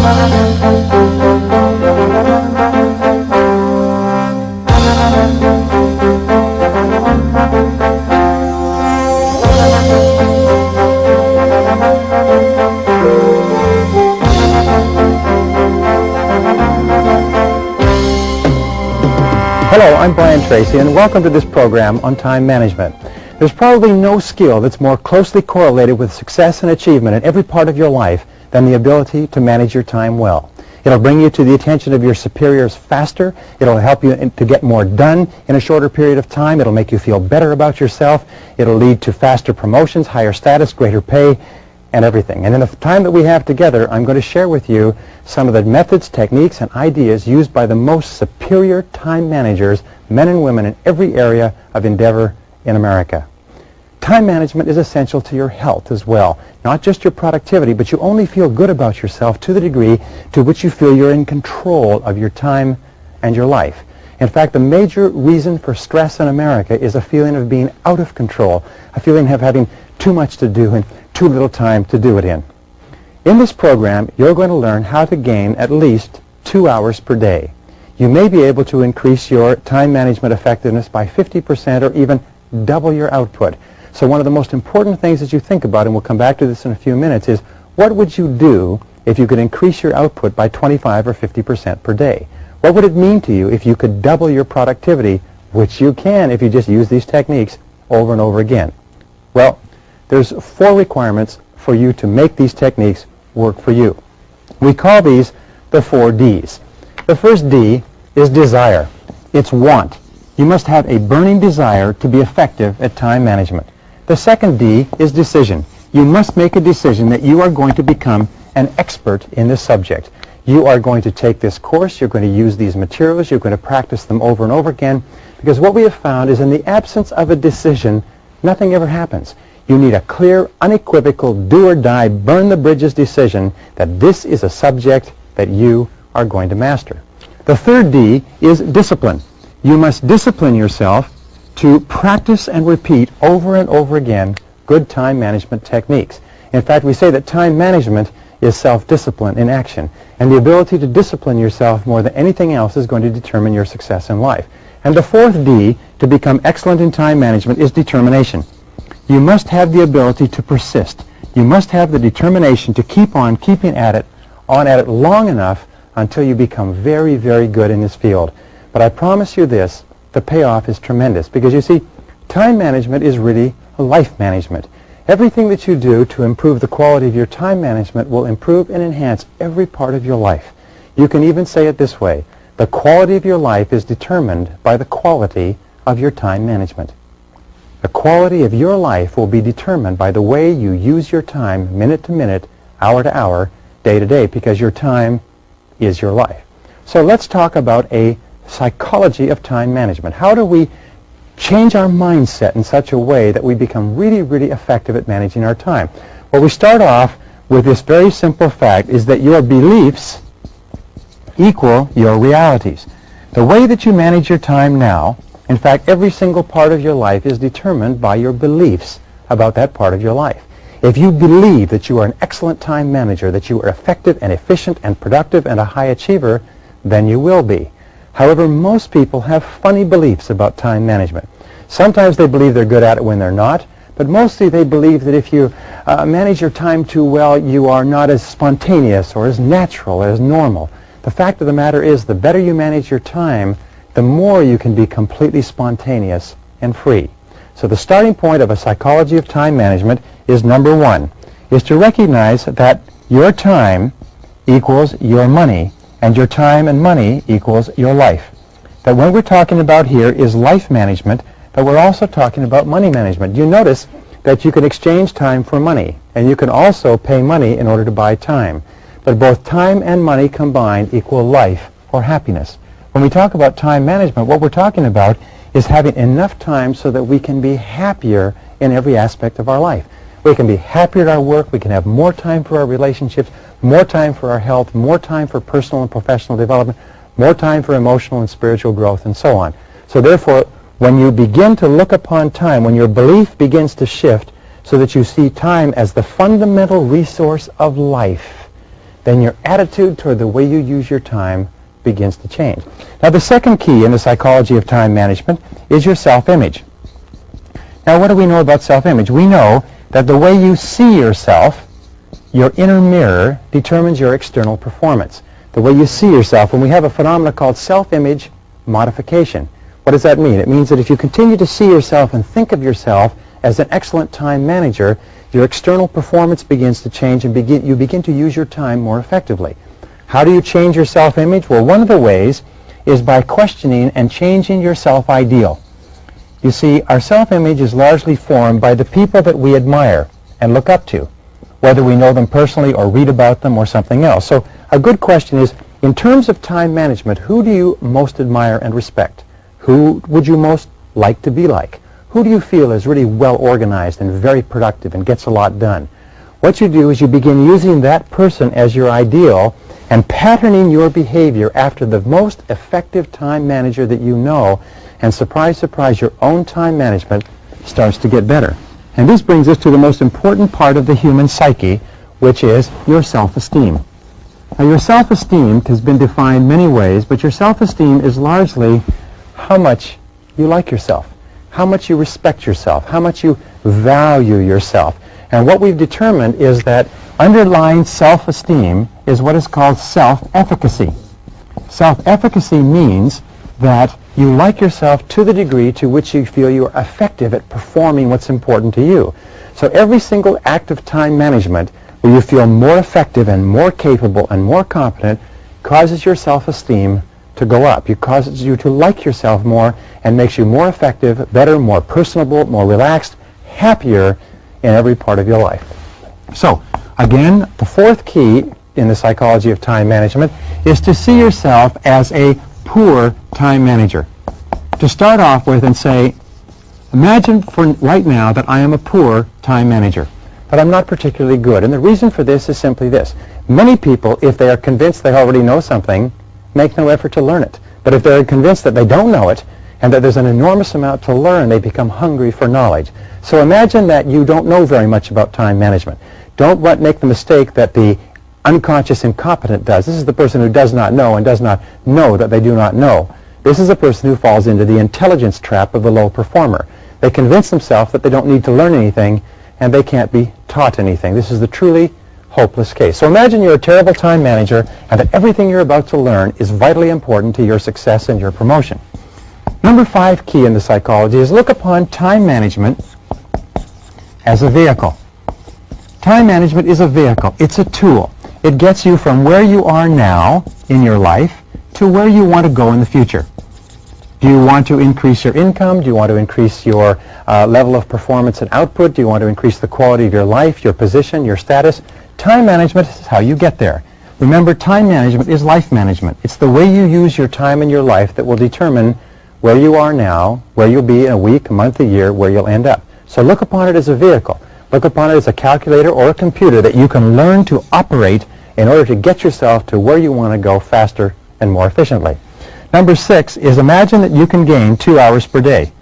Hello, I'm Brian Tracy, and welcome to this program on time management. There's probably no skill that's more closely correlated with success and achievement in every part of your life than the ability to manage your time well. It'll bring you to the attention of your superiors faster. It'll help you to get more done in a shorter period of time. It'll make you feel better about yourself. It'll lead to faster promotions, higher status, greater pay, and everything. And in the time that we have together, I'm going to share with you some of the methods, techniques, and ideas used by the most superior time managers, men and women in every area of endeavor in America. Time management is essential to your health as well. Not just your productivity, but you only feel good about yourself to the degree to which you feel you're in control of your time and your life. In fact, the major reason for stress in America is a feeling of being out of control, a feeling of having too much to do and too little time to do it in. In this program, you're going to learn how to gain at least 2 hours per day. You may be able to increase your time management effectiveness by 50% or even double your output. So one of the most important things that you think about, and we'll come back to this in a few minutes, is what would you do if you could increase your output by 25 or 50% per day? What would it mean to you if you could double your productivity, which you can if you just use these techniques over and over again? Well, there's 4 requirements for you to make these techniques work for you. We call these the 4 Ds. The first D is desire. It's want. You must have a burning desire to be effective at time management. The second D is decision. You must make a decision that you are going to become an expert in this subject. You are going to take this course, you're going to use these materials, you're going to practice them over and over again, because what we have found is in the absence of a decision, nothing ever happens. You need a clear, unequivocal, do-or-die, burn-the-bridges decision that this is a subject that you are going to master. The third D is discipline. You must discipline yourself to practice and repeat over and over again good time management techniques. In fact, we say that time management is self-discipline in action, and the ability to discipline yourself more than anything else is going to determine your success in life. And the fourth D, to become excellent in time management, is determination. You must have the ability to persist. You must have the determination to keep on keeping at it long enough until you become very, very good in this field. But I promise you this, the payoff is tremendous, because you see, time management is really life management. Everything that you do to improve the quality of your time management will improve and enhance every part of your life. You can even say it this way, the quality of your life is determined by the quality of your time management. The quality of your life will be determined by the way you use your time minute to minute, hour to hour, day to day, because your time is your life. So let's talk about a psychology of time management. How do we change our mindset in such a way that we become really, really effective at managing our time? Well, we start off with this very simple fact, is that your beliefs equal your realities. The way that you manage your time now, in fact, every single part of your life is determined by your beliefs about that part of your life. If you believe that you are an excellent time manager, that you are effective and efficient and productive and a high achiever, then you will be. However, most people have funny beliefs about time management. Sometimes they believe they're good at it when they're not, but mostly they believe that if you manage your time too well, you are not as spontaneous or as natural or as normal. The fact of the matter is, the better you manage your time, the more you can be completely spontaneous and free. So the starting point of a psychology of time management is, number 1, is to recognize that your time equals your money, and your time and money equals your life. That what we're talking about here is life management, but we're also talking about money management. You notice that you can exchange time for money, and you can also pay money in order to buy time. But both time and money combined equal life or happiness. When we talk about time management, what we're talking about is having enough time so that we can be happier in every aspect of our life. We can be happier at our work, we can have more time for our relationships, more time for our health, more time for personal and professional development, more time for emotional and spiritual growth, and so on. So therefore, when you begin to look upon time, when your belief begins to shift so that you see time as the fundamental resource of life, then your attitude toward the way you use your time begins to change. Now, the second key in the psychology of time management is your self-image. Now, what do we know about self-image? We know that the way you see yourself, your inner mirror, determines your external performance. The way you see yourself, and we have a phenomenon called self-image modification. What does that mean? It means that if you continue to see yourself and think of yourself as an excellent time manager, your external performance begins to change and you begin to use your time more effectively. How do you change your self-image? Well, one of the ways is by questioning and changing your self-ideal. You see, our self-image is largely formed by the people that we admire and look up to, whether we know them personally or read about them or something else. So a good question is, in terms of time management, who do you most admire and respect? Who would you most like to be like? Who do you feel is really well organized and very productive and gets a lot done? What you do is you begin using that person as your ideal and patterning your behavior after the most effective time manager that you know, and surprise, surprise, your own time management starts to get better. And this brings us to the most important part of the human psyche, which is your self-esteem. Now, your self-esteem has been defined many ways, but your self-esteem is largely how much you like yourself, how much you respect yourself, how much you value yourself. And what we've determined is that underlying self-esteem is what is called self-efficacy. Self-efficacy means that you like yourself to the degree to which you feel you are effective at performing what's important to you. So every single act of time management where you feel more effective and more capable and more competent causes your self-esteem to go up. It causes you to like yourself more and makes you more effective, better, more personable, more relaxed, happier in every part of your life. So, again, the fourth key in the psychology of time management is to see yourself as a poor time manager. To start off with and say, imagine for right now that I am a poor time manager, that I'm not particularly good. And the reason for this is simply this. Many people, if they are convinced they already know something, make no effort to learn it. But if they're convinced that they don't know it and that there's an enormous amount to learn, they become hungry for knowledge. So imagine that you don't know very much about time management. Don't make the mistake that the unconscious incompetent does. This is the person who does not know and does not know that they do not know. This is a person who falls into the intelligence trap of the low performer. They convince themselves that they don't need to learn anything and they can't be taught anything. This is the truly hopeless case. So imagine you're a terrible time manager and that everything you're about to learn is vitally important to your success and your promotion. Number 5 key in the psychology is look upon time management as a vehicle. Time management is a vehicle. It's a tool. It gets you from where you are now in your life to where you want to go in the future. Do you want to increase your income? Do you want to increase your level of performance and output? Do you want to increase the quality of your life, your position, your status? Time management is how you get there. Remember, time management is life management. It's the way you use your time in your life that will determine where you are now, where you'll be in a week, a month, a year, where you'll end up. So look upon it as a vehicle. Look upon it as a calculator or a computer that you can learn to operate in order to get yourself to where you want to go faster and more efficiently. Number 6 is imagine that you can gain 2 hours per day.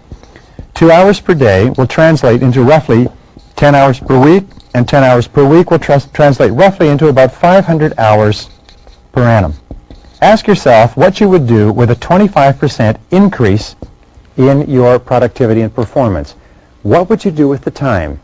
2 hours per day will translate into roughly 10 hours per week, and 10 hours per week will translate roughly into about 500 hours per annum. Ask yourself what you would do with a 25% increase in your productivity and performance. What would you do with the time?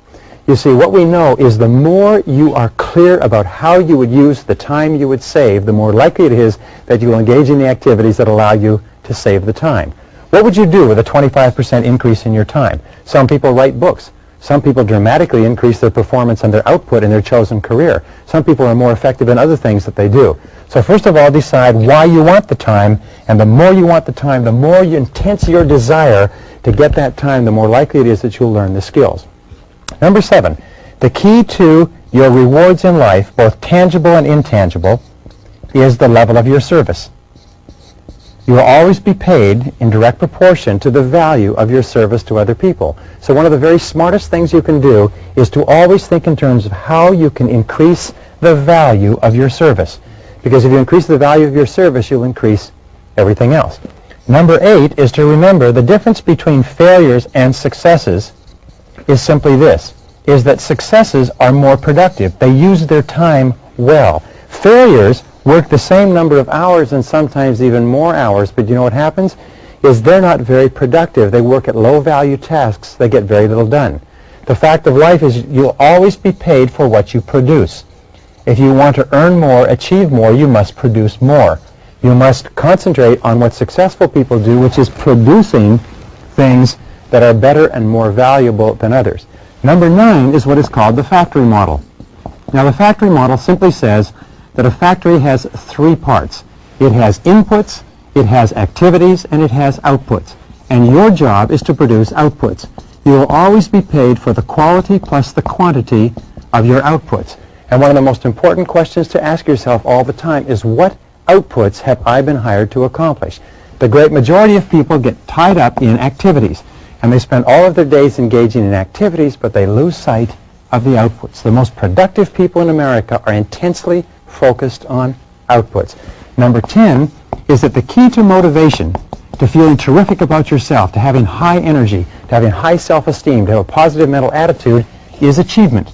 You see, what we know is the more you are clear about how you would use the time you would save, the more likely it is that you will engage in the activities that allow you to save the time. What would you do with a 25% increase in your time? Some people write books. Some people dramatically increase their performance and their output in their chosen career. Some people are more effective in other things that they do. So first of all, decide why you want the time, and the more you want the time, the more intense your desire to get that time, the more likely it is that you'll learn the skills. Number 7, the key to your rewards in life, both tangible and intangible, is the level of your service. You will always be paid in direct proportion to the value of your service to other people. So one of the very smartest things you can do is to always think in terms of how you can increase the value of your service. Because if you increase the value of your service, you'll increase everything else. Number 8 is to remember the difference between failures and successes is simply this, is that successes are more productive. They use their time well. Failures work the same number of hours and sometimes even more hours, but you know what happens? Is they're not very productive. They work at low-value tasks. They get very little done. The fact of life is you'll always be paid for what you produce. If you want to earn more, achieve more, you must produce more. You must concentrate on what successful people do, which is producing things that are better and more valuable than others. Number 9 is what is called the factory model. Now, the factory model simply says that a factory has 3 parts. It has inputs, it has activities, and it has outputs. And your job is to produce outputs. You will always be paid for the quality plus the quantity of your outputs. And one of the most important questions to ask yourself all the time is, what outputs have I been hired to accomplish? The great majority of people get tied up in activities, and they spend all of their days engaging in activities, but they lose sight of the outputs. The most productive people in America are intensely focused on outputs. Number 10 is that the key to motivation, to feeling terrific about yourself, to having high energy, to having high self-esteem, to have a positive mental attitude, is achievement.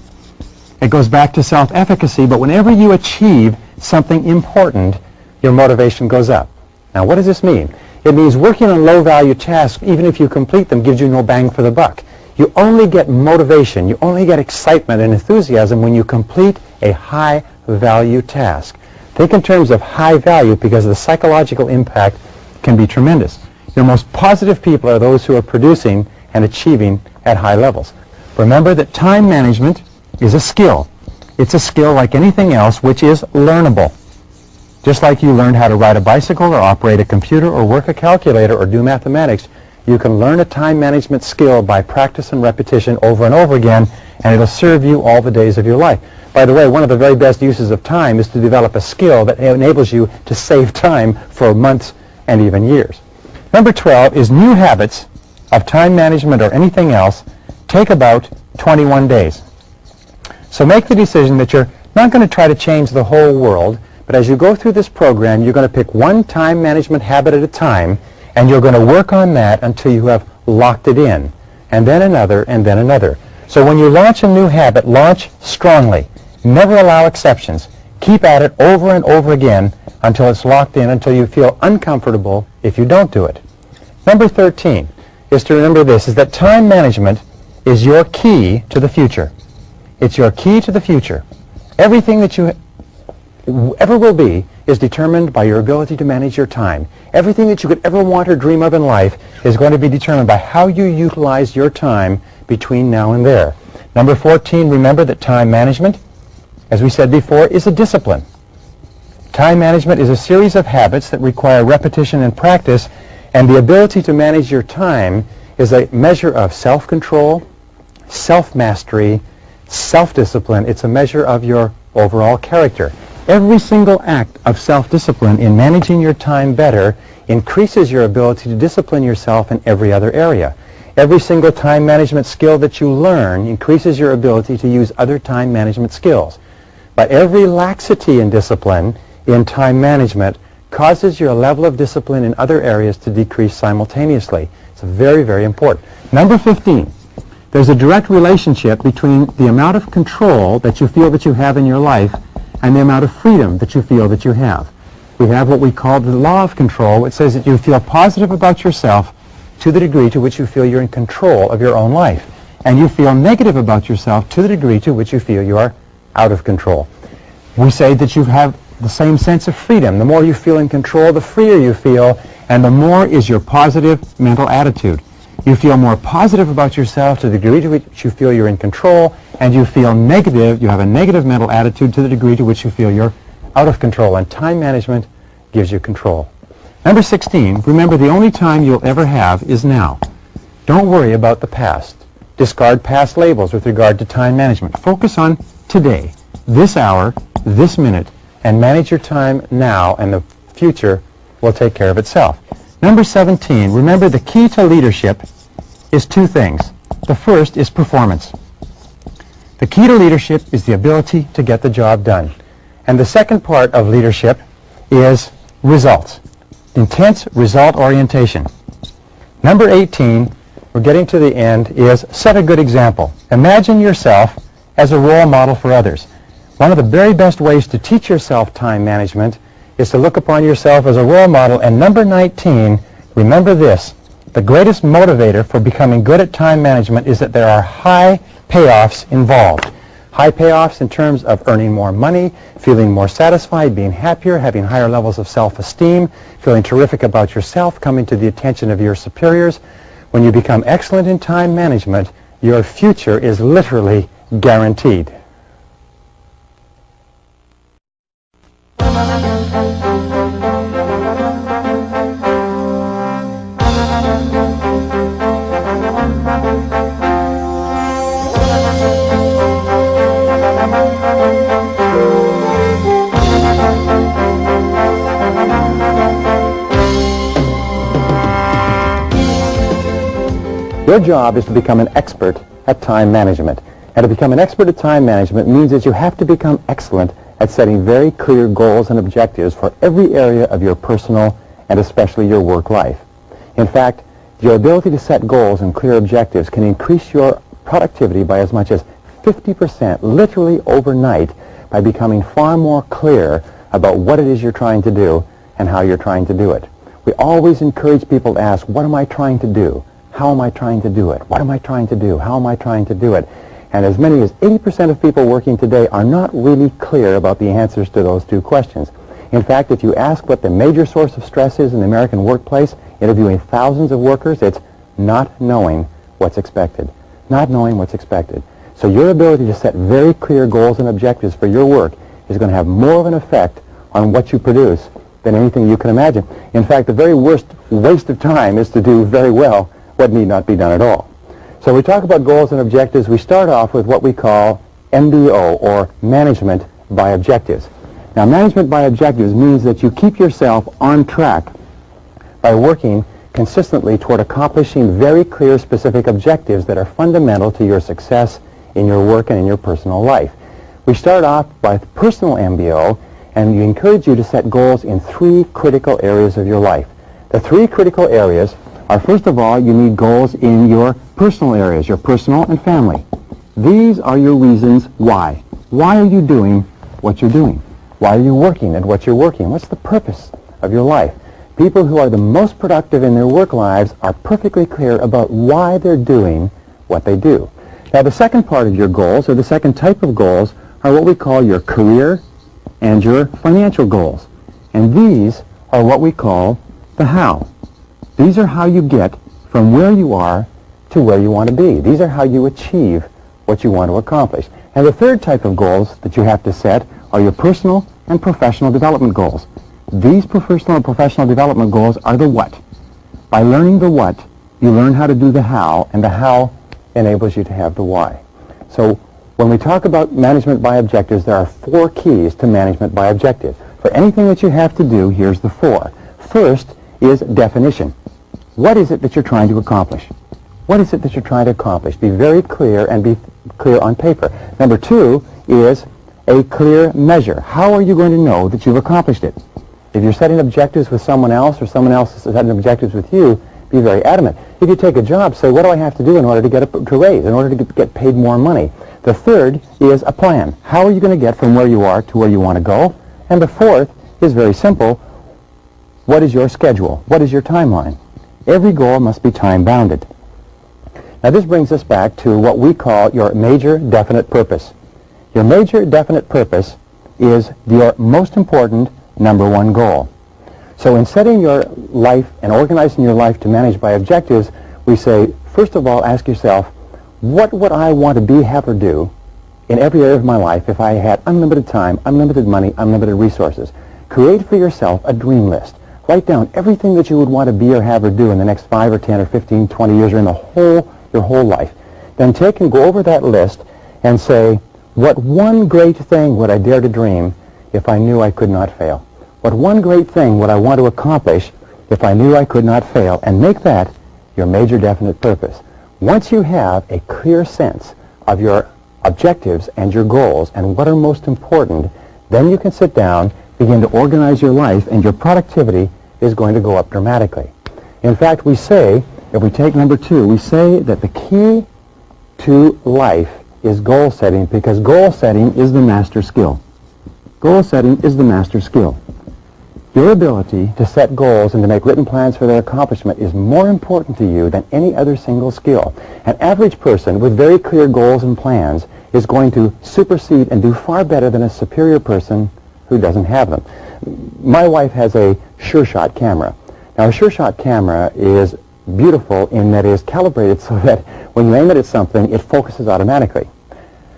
It goes back to self-efficacy, but whenever you achieve something important, your motivation goes up. Now, what does this mean? It means working on low-value tasks, even if you complete them, gives you no bang for the buck. You only get motivation, you only get excitement and enthusiasm when you complete a high-value task. Think in terms of high value, because the psychological impact can be tremendous. Your most positive people are those who are producing and achieving at high levels. Remember that time management is a skill. It's a skill like anything else, which is learnable. Just like you learned how to ride a bicycle or operate a computer or work a calculator or do mathematics, you can learn a time management skill by practice and repetition over and over again, and it'll serve you all the days of your life. By the way, one of the very best uses of time is to develop a skill that enables you to save time for months and even years. Number 12 is new habits of time management or anything else take about 21 days. So make the decision that you're not going to try to change the whole world, but as you go through this program, you're going to pick one time management habit at a time, and you're going to work on that until you have locked it in, and then another, and then another. So when you launch a new habit, launch strongly. Never allow exceptions. Keep at it over and over again until it's locked in, until you feel uncomfortable if you don't do it. Number 13 is to remember this, is that time management is your key to the future. It's your key to the future. Everything that you ever will be is determined by your ability to manage your time. Everything that you could ever want or dream of in life is going to be determined by how you utilize your time between now and there. Number 14, remember that time management, as we said before, is a discipline. Time management is a series of habits that require repetition and practice, and the ability to manage your time is a measure of self-control, self-mastery, self-discipline. It's a measure of your overall character. Every single act of self-discipline in managing your time better increases your ability to discipline yourself in every other area. Every single time management skill that you learn increases your ability to use other time management skills. But every laxity in discipline in time management causes your level of discipline in other areas to decrease simultaneously. It's very, very important. Number 15, there's a direct relationship between the amount of control that you feel that you have in your life and the amount of freedom that you feel that you have. We have what we call the law of control, which says that you feel positive about yourself to the degree to which you feel you're in control of your own life. And you feel negative about yourself to the degree to which you feel you are out of control. We say that you have the same sense of freedom. The more you feel in control, the freer you feel, and the more is your positive mental attitude. You feel more positive about yourself to the degree to which you feel you're in control, and you feel negative, you have a negative mental attitude to the degree to which you feel you're out of control. And time management gives you control. Number 16, remember the only time you'll ever have is now. Don't worry about the past. Discard past labels with regard to time management. Focus on today, this hour, this minute, and manage your time now, and the future will take care of itself. Number 17, remember the key to leadership is 2 things. The first is performance. The key to leadership is the ability to get the job done. And the second part of leadership is results. Intense result orientation. Number 18, we're getting to the end, is set a good example. Imagine yourself as a role model for others. One of the very best ways to teach yourself time management is to look upon yourself as a role model. And number 19, remember this: the greatest motivator for becoming good at time management is that there are high payoffs involved. High payoffs in terms of earning more money, feeling more satisfied, being happier, having higher levels of self-esteem, feeling terrific about yourself, coming to the attention of your superiors. When you become excellent in time management, your future is literally guaranteed. Your job is to become an expert at time management. And to become an expert at time management means that you have to become excellent at setting very clear goals and objectives for every area of your personal and especially your work life. In fact, your ability to set goals and clear objectives can increase your productivity by as much as 50%, literally overnight, by becoming far more clear about what it is you're trying to do and how you're trying to do it. We always encourage people to ask, what am I trying to do? How am I trying to do it? What am I trying to do? How am I trying to do it? And as many as 80% of people working today are not really clear about the answers to those two questions. In fact, if you ask what the major source of stress is in the American workplace, interviewing thousands of workers, it's not knowing what's expected. Not knowing what's expected. So your ability to set very clear goals and objectives for your work is going to have more of an effect on what you produce than anything you can imagine. In fact, the very worst waste of time is to do very well what need not be done at all. So we talk about goals and objectives. We start off with what we call MBO, or management by objectives. Now, management by objectives means that you keep yourself on track by working consistently toward accomplishing very clear, specific objectives that are fundamental to your success in your work and in your personal life. We start off by personal MBO, and we encourage you to set goals in 3 critical areas of your life. The 3 critical areas are, first of all, you need goals in your personal areas, your personal and family. These are your reasons why. Why are you doing what you're doing? Why are you working at what you're working? What's the purpose of your life? People who are the most productive in their work lives are perfectly clear about why they're doing what they do. Now, the second part of your goals, or the second type of goals, are what we call your career and your financial goals. And these are what we call the how. These are how you get from where you are to where you want to be. These are how you achieve what you want to accomplish. And the third type of goals that you have to set are your personal and professional development goals. These personal and professional development goals are the what. By learning the what, you learn how to do the how, and the how enables you to have the why. So when we talk about management by objectives, there are 4 keys to management by objective. For anything that you have to do, here's the 4. First is definition. What is it that you're trying to accomplish? What is it that you're trying to accomplish? Be very clear, and be clear on paper. Number 2 is a clear measure. How are you going to know that you've accomplished it? If you're setting objectives with someone else, or someone else is setting objectives with you, be very adamant. If you take a job, say, what do I have to do in order to get a raise, in order to get paid more money? The third is a plan. How are you going to get from where you are to where you want to go? And the fourth is very simple. What is your schedule? What is your timeline? Every goal must be time-bounded. Now, this brings us back to what we call your major definite purpose. Your major definite purpose is your most important number 1 goal. So in setting your life and organizing your life to manage by objectives, we say, first of all, ask yourself, what would I want to be, have, or do in every area of my life if I had unlimited time, unlimited money, unlimited resources? Create for yourself a dream list. Write down everything that you would want to be or have or do in the next 5 or 10 or 15, 20 years, or in your whole life. Then take and go over that list and say, what one great thing would I dare to dream if I knew I could not fail? What one great thing would I want to accomplish if I knew I could not fail? And make that your major definite purpose. Once you have a clear sense of your objectives and your goals and what are most important, then you can sit down, begin to organize your life, and your productivity is going to go up dramatically. In fact, we say, if we take number 2, we say that the key to life is goal setting, because goal setting is the master skill. Goal setting is the master skill. Your ability to set goals and to make written plans for their accomplishment is more important to you than any other single skill. An average person with very clear goals and plans is going to supersede and do far better than a superior person who doesn't have them. My wife has a SureShot camera. Now, a SureShot camera is beautiful in that it is calibrated so that when you aim it at something, it focuses automatically.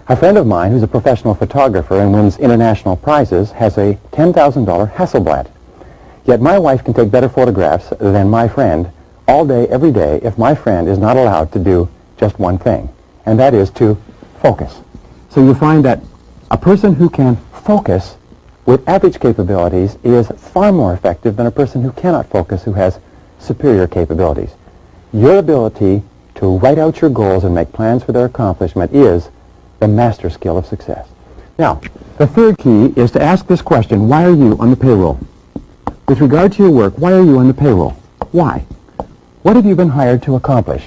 A friend of mine who's a professional photographer and wins international prizes has a $10,000 Hasselblad. Yet my wife can take better photographs than my friend all day, every day, if my friend is not allowed to do just one thing, and that is to focus. So you find that a person who can focus with average capabilities is far more effective than a person who cannot focus, who has superior capabilities. Your ability to write out your goals and make plans for their accomplishment is the master skill of success. Now, the third key is to ask this question: why are you on the payroll? With regard to your work, why are you on the payroll? Why? What have you been hired to accomplish?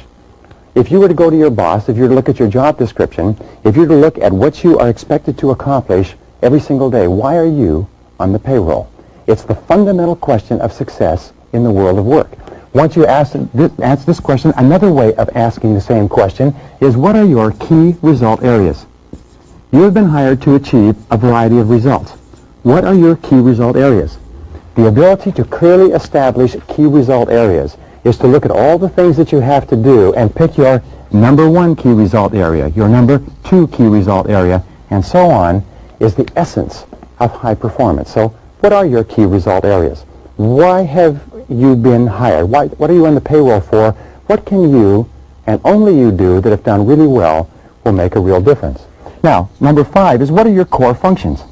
If you were to go to your boss, if you were to look at your job description, if you were to look at what you are expected to accomplish every single day, why are you on the payroll? It's the fundamental question of success in the world of work. Once you ask this question, another way of asking the same question is, what are your key result areas? You have been hired to achieve a variety of results. What are your key result areas? The ability to clearly establish key result areas is to look at all the things that you have to do and pick your number one key result area, your number two key result area, and so on, is the essence of high performance. So what are your key result areas? Why have you been hired? What are you on the payroll for? What can you, and only you do, that if done really well, will make a real difference? Now, number 5 is, what are your core functions?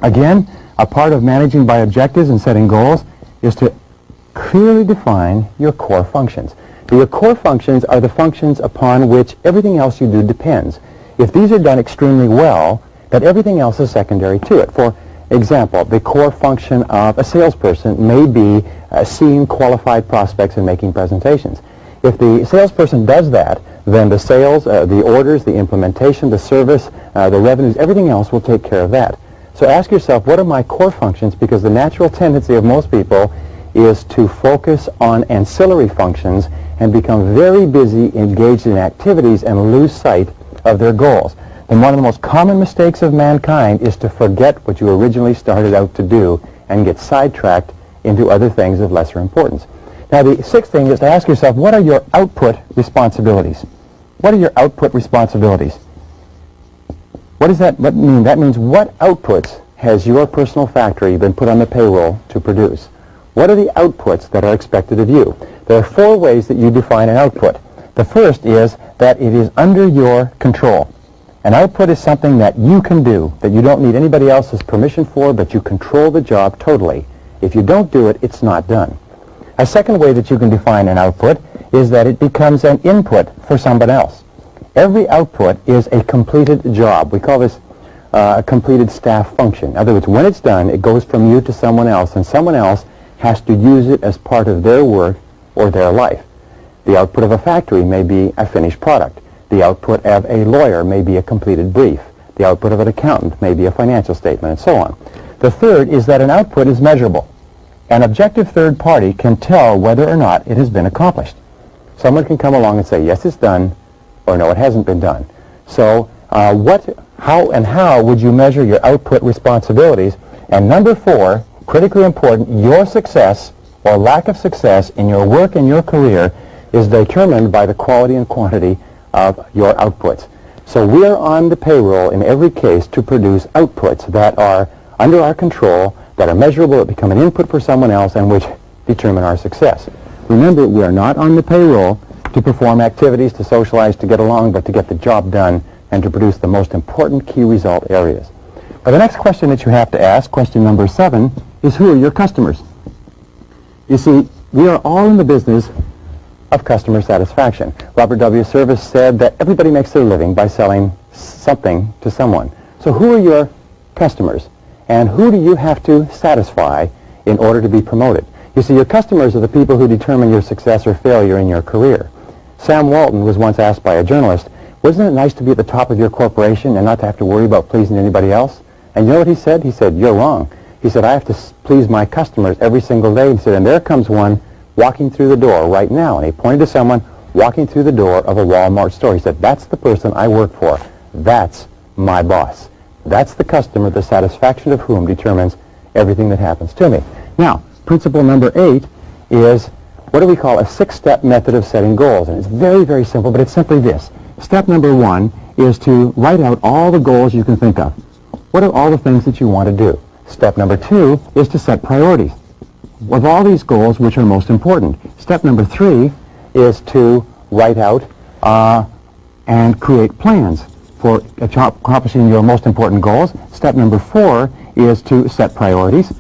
Again, a part of managing by objectives and setting goals is to clearly define your core functions. Your core functions are the functions upon which everything else you do depends. If these are done extremely well, then everything else is secondary to it. For example, the core function of a salesperson may be seeing qualified prospects and making presentations. If the salesperson does that, then the sales, the orders, the implementation, the service, the revenues, everything else will take care of that. So ask yourself, what are my core functions? Because the natural tendency of most people is to focus on ancillary functions and become very busy engaged in activities and lose sight of their goals. And one of the most common mistakes of mankind is to forget what you originally started out to do and get sidetracked into other things of lesser importance. Now, the 6th thing is to ask yourself, what are your output responsibilities? What are your output responsibilities? What does that mean? That means, what outputs has your personal factory been put on the payroll to produce? What are the outputs that are expected of you? There are 4 ways that you define an output. The first is that it is under your control. An output is something that you can do, that you don't need anybody else's permission for, but you control the job totally. If you don't do it, it's not done. A second way that you can define an output is that it becomes an input for someone else. Every output is a completed job. We call this a completed staff function. In other words, when it's done, it goes from you to someone else, and someone else has to use it as part of their work or their life. The output of a factory may be a finished product. The output of a lawyer may be a completed brief. The output of an accountant may be a financial statement, and so on. The third is that an output is measurable. An objective third party can tell whether or not it has been accomplished. Someone can come along and say, yes, it's done, or no, it hasn't been done. So how would you measure your output responsibilities? And number 4, critically important, your success or lack of success in your work and your career is determined by the quality and quantity of your outputs. So we are on the payroll in every case to produce outputs that are under our control, that are measurable, that become an input for someone else, and which determine our success. Remember, we are not on the payroll to perform activities, to socialize, to get along, but to get the job done and to produce the most important key result areas. But the next question that you have to ask, question number 7, is, who are your customers? You see, we are all in the business of customer satisfaction. Robert W. Service said that everybody makes their living by selling something to someone. So who are your customers? And who do you have to satisfy in order to be promoted? You see, your customers are the people who determine your success or failure in your career. Sam Walton was once asked by a journalist, Wasn't it nice to be at the top of your corporation and not to have to worry about pleasing anybody else? And you know what he said? He said, you're wrong. He said, I have to please my customers every single day. He said, and there comes one walking through the door right now. And he pointed to someone walking through the door of a Walmart store. He said, that's the person I work for. That's my boss. That's the customer, the satisfaction of whom determines everything that happens to me. Now, principle number 8 is what do we call a 6-step method of setting goals. And it's very, very simple, but it's simply this. Step number 1 is to write out all the goals you can think of. What are all the things that you want to do? Step number 2 is to set priorities. Of all these goals, which are most important? Step number 3 is to write out and create plans for accomplishing your most important goals. Step number 4 is to set priorities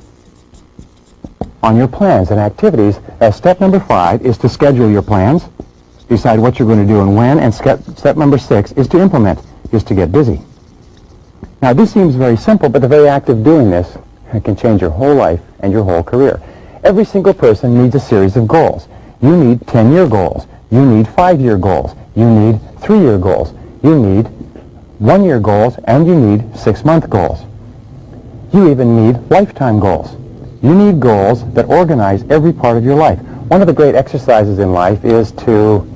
on your plans and activities. Step number 5 is to schedule your plans, decide what you're going to do and when, and step number 6 is to implement, is to get busy. Now, this seems very simple, but the very act of doing this can change your whole life and your whole career. Every single person needs a series of goals. You need 10-year goals. You need 5-year goals. You need 3-year goals. You need 1-year goals, and you need 6-month goals. You even need lifetime goals. You need goals that organize every part of your life. One of the great exercises in life is to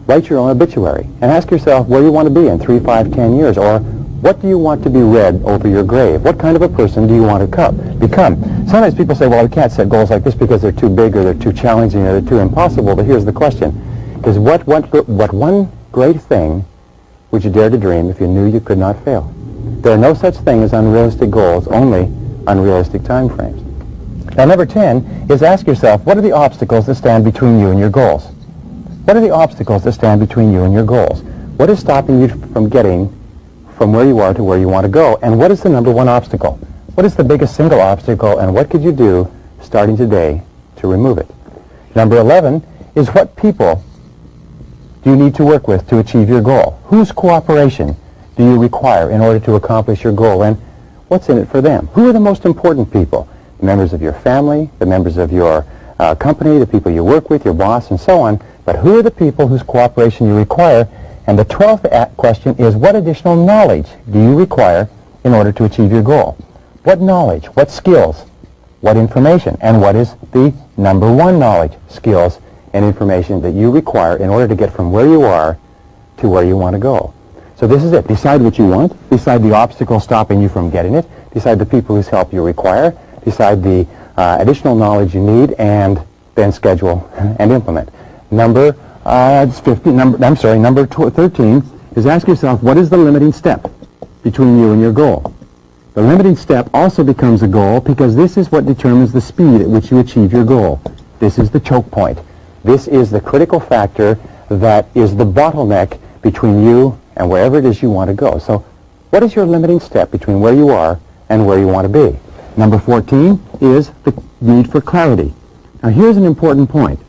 write your own obituary and ask yourself where you want to be in 3, 5, 10 years, or what do you want to be read over your grave? What kind of a person do you want to become? Sometimes people say, well, I can't set goals like this because they're too big or they're too challenging or they're too impossible. But here's the question. Is what one great thing would you dare to dream if you knew you could not fail? There are no such thing as unrealistic goals, only unrealistic time frames. Now, number 10 is ask yourself, what are the obstacles that stand between you and your goals? What are the obstacles that stand between you and your goals? What is stopping you from getting from where you are to where you want to go? And what is the number 1 obstacle? What is the biggest single obstacle, and what could you do starting today to remove it? Number 11 is what people do you need to work with to achieve your goal? Whose cooperation do you require in order to accomplish your goal, and what's in it for them? Who are the most important people? The members of your family, the members of your company, the people you work with, your boss, and so on. But who are the people whose cooperation you require? And the 12th question is, what additional knowledge do you require in order to achieve your goal? What knowledge, what skills, what information, and what is the number 1 knowledge, skills, and information that you require in order to get from where you are to where you want to go? So this is it. Decide what you want. Decide the obstacle stopping you from getting it. Decide the people whose help you require. Decide the additional knowledge you need, and then schedule and implement. Number 13 is ask yourself, what is the limiting step between you and your goal? The limiting step also becomes a goal because this is what determines the speed at which you achieve your goal. This is the choke point. This is the critical factor that is the bottleneck between you and wherever it is you want to go. So what is your limiting step between where you are and where you want to be? Number 14 is the need for clarity. Now, here's an important point,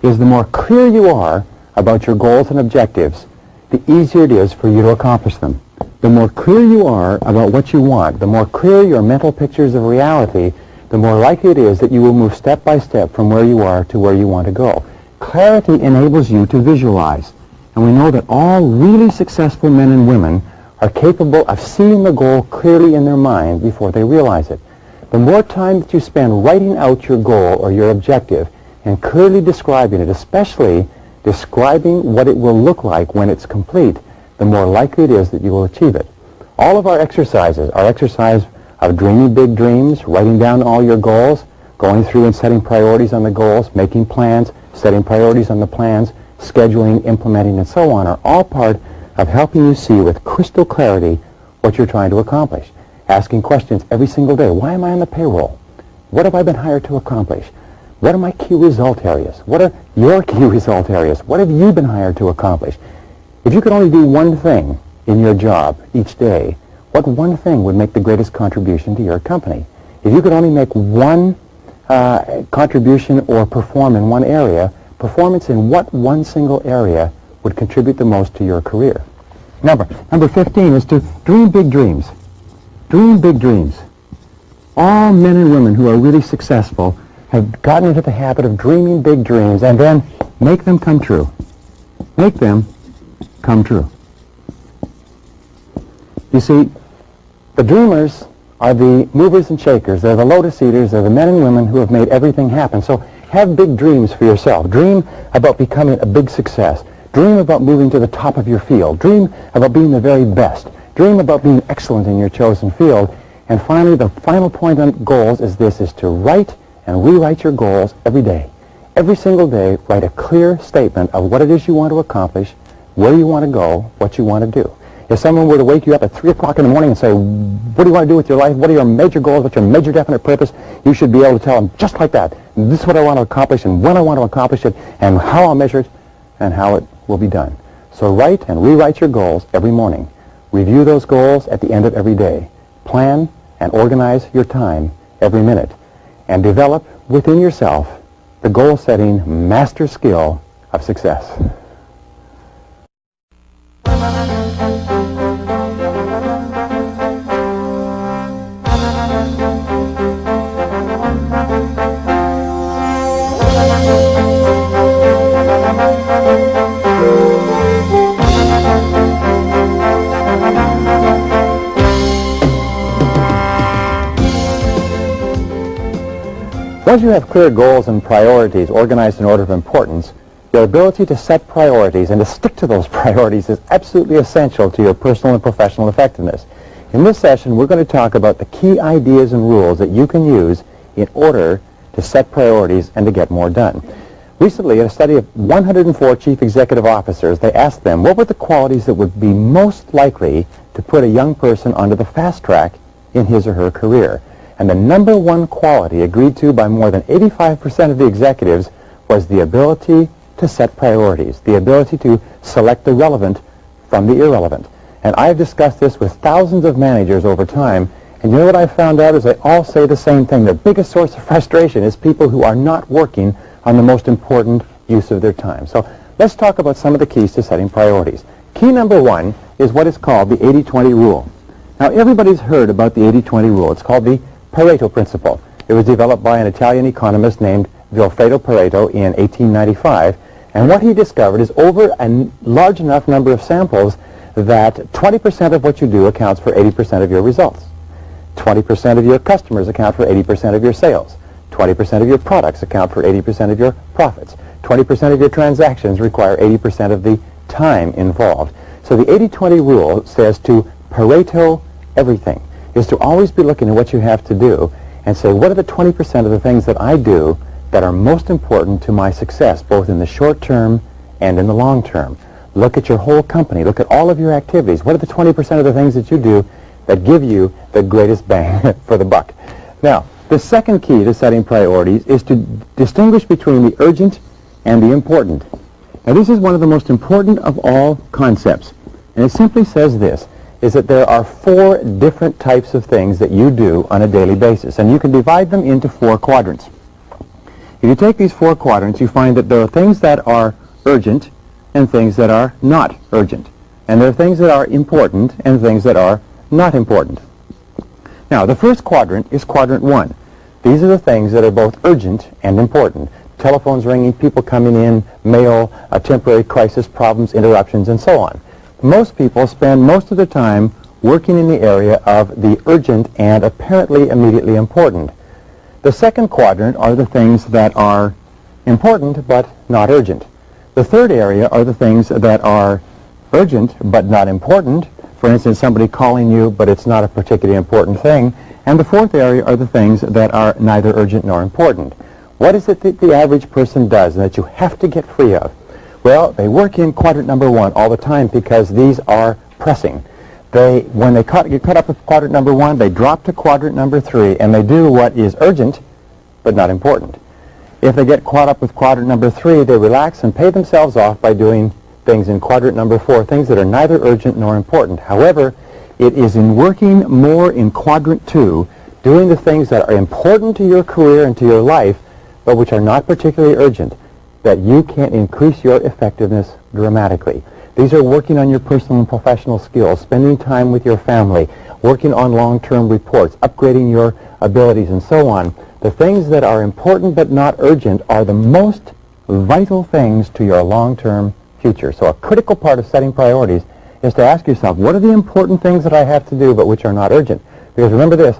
is the more clear you are about your goals and objectives, the easier it is for you to accomplish them. The more clear you are about what you want, the more clear your mental pictures of reality, the more likely it is that you will move step by step from where you are to where you want to go. Clarity enables you to visualize. And we know that all really successful men and women are capable of seeing the goal clearly in their mind before they realize it. The more time that you spend writing out your goal or your objective and clearly describing it, especially describing what it will look like when it's complete, the more likely it is that you will achieve it. All of our exercises, our exercise of dreaming big dreams, writing down all your goals, going through and setting priorities on the goals, making plans, setting priorities on the plans, scheduling, implementing, and so on, are all part of helping you see with crystal clarity what you're trying to accomplish. Asking questions every single day. Why am I on the payroll? What have I been hired to accomplish? What are my key result areas? What are your key result areas? What have you been hired to accomplish? If you could only do one thing in your job each day, what one thing would make the greatest contribution to your company? If you could only make one contribution or perform in one area, performance in what one single area would contribute the most to your career? Number 15 is to dream big dreams. Dream big dreams. All men and women who are really successful have gotten into the habit of dreaming big dreams and then make them come true. Make them come true. You see, the dreamers are the movers and shakers. They're the lotus eaters. They're the men and women who have made everything happen. So have big dreams for yourself. Dream about becoming a big success. Dream about moving to the top of your field. Dream about being the very best. Dream about being excellent in your chosen field. And finally, the final point on goals is this, is to write and rewrite your goals every day. Every single day, write a clear statement of what it is you want to accomplish, where you want to go, what you want to do. If someone were to wake you up at 3 o'clock in the morning and say, what do you want to do with your life? What are your major goals? What's your major definite purpose? You should be able to tell them just like that. This is what I want to accomplish and when I want to accomplish it and how I'll measure it and how it will be done. So write and rewrite your goals every morning. Review those goals at the end of every day. Plan and organize your time every minute. And develop within yourself the goal-setting master skill of success. Once you have clear goals and priorities organized in order of importance, your ability to set priorities and to stick to those priorities is absolutely essential to your personal and professional effectiveness. In this session, we're going to talk about the key ideas and rules that you can use in order to set priorities and to get more done. Recently, in a study of 104 chief executive officers, they asked them what were the qualities that would be most likely to put a young person onto the fast track in his or her career. And the number one quality agreed to by more than 85% of the executives was the ability to set priorities, the ability to select the relevant from the irrelevant. And I've discussed this with thousands of managers over time, and you know what I found out is they all say the same thing. Their biggest source of frustration is people who are not working on the most important use of their time. So let's talk about some of the keys to setting priorities. Key number one is what is called the 80-20 rule. Now, everybody's heard about the 80-20 rule. It's called the Pareto principle. It was developed by an Italian economist named Vilfredo Pareto in 1895, and what he discovered is over a large enough number of samples that 20% of what you do accounts for 80% of your results. 20% of your customers account for 80% of your sales. 20% of your products account for 80% of your profits. 20% of your transactions require 80% of the time involved. So the 80-20 rule says to Pareto everything, is to always be looking at what you have to do and say, what are the 20% of the things that I do that are most important to my success, both in the short term and in the long term? Look at your whole company. Look at all of your activities. What are the 20% of the things that you do that give you the greatest bang for the buck? Now, the second key to setting priorities is to distinguish between the urgent and the important. Now, this is one of the most important of all concepts, and it simply says this, is that there are 4 different types of things that you do on a daily basis, and you can divide them into 4 quadrants. If you take these 4 quadrants, you find that there are things that are urgent and things that are not urgent, and there are things that are important and things that are not important. Now, the first quadrant is quadrant 1. These are the things that are both urgent and important. Telephones ringing, people coming in, mail, a temporary crisis, problems, interruptions, and so on. Most people spend most of their time working in the area of the urgent and apparently immediately important. The second quadrant are the things that are important but not urgent. The third area are the things that are urgent but not important. For instance, somebody calling you, but it's not a particularly important thing. And the fourth area are the things that are neither urgent nor important. What is it that the average person does and that you have to get free of? Well, they work in quadrant number 1 all the time because these are pressing. When they get caught up with quadrant number 1, they drop to quadrant number 3, and they do what is urgent but not important. If they get caught up with quadrant number 3, they relax and pay themselves off by doing things in quadrant number 4, things that are neither urgent nor important. However, it is in working more in quadrant 2, doing the things that are important to your career and to your life, but which are not particularly urgent, that you can increase your effectiveness dramatically. These are working on your personal and professional skills, spending time with your family, working on long-term reports, upgrading your abilities, and so on. The things that are important but not urgent are the most vital things to your long-term future. So a critical part of setting priorities is to ask yourself, what are the important things that I have to do but which are not urgent? Because remember this,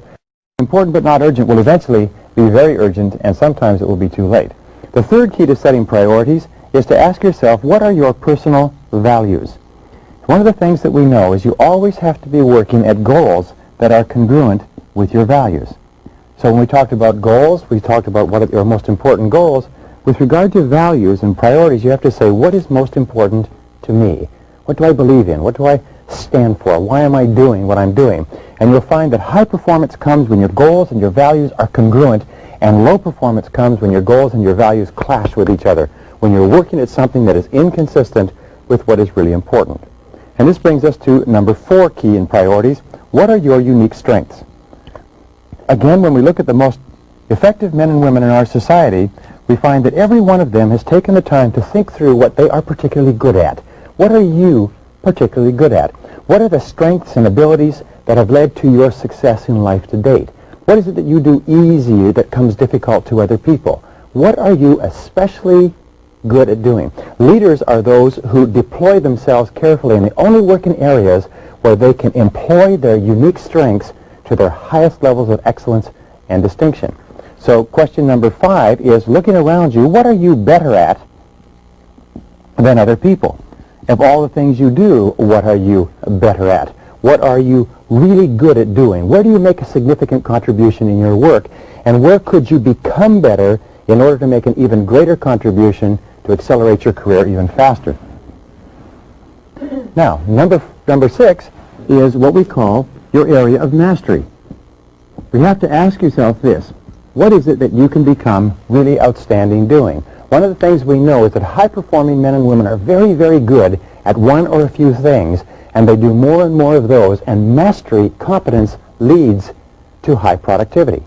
important but not urgent will eventually be very urgent, and sometimes it will be too late. The third key to setting priorities is to ask yourself, what are your personal values? One of the things that we know is you always have to be working at goals that are congruent with your values. So when we talked about goals, we talked about what are your most important goals. With regard to values and priorities, you have to say, what is most important to me? What do I believe in? What do I stand for? Why am I doing what I'm doing? And you'll find that high performance comes when your goals and your values are congruent, and low performance comes when your goals and your values clash with each other, when you're working at something that is inconsistent with what is really important. And this brings us to number 4 key in priorities. What are your unique strengths? Again, when we look at the most effective men and women in our society, we find that every one of them has taken the time to think through what they are particularly good at. What are you particularly good at? What are the strengths and abilities that have led to your success in life to date? What is it that you do easy that comes difficult to other people? What are you especially good at doing? Leaders are those who deploy themselves carefully, and they only work in areas where they can employ their unique strengths to their highest levels of excellence and distinction. So question number 5 is, looking around you, what are you better at than other people? Of all the things you do, what are you better at? What are you really good at doing? Where do you make a significant contribution in your work? And where could you become better in order to make an even greater contribution to accelerate your career even faster? Now, number 6 is what we call your area of mastery. You have to ask yourself this: what is it that you can become really outstanding doing? One of the things we know is that high-performing men and women are very, very good at one or a few things, and they do more and more of those, and mastery, competence, leads to high productivity.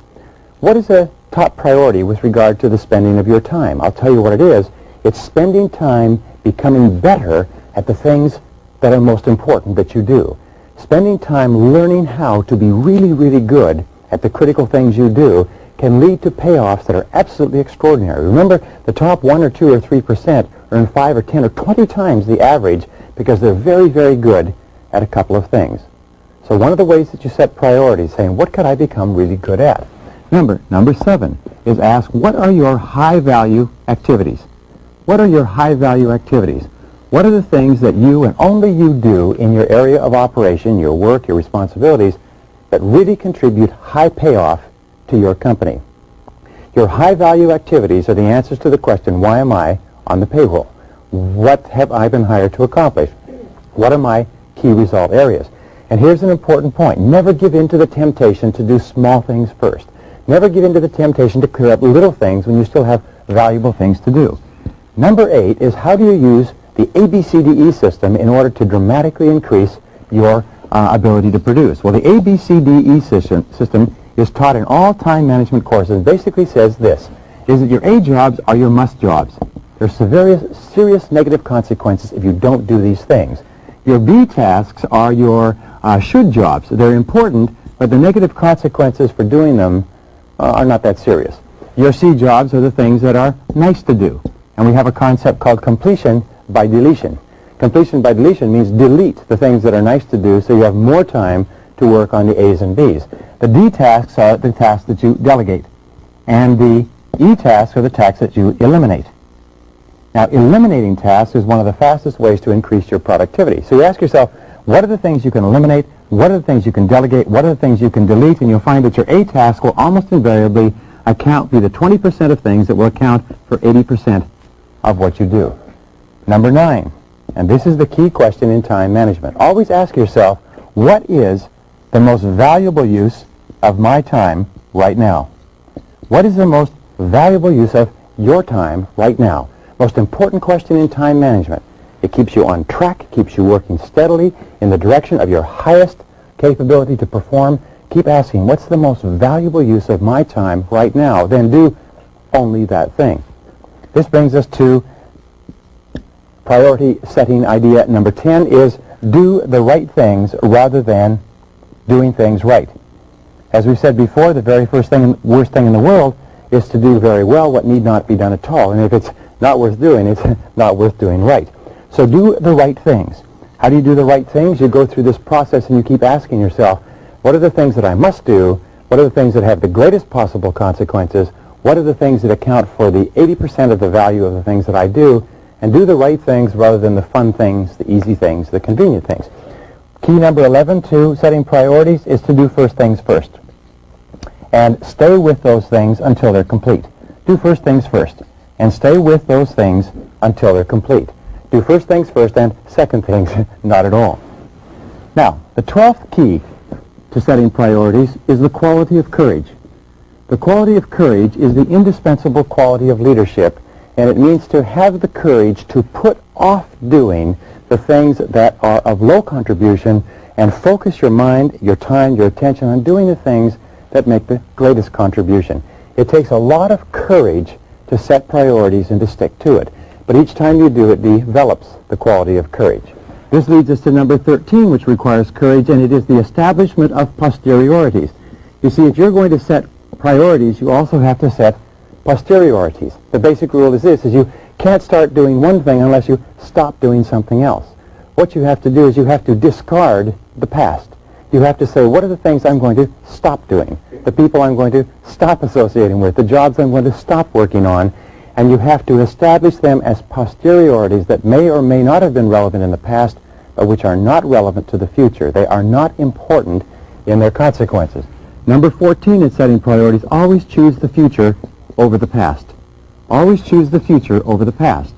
What is a top priority with regard to the spending of your time? I'll tell you what it is. It's spending time becoming better at the things that are most important that you do. Spending time learning how to be really, really good at the critical things you do can lead to payoffs that are absolutely extraordinary. Remember, the top 1 or 2 or 3% earn 5 or 10 or 20 times the average because they're very, very good at a couple of things. So one of the ways that you set priorities, saying, what could I become really good at? Number 7 is ask, what are your high-value activities? What are your high-value activities? What are the things that you and only you do in your area of operation, your work, your responsibilities, that really contribute high payoff to your company? Your high-value activities are the answers to the question, why am I on the payroll? What have I been hired to accomplish? What are my key result areas? And here's an important point. Never give in to the temptation to do small things first. Never give in to the temptation to clear up little things when you still have valuable things to do. Number 8 is, how do you use the ABCDE system in order to dramatically increase your ability to produce? Well, the ABCDE system is taught in all time management courses, and basically says this, is that your A jobs are your must jobs. There's serious negative consequences if you don't do these things. Your B tasks are your should jobs. They're important, but the negative consequences for doing them are not that serious. Your C jobs are the things that are nice to do. And we have a concept called completion by deletion. Completion by deletion means delete the things that are nice to do so you have more time to work on the A's and B's. The D tasks are the tasks that you delegate, and the E tasks are the tasks that you eliminate. Now, eliminating tasks is one of the fastest ways to increase your productivity. So you ask yourself, what are the things you can eliminate? What are the things you can delegate? What are the things you can delete? And you'll find that your A task will almost invariably be the 20% of things that will account for 80% of what you do. Number 9, and this is the key question in time management. Always ask yourself, what is the most valuable use of my time right now? What is the most valuable use of your time right now? Most important question in time management. It keeps you on track, keeps you working steadily in the direction of your highest capability to perform. Keep asking, what's the most valuable use of my time right now? Then do only that thing. This brings us to priority setting idea number 10 is do the right things rather than doing things right. As we said before, the very worst thing in the world is to do very well what need not be done at all. And if it's not worth doing, it's not worth doing right. So do the right things. How do you do the right things? You go through this process and you keep asking yourself, what are the things that I must do? What are the things that have the greatest possible consequences? What are the things that account for the 80% of the value of the things that I do? And do the right things rather than the fun things, the easy things, the convenient things. Key number 11 to setting priorities is to do first things first. And stay with those things until they're complete. Do first things first. And stay with those things until they're complete. Do first things first and second things not at all. Now, the 12th key to setting priorities is the quality of courage. The quality of courage is the indispensable quality of leadership, and it means to have the courage to put off doing the things that are of low contribution and focus your mind, your time, your attention on doing the things that make the greatest contribution. It takes a lot of courage to set priorities and to stick to it. But each time you do it develops the quality of courage. This leads us to number 13, which requires courage, and it is the establishment of posteriorities. You see, if you're going to set priorities, you also have to set posteriorities. The basic rule is this, is you can't start doing one thing unless you stop doing something else. What you have to do is you have to discard the past. You have to say, what are the things I'm going to stop doing? The people I'm going to stop associating with, the jobs I'm going to stop working on, and you have to establish them as posteriorities that may or may not have been relevant in the past, but which are not relevant to the future. They are not important in their consequences. Number 14 in setting priorities, always choose the future over the past. Always choose the future over the past.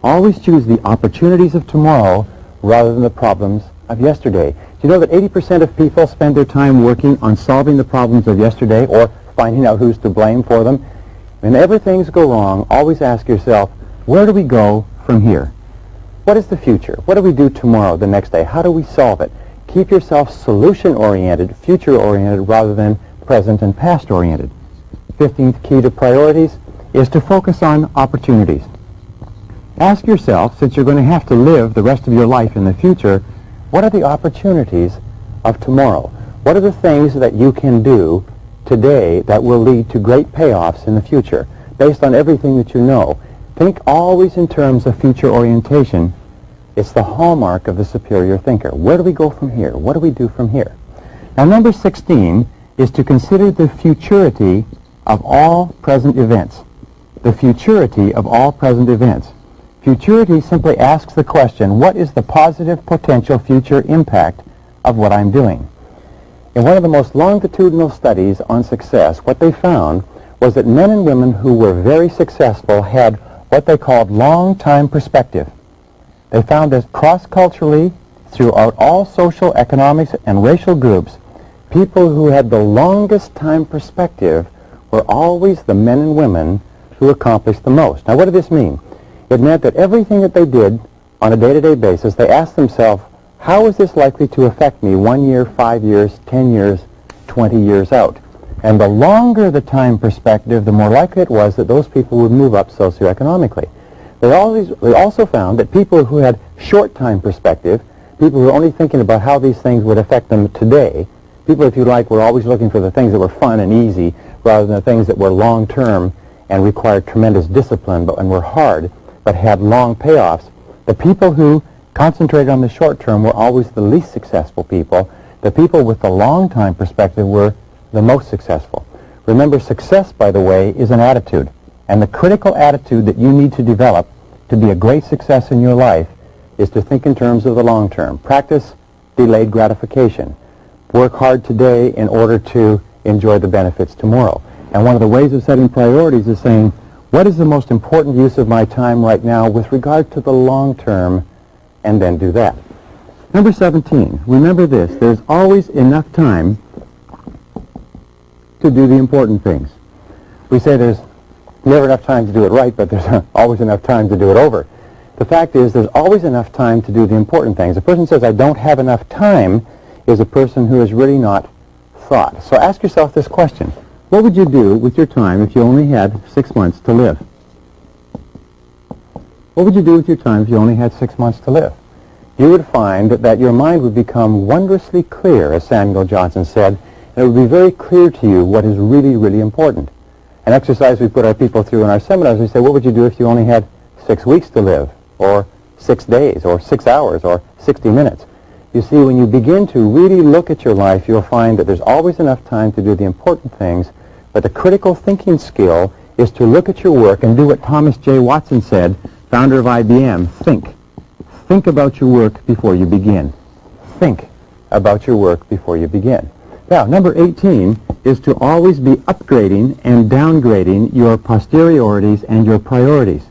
Always choose the opportunities of tomorrow rather than the problems of yesterday. Do you know that 80% of people spend their time working on solving the problems of yesterday or finding out who's to blame for them? Whenever things go wrong, always ask yourself, where do we go from here? What is the future? What do we do tomorrow, the next day? How do we solve it? Keep yourself solution-oriented, future-oriented, rather than present and past-oriented. 15th key to priorities is to focus on opportunities. Ask yourself, since you're going to have to live the rest of your life in the future, what are the opportunities of tomorrow? What are the things that you can do today that will lead to great payoffs in the future, based on everything that you know? Think always in terms of future orientation. It's the hallmark of the superior thinker. Where do we go from here? What do we do from here? Now, number 16 is to consider the futurity of all present events. The futurity of all present events. Futurity simply asks the question, what is the positive potential future impact of what I'm doing? In one of the most longitudinal studies on success, what they found was that men and women who were very successful had what they called long-time perspective. They found that cross-culturally, throughout all social, economics, and racial groups, people who had the longest time perspective were always the men and women who accomplished the most. Now, what did this mean? It meant that everything that they did on a day-to-day basis, they asked themselves, how is this likely to affect me 1 year, 5 years, 10 years, 20 years out? And the longer the time perspective, the more likely it was that those people would move up socioeconomically. They also found that people who had short time perspective, people who were only thinking about how these things would affect them today, people, if you like, were always looking for the things that were fun and easy rather than the things that were long-term and required tremendous discipline and were hard but had long payoffs. The people who concentrated on the short term were always the least successful people. The people with the long time perspective were the most successful. Remember, success, by the way, is an attitude. And the critical attitude that you need to develop to be a great success in your life is to think in terms of the long term. Practice delayed gratification. Work hard today in order to enjoy the benefits tomorrow. And one of the ways of setting priorities is saying, what is the most important use of my time right now with regard to the long term, and then do that. Number 17, remember this, there's always enough time to do the important things. We say there's never enough time to do it right, but there's always enough time to do it over. The fact is there's always enough time to do the important things. A person says, I don't have enough time, is a person who has really not thought. So ask yourself this question. What would you do with your time if you only had 6 months to live? What would you do with your time if you only had 6 months to live? You would find that your mind would become wondrously clear, as Samuel Johnson said, and it would be very clear to you what is really, really important. An exercise we put our people through in our seminars, we say, what would you do if you only had 6 weeks to live, or 6 days or 6 hours or 60 minutes. You see, when you begin to really look at your life, you'll find that there's always enough time to do the important things, but the critical thinking skill is to look at your work and do what Thomas J. Watson said, founder of IBM, think. Think about your work before you begin. Think about your work before you begin. Now, number 18 is to always be upgrading and downgrading your posteriorities and your priorities.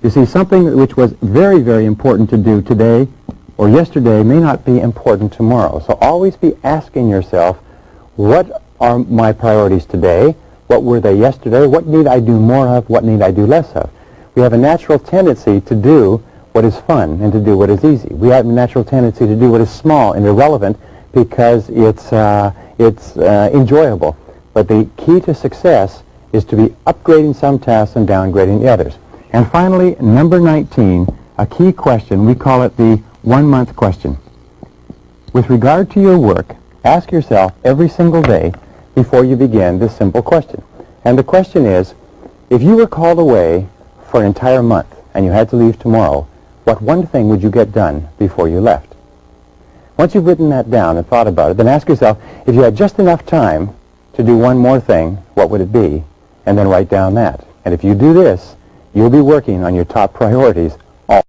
You see, something which was very, very important to do today or yesterday may not be important tomorrow. So always be asking yourself, what are my priorities today? What were they yesterday? What need I do more of? What need I do less of? We have a natural tendency to do what is fun and to do what is easy. We have a natural tendency to do what is small and irrelevant because it's enjoyable. But the key to success is to be upgrading some tasks and downgrading the others. And finally, number 19, a key question. We call it the 1-month question. With regard to your work, ask yourself every single day before you begin this simple question. And the question is, if you were called away for an entire month and you had to leave tomorrow, what one thing would you get done before you left? Once you've written that down and thought about it, then ask yourself, if you had just enough time to do one more thing, what would it be? And then write down that. And if you do this, you'll be working on your top priorities all.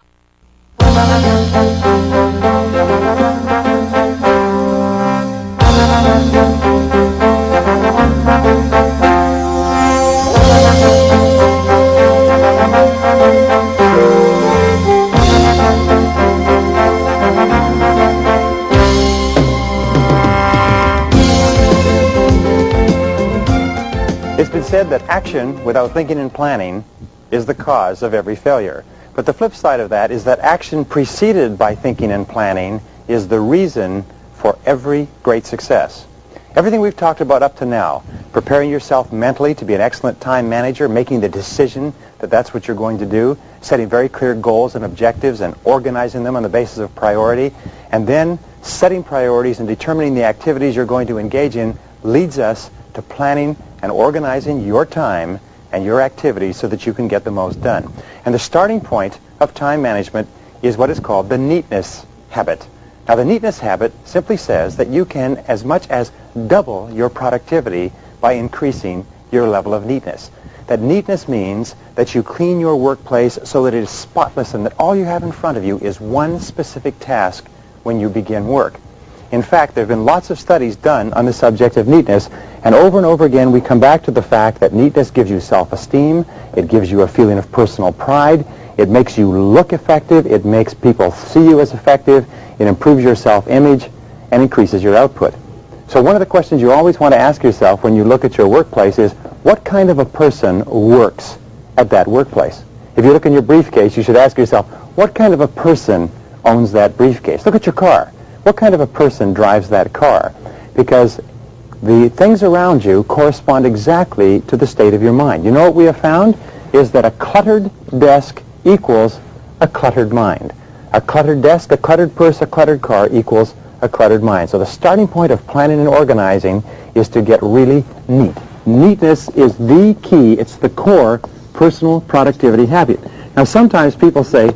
It's been said that action without thinking and planning is the cause of every failure. But the flip side of that is that action preceded by thinking and planning is the reason for every great success. Everything we've talked about up to now, preparing yourself mentally to be an excellent time manager, making the decision that that's what you're going to do, setting very clear goals and objectives and organizing them on the basis of priority, and then setting priorities and determining the activities you're going to engage in leads us to planning and organizing your time and your activities so that you can get the most done. And the starting point of time management is what is called the neatness habit. Now, the neatness habit simply says that you can as much as double your productivity by increasing your level of neatness. That neatness means that you clean your workplace so that it is spotless and that all you have in front of you is one specific task when you begin work. In fact, there have been lots of studies done on the subject of neatness, and over again we come back to the fact that neatness gives you self-esteem, it gives you a feeling of personal pride, it makes you look effective, it makes people see you as effective, it improves your self-image, and increases your output. So one of the questions you always want to ask yourself when you look at your workplace is, what kind of a person works at that workplace? If you look in your briefcase, you should ask yourself, what kind of a person owns that briefcase? Look at your car. What kind of a person drives that car? Because the things around you correspond exactly to the state of your mind. You know what we have found is that a cluttered desk equals a cluttered mind. A cluttered desk, a cluttered purse, a cluttered car equals a cluttered mind. So the starting point of planning and organizing is to get really neat. Neatness is the key. It's the core personal productivity habit. Now, sometimes people say,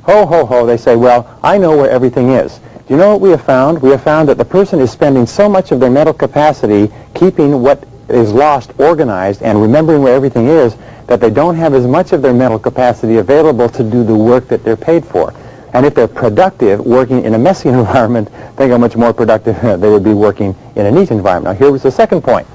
ho, ho, ho. They say, well, I know where everything is. Do you know what we have found? We have found that the person is spending so much of their mental capacity keeping what is lost organized and remembering where everything is that they don't have as much of their mental capacity available to do the work that they're paid for. And if they're productive working in a messy environment, think how much more productive they would be working in a neat environment. Now, here was the second point.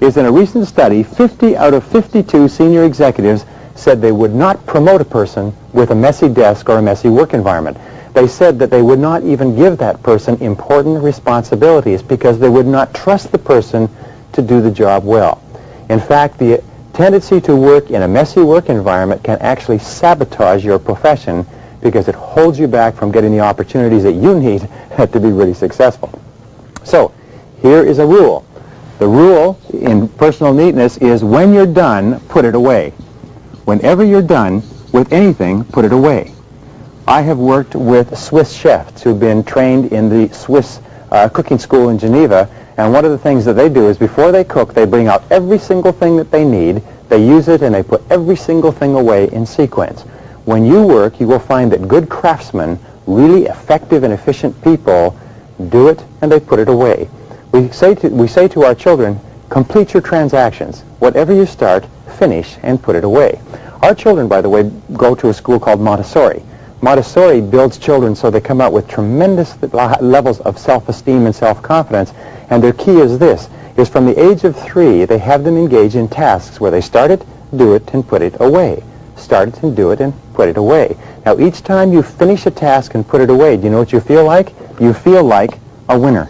Is in a recent study, 50 out of 52 senior executives said they would not promote a person with a messy desk or a messy work environment. They said that they would not even give that person important responsibilities because they would not trust the person to do the job well. In fact, the tendency to work in a messy work environment can actually sabotage your profession because it holds you back from getting the opportunities that you need to be really successful. So, here is a rule. The rule in personal neatness is when you're done, put it away. Whenever you're done with anything, put it away. I have worked with Swiss chefs who've been trained in the Swiss cooking school in Geneva, and one of the things that they do is before they cook, they bring out every single thing that they need, they use it, and they put every single thing away in sequence. When you work, you will find that good craftsmen, really effective and efficient people, do it and they put it away. We say to our children, complete your transactions. Whatever you start, finish and put it away. Our children, by the way, go to a school called Montessori. Montessori builds children so they come out with tremendous levels of self-esteem and self-confidence. And their key is this, is from the age of 3, they have them engage in tasks where they start it, do it, and put it away. Start it and do it and put it away. Now, each time you finish a task and put it away, do you know what you feel like? You feel like a winner.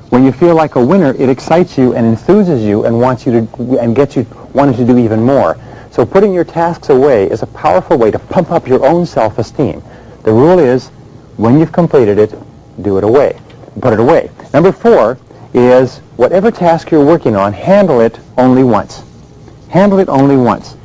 When you feel like a winner, it excites you and enthuses you and wants you to, and gets you wanting to do even more. So putting your tasks away is a powerful way to pump up your own self-esteem. The rule is, when you've completed it, do it away. Put it away. Number 4 is, whatever task you're working on, handle it only once. Handle it only once.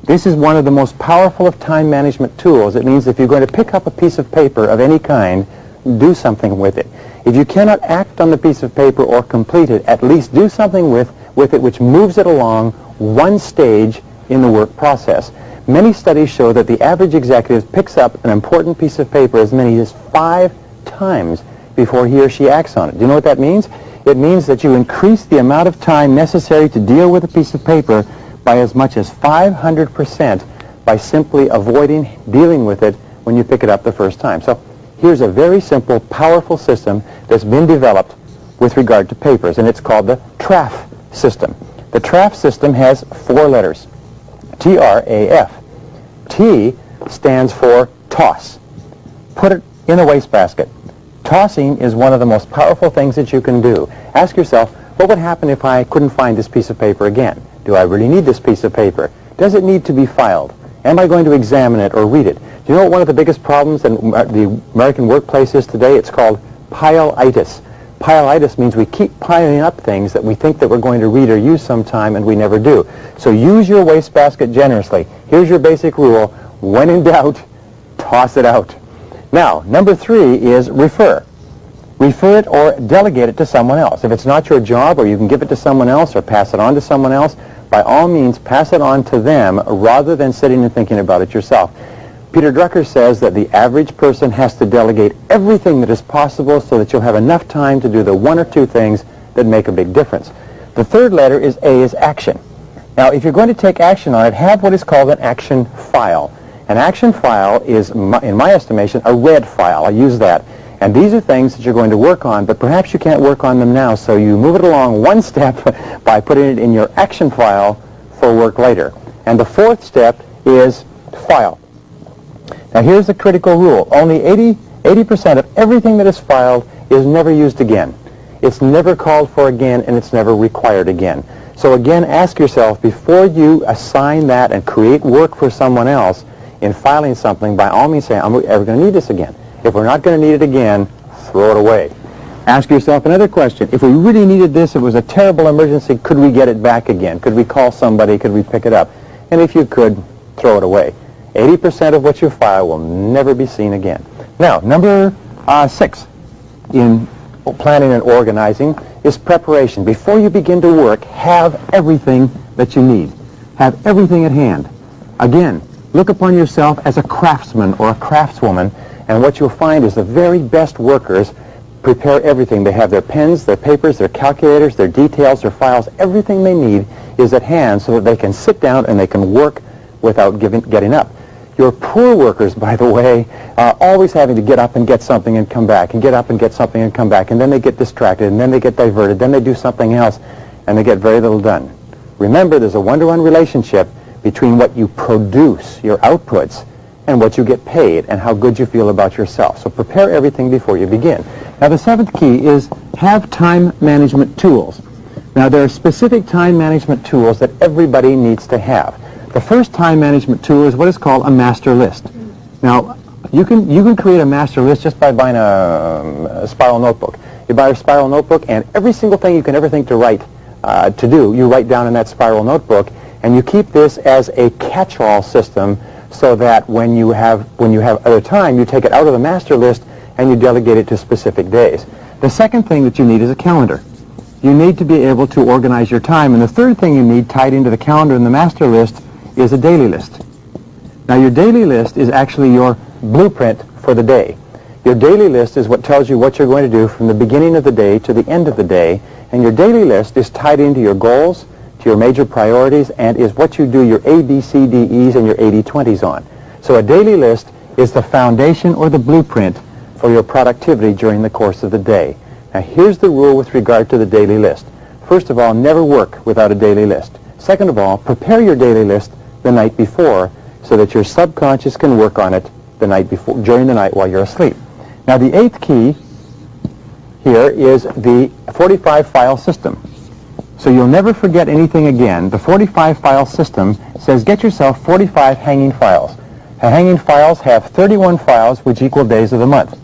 This is one of the most powerful of time management tools. It means if you're going to pick up a piece of paper of any kind, do something with it. If you cannot act on the piece of paper or complete it, at least do something with it which moves it along one stage in the work process. Many studies show that the average executive picks up an important piece of paper as many as 5 times before he or she acts on it. Do you know what that means? It means that you increase the amount of time necessary to deal with a piece of paper by as much as 500% by simply avoiding dealing with it when you pick it up the first time. So here's a very simple, powerful system that's been developed with regard to papers, and it's called the TRAF system. The TRAF system has 4 letters, T-R-A-F. T stands for toss. Put it in a wastebasket. Tossing is one of the most powerful things that you can do. Ask yourself, what would happen if I couldn't find this piece of paper again? Do I really need this piece of paper? Does it need to be filed? Am I going to examine it or read it? Do you know what one of the biggest problems in the American workplace is today? It's called pile-itis. Pile-itis means we keep piling up things that we think that we're going to read or use sometime and we never do. So use your wastebasket generously. Here's your basic rule. When in doubt, toss it out. Now, number 3 is refer. Refer it or delegate it to someone else. If it's not your job, or you can give it to someone else or pass it on to someone else, by all means pass it on to them rather than sitting and thinking about it yourself. Peter Drucker says that the average person has to delegate everything that is possible so that you'll have enough time to do the 1 or 2 things that make a big difference. The 3rd letter is A, is action. Now, if you're going to take action on it, have what is called an action file. An action file is, in my estimation, a red file. I use that. And these are things that you're going to work on, but perhaps you can't work on them now, so you move it along one step by putting it in your action file for work later. And the 4th step is file. Now here's the critical rule. Only 80% of everything that is filed is never used again. It's never called for again, and it's never required again. So again, ask yourself, before you assign that and create work for someone else in filing something, by all means say, are we ever going to need this again? If we're not going to need it again, throw it away. Ask yourself another question. If we really needed this, it was a terrible emergency, could we get it back again? Could we call somebody? Could we pick it up? And if you could, throw it away. 80% of what you file will never be seen again. Now, number 6 in planning and organizing is preparation. Before you begin to work, have everything that you need. Have everything at hand. Again, look upon yourself as a craftsman or a craftswoman, and what you'll find is the very best workers prepare everything. They have their pens, their papers, their calculators, their details, their files. Everything they need is at hand so that they can sit down and they can work without getting up. Your poor workers, by the way, are always having to get up and get something and come back, and get up and get something and come back, and then they get distracted, and then they get diverted, then they do something else, and they get very little done. Remember, there's a one-to-one relationship between what you produce, your outputs, and what you get paid, and how good you feel about yourself. So prepare everything before you begin. Now, the 7th key is have time management tools. Now, there are specific time management tools that everybody needs to have. The first time management tool is what is called a master list. Now, you can create a master list just by buying a spiral notebook. You buy a spiral notebook, and every single thing you can ever think to write to do, you write down in that spiral notebook, and you keep this as a catch-all system so that when you have other time, you take it out of the master list and you delegate it to specific days. The second thing that you need is a calendar. You need to be able to organize your time. And the third thing you need tied into the calendar and the master list is a daily list. Now, your daily list is actually your blueprint for the day. Your daily list is what tells you what you're going to do from the beginning of the day to the end of the day, and your daily list is tied into your goals, to your major priorities, and is what you do your A, B, C, D, E's, and your 80-20s on. So a daily list is the foundation or the blueprint for your productivity during the course of the day. Now, here's the rule with regard to the daily list. First of all, never work without a daily list. Second of all, prepare your daily list the night before so that your subconscious can work on it the night before, during the night while you're asleep. Now, the 8th key here is the 45-file system. So you'll never forget anything again. The 45-file system says get yourself 45 hanging files. Hanging files have 31 files, which equal days of the month.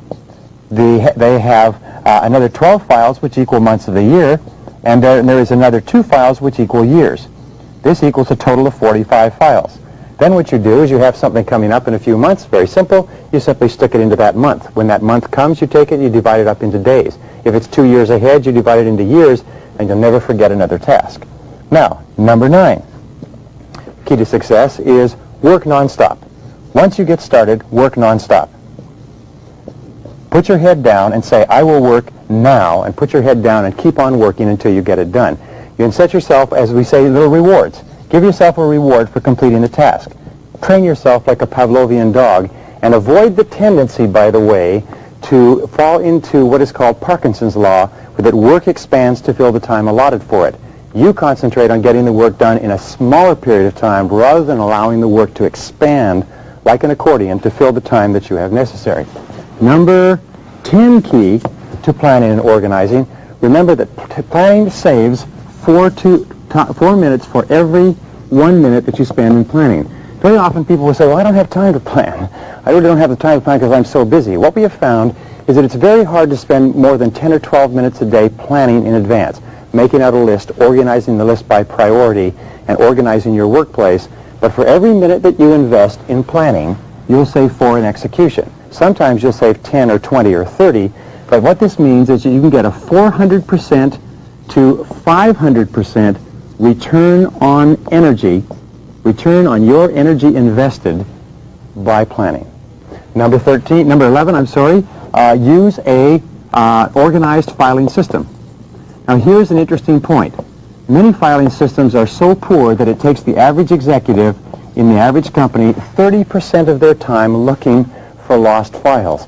They have another 12 files, which equal months of the year, and there is another 2 files, which equal years. This equals a total of 45 files. Then what you do is you have something coming up in a few months, very simple, you simply stick it into that month. When that month comes, you take it, you divide it up into days. If it's 2 years ahead, you divide it into years, and you'll never forget another task. Now, number 9, key to success is work nonstop. Once you get started, work nonstop. Put your head down and say, I will work now, and put your head down and keep on working until you get it done. You can set yourself, as we say, little rewards. Give yourself a reward for completing the task. Train yourself like a Pavlovian dog, and avoid the tendency, by the way, to fall into what is called Parkinson's law, where that work expands to fill the time allotted for it. You concentrate on getting the work done in a smaller period of time rather than allowing the work to expand like an accordion to fill the time that you have necessary. Number 10 key to planning and organizing. Remember that planning saves 4 minutes for every 1 minute that you spend in planning. Very often people will say, well, I don't have time to plan. I really don't have the time to plan because I'm so busy. What we have found is that it's very hard to spend more than 10 or 12 minutes a day planning in advance, making out a list, organizing the list by priority, and organizing your workplace. But for every minute that you invest in planning, you'll save 4 in execution. Sometimes you'll save 10 or 20 or 30, but what this means is that you can get a 400% to 500% return on energy, return on your energy invested by planning. Number 11, use a organized filing system. Now here's an interesting point. Many filing systems are so poor that it takes the average executive in the average company 30% of their time looking for lost files.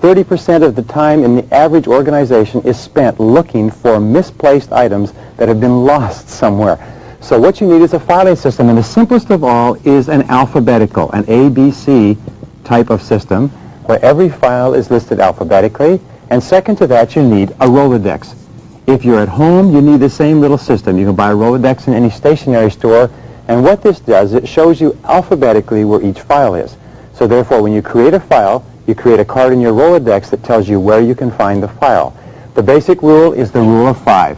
30% of the time in the average organization is spent looking for misplaced items that have been lost somewhere. So what you need is a filing system, and the simplest of all is an alphabetical, an ABC type of system, where every file is listed alphabetically, and second to that you need a Rolodex. If you're at home, you need the same little system. You can buy a Rolodex in any stationery store, and what this does, it shows you alphabetically where each file is. So therefore, when you create a file, you create a card in your Rolodex that tells you where you can find the file. The basic rule is the rule of 5.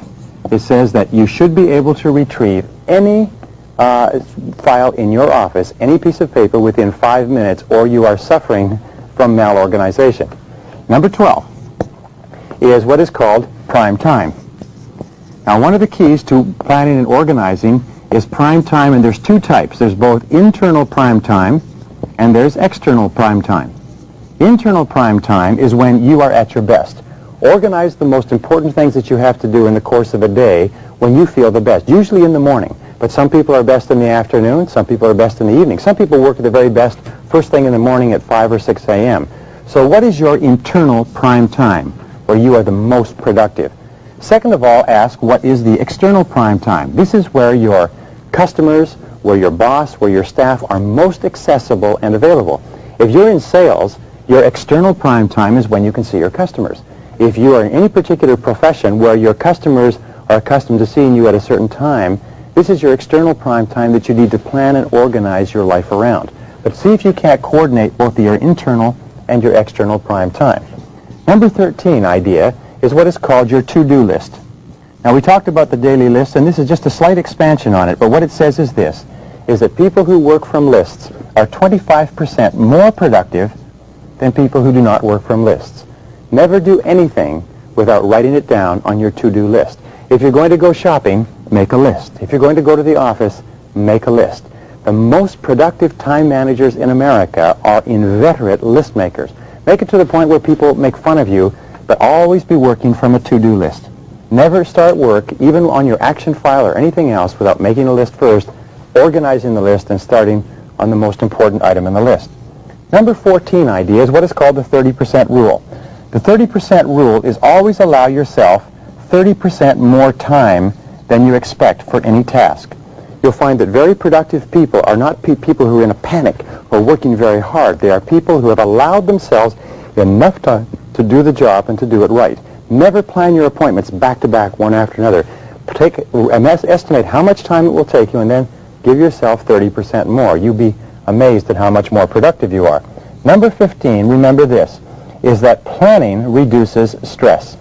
It says that you should be able to retrieve any file in your office, any piece of paper within 5 minutes, or you are suffering from malorganization. Number 12 is what is called prime time. Now, one of the keys to planning and organizing is prime time, and there's 2 types. There's both internal prime time and there's external prime time. Internal prime time is when you are at your best. Organize the most important things that you have to do in the course of a day when you feel the best, usually in the morning. But some people are best in the afternoon, some people are best in the evening. Some people work at the very best first thing in the morning at 5 or 6 a.m. So what is your internal prime time where you are the most productive? Second of all, ask what is the external prime time. This is where your customers, where your boss, where your staff are most accessible and available. If you're in sales, your external prime time is when you can see your customers. If you are in any particular profession where your customers are accustomed to seeing you at a certain time, this is your external prime time that you need to plan and organize your life around. But see if you can't coordinate both your internal and your external prime time. Number 13 idea is what is called your to-do list. Now, we talked about the daily list, and this is just a slight expansion on it, but what it says is this, is that people who work from lists are 25% more productive than people who do not work from lists. Never do anything without writing it down on your to-do list. If you're going to go shopping, make a list. If you're going to go to the office, make a list. The most productive time managers in America are inveterate list makers. Make it to the point where people make fun of you, but always be working from a to-do list. Never start work, even on your action file or anything else, without making a list first, organizing the list, and starting on the most important item in the list. Number 14 idea is what is called the 30% rule. The 30% rule is always allow yourself 30% more time than you expect for any task. You'll find that very productive people are not people who are in a panic or working very hard. They are people who have allowed themselves enough time to do the job and to do it right. Never plan your appointments back to back, one after another. Estimate how much time it will take you and then give yourself 30% more. You'll be amazed at how much more productive you are. Number 15, remember this, is that planning reduces stress.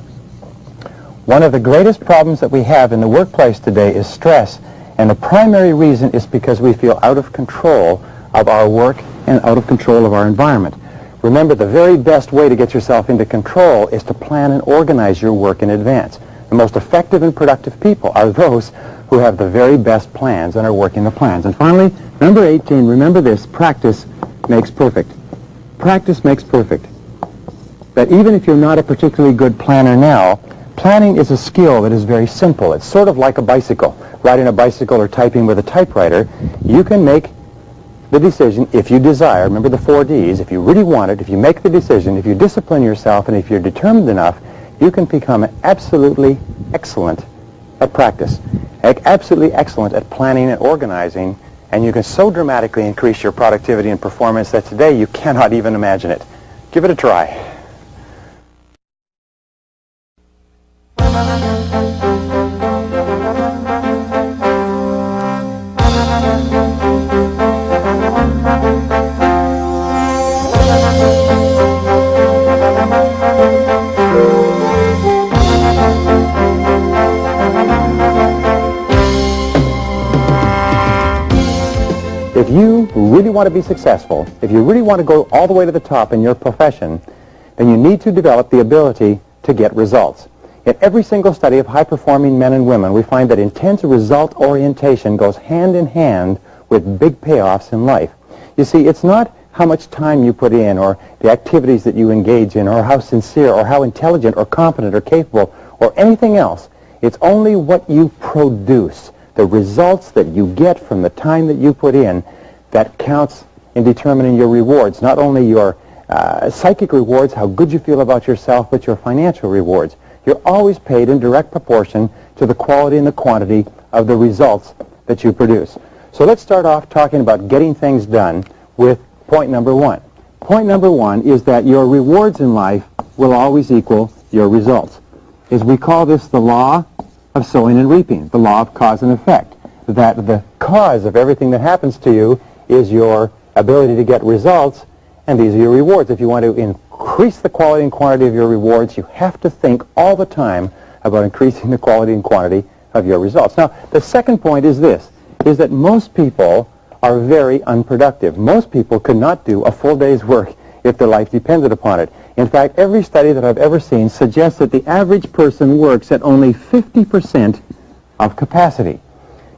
One of the greatest problems that we have in the workplace today is stress, and the primary reason is because we feel out of control of our work and out of control of our environment. Remember, the very best way to get yourself into control is to plan and organize your work in advance. The most effective and productive people are those who have the very best plans and are working the plans. And finally, number 18, remember this, practice makes perfect. Practice makes perfect. That even if you're not a particularly good planner now, planning is a skill that is very simple. It's sort of like a bicycle. Riding a bicycle or typing with a typewriter, you can make the decision if you desire. Remember the 4 Ds. If you really want it, if you make the decision, if you discipline yourself, and if you're determined enough, you can become absolutely excellent at practice. Absolutely excellent at planning and organizing, and you can so dramatically increase your productivity and performance that today you cannot even imagine it. Give it a try. If you really want to be successful, if you really want to go all the way to the top in your profession, then you need to develop the ability to get results. In every single study of high-performing men and women, we find that intense result orientation goes hand in hand with big payoffs in life. You see, it's not how much time you put in or the activities that you engage in or how sincere or how intelligent or competent or capable or anything else. It's only what you produce, the results that you get from the time that you put in, that counts in determining your rewards, not only your psychic rewards, how good you feel about yourself, but your financial rewards. You're always paid in direct proportion to the quality and the quantity of the results that you produce. So let's start off talking about getting things done with point number 1. Point number 1 is that your rewards in life will always equal your results. As we call this the law of sowing and reaping, the law of cause and effect, that the cause of everything that happens to you is your ability to get results, and these are your rewards. If you want to increase the quality and quantity of your rewards, you have to think all the time about increasing the quality and quantity of your results. Now, the second point is this, is that most people are very unproductive. Most people could not do a full day's work if their life depended upon it. In fact, every study that I've ever seen suggests that the average person works at only 50% of capacity.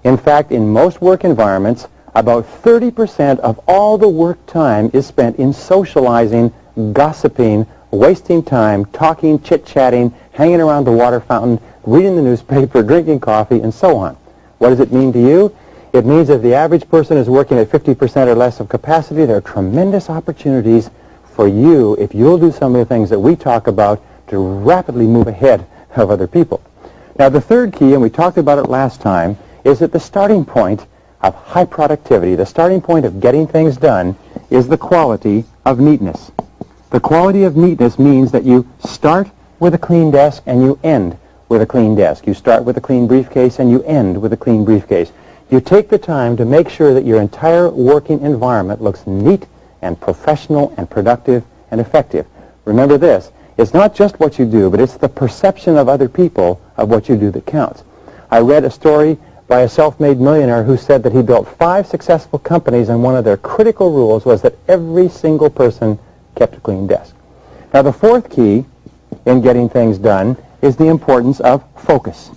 In fact, in most work environments, about 30% of all the work time is spent in socializing, gossiping, wasting time, talking, chit-chatting, hanging around the water fountain, reading the newspaper, drinking coffee, and so on. What does it mean to you? It means if the average person is working at 50% or less of capacity, there are tremendous opportunities for you, if you'll do some of the things that we talk about, to rapidly move ahead of other people. Now, the third key, and we talked about it last time, is that the starting point of high productivity, the starting point of getting things done, is the quality of neatness. The quality of neatness means that you start with a clean desk and you end with a clean desk. You start with a clean briefcase and you end with a clean briefcase. You take the time to make sure that your entire working environment looks neat and professional and productive and effective. Remember this, it's not just what you do, but it's the perception of other people of what you do that counts. I read a story by a self-made millionaire who said that he built 5 successful companies, and one of their critical rules was that every single person kept a clean desk. Now, the fourth key in getting things done is the importance of focus.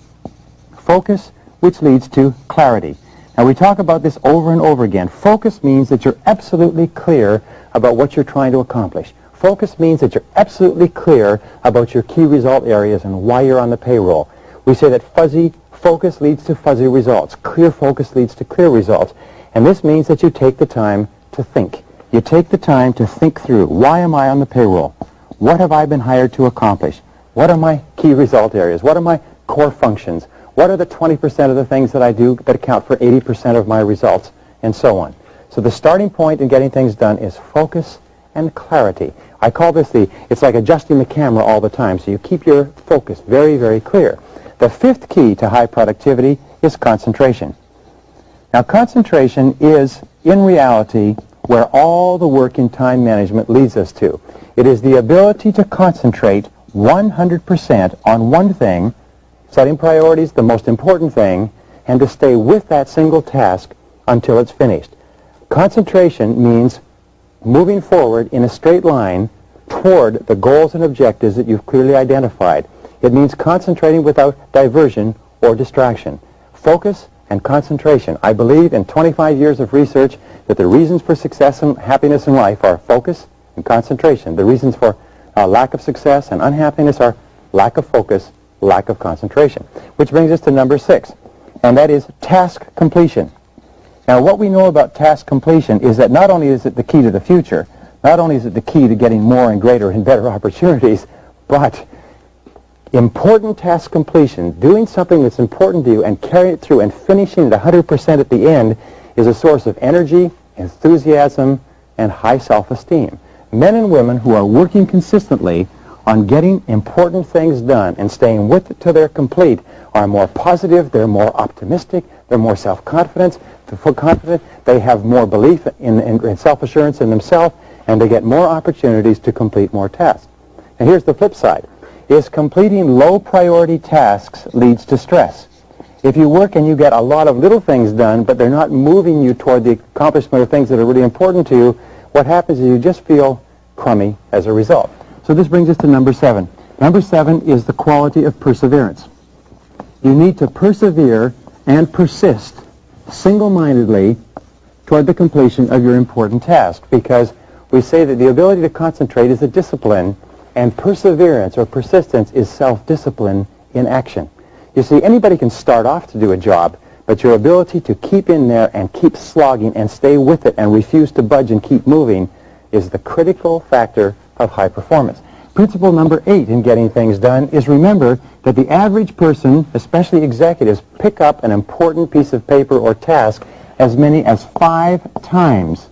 Focus, which leads to clarity. Now, we talk about this over and over again. Focus means that you're absolutely clear about what you're trying to accomplish. Focus means that you're absolutely clear about your key result areas and why you're on the payroll. We say that fuzzy focus leads to fuzzy results. Clear focus leads to clear results. And this means that you take the time to think. You take the time to think through, why am I on the payroll? What have I been hired to accomplish? What are my key result areas? What are my core functions? What are the 20% of the things that I do that account for 80% of my results, and so on? So the starting point in getting things done is focus and clarity. I call this it's like adjusting the camera all the time, so you keep your focus very, very clear. The fifth key to high productivity is concentration. Now, concentration is, in reality, where all the work in time management leads us to. It is the ability to concentrate 100% on one thing, setting priorities, the most important thing, and to stay with that single task until it's finished. Concentration means moving forward in a straight line toward the goals and objectives that you've clearly identified. It means concentrating without diversion or distraction. Focus and concentration. I believe in 25 years of research that the reasons for success and happiness in life are focus and concentration. The reasons for lack of success and unhappiness are lack of focus, lack of concentration. Which brings us to number 6, and that is task completion. Now, what we know about task completion is that not only is it the key to the future, not only is it the key to getting more and greater and better opportunities, but important task completion, doing something that's important to you and carrying it through and finishing it 100% at the end, is a source of energy, enthusiasm, and high self-esteem. Men and women who are working consistently on getting important things done and staying with it till they're complete are more positive, they're more optimistic, they're more self-confident, they have more belief in self-assurance in themselves, and they get more opportunities to complete more tasks. And here's the flip side, is completing low-priority tasks leads to stress. If you work and you get a lot of little things done, but they're not moving you toward the accomplishment of things that are really important to you, what happens is you just feel crummy as a result. So this brings us to number 7. Number 7 is the quality of perseverance. You need to persevere and persist single-mindedly toward the completion of your important task, because we say that the ability to concentrate is a discipline, and perseverance or persistence is self-discipline in action. You see, anybody can start off to do a job, but your ability to keep in there and keep slogging and stay with it and refuse to budge and keep moving is the critical factor of high performance. Principle number 8 in getting things done is remember that the average person, especially executives, pick up an important piece of paper or task as many as 5 times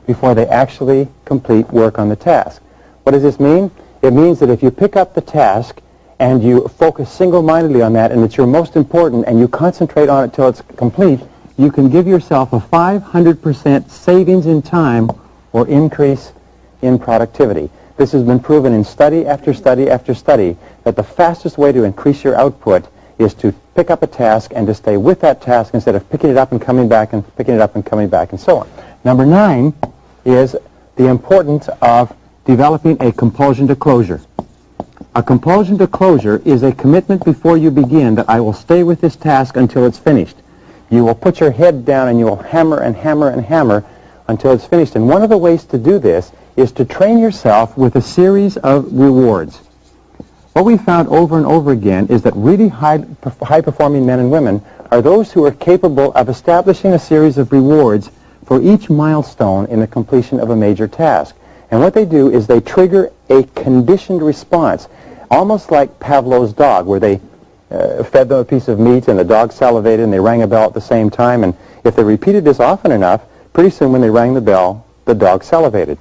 before they actually complete work on the task. What does this mean? It means that if you pick up the task and you focus single-mindedly on that and it's your most important and you concentrate on it till it's complete, you can give yourself a 500% savings in time or increase in productivity. This has been proven in study after study after study that the fastest way to increase your output is to pick up a task and to stay with that task instead of picking it up and coming back and picking it up and coming back and so on. Number 9 is the importance of developing a compulsion to closure. A compulsion to closure is a commitment before you begin that I will stay with this task until it's finished. You will put your head down and you will hammer and hammer and hammer until it's finished. And one of the ways to do this is to train yourself with a series of rewards. What we found over and over again is that really high-performing men and women are those who are capable of establishing a series of rewards for each milestone in the completion of a major task. And what they do is they trigger a conditioned response, almost like Pavlov's dog, where they fed them a piece of meat and the dog salivated and they rang a bell at the same time. And if they repeated this often enough, pretty soon when they rang the bell, the dog salivated.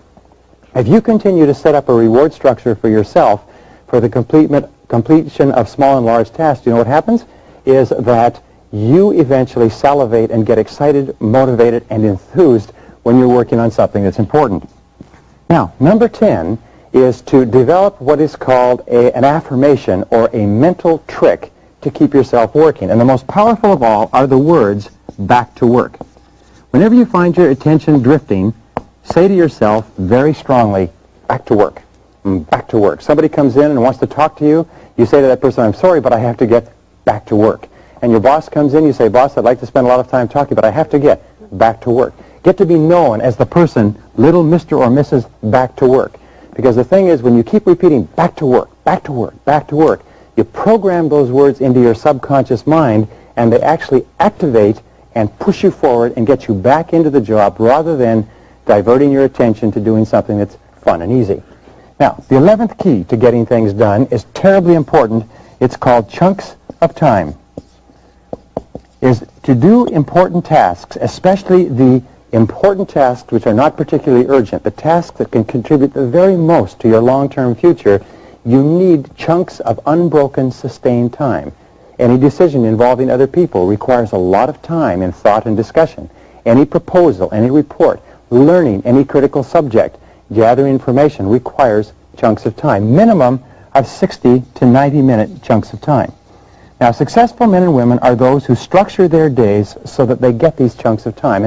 If you continue to set up a reward structure for yourself for the completion of small and large tasks, you know what happens? Is that you eventually salivate and get excited, motivated, and enthused when you're working on something that's important. Now, number 10 is to develop what is called an affirmation or a mental trick to keep yourself working. And the most powerful of all are the words, back to work. Whenever you find your attention drifting, say to yourself very strongly, back to work, back to work. Somebody comes in and wants to talk to you, you say to that person, I'm sorry, but I have to get back to work. and your boss comes in, you say, boss, I'd like to spend a lot of time talking, but I have to get back to work. Get to be known as the person, little Mr. or Mrs. Back to Work. Because the thing is, when you keep repeating back to work, back to work, back to work, you program those words into your subconscious mind, and they actually activate and push you forward and get you back into the job rather than diverting your attention to doing something that's fun and easy. Now, the 11th key to getting things done is terribly important. It's called chunks of time. Is to do important tasks, especially the important tasks which are not particularly urgent, the tasks that can contribute the very most to your long-term future, you need chunks of unbroken, sustained time. Any decision involving other people requires a lot of time in thought and discussion. Any proposal, any report, learning any critical subject, gathering information requires chunks of time, minimum of 60 to 90-minute chunks of time. Now, successful men and women are those who structure their days so that they get these chunks of time.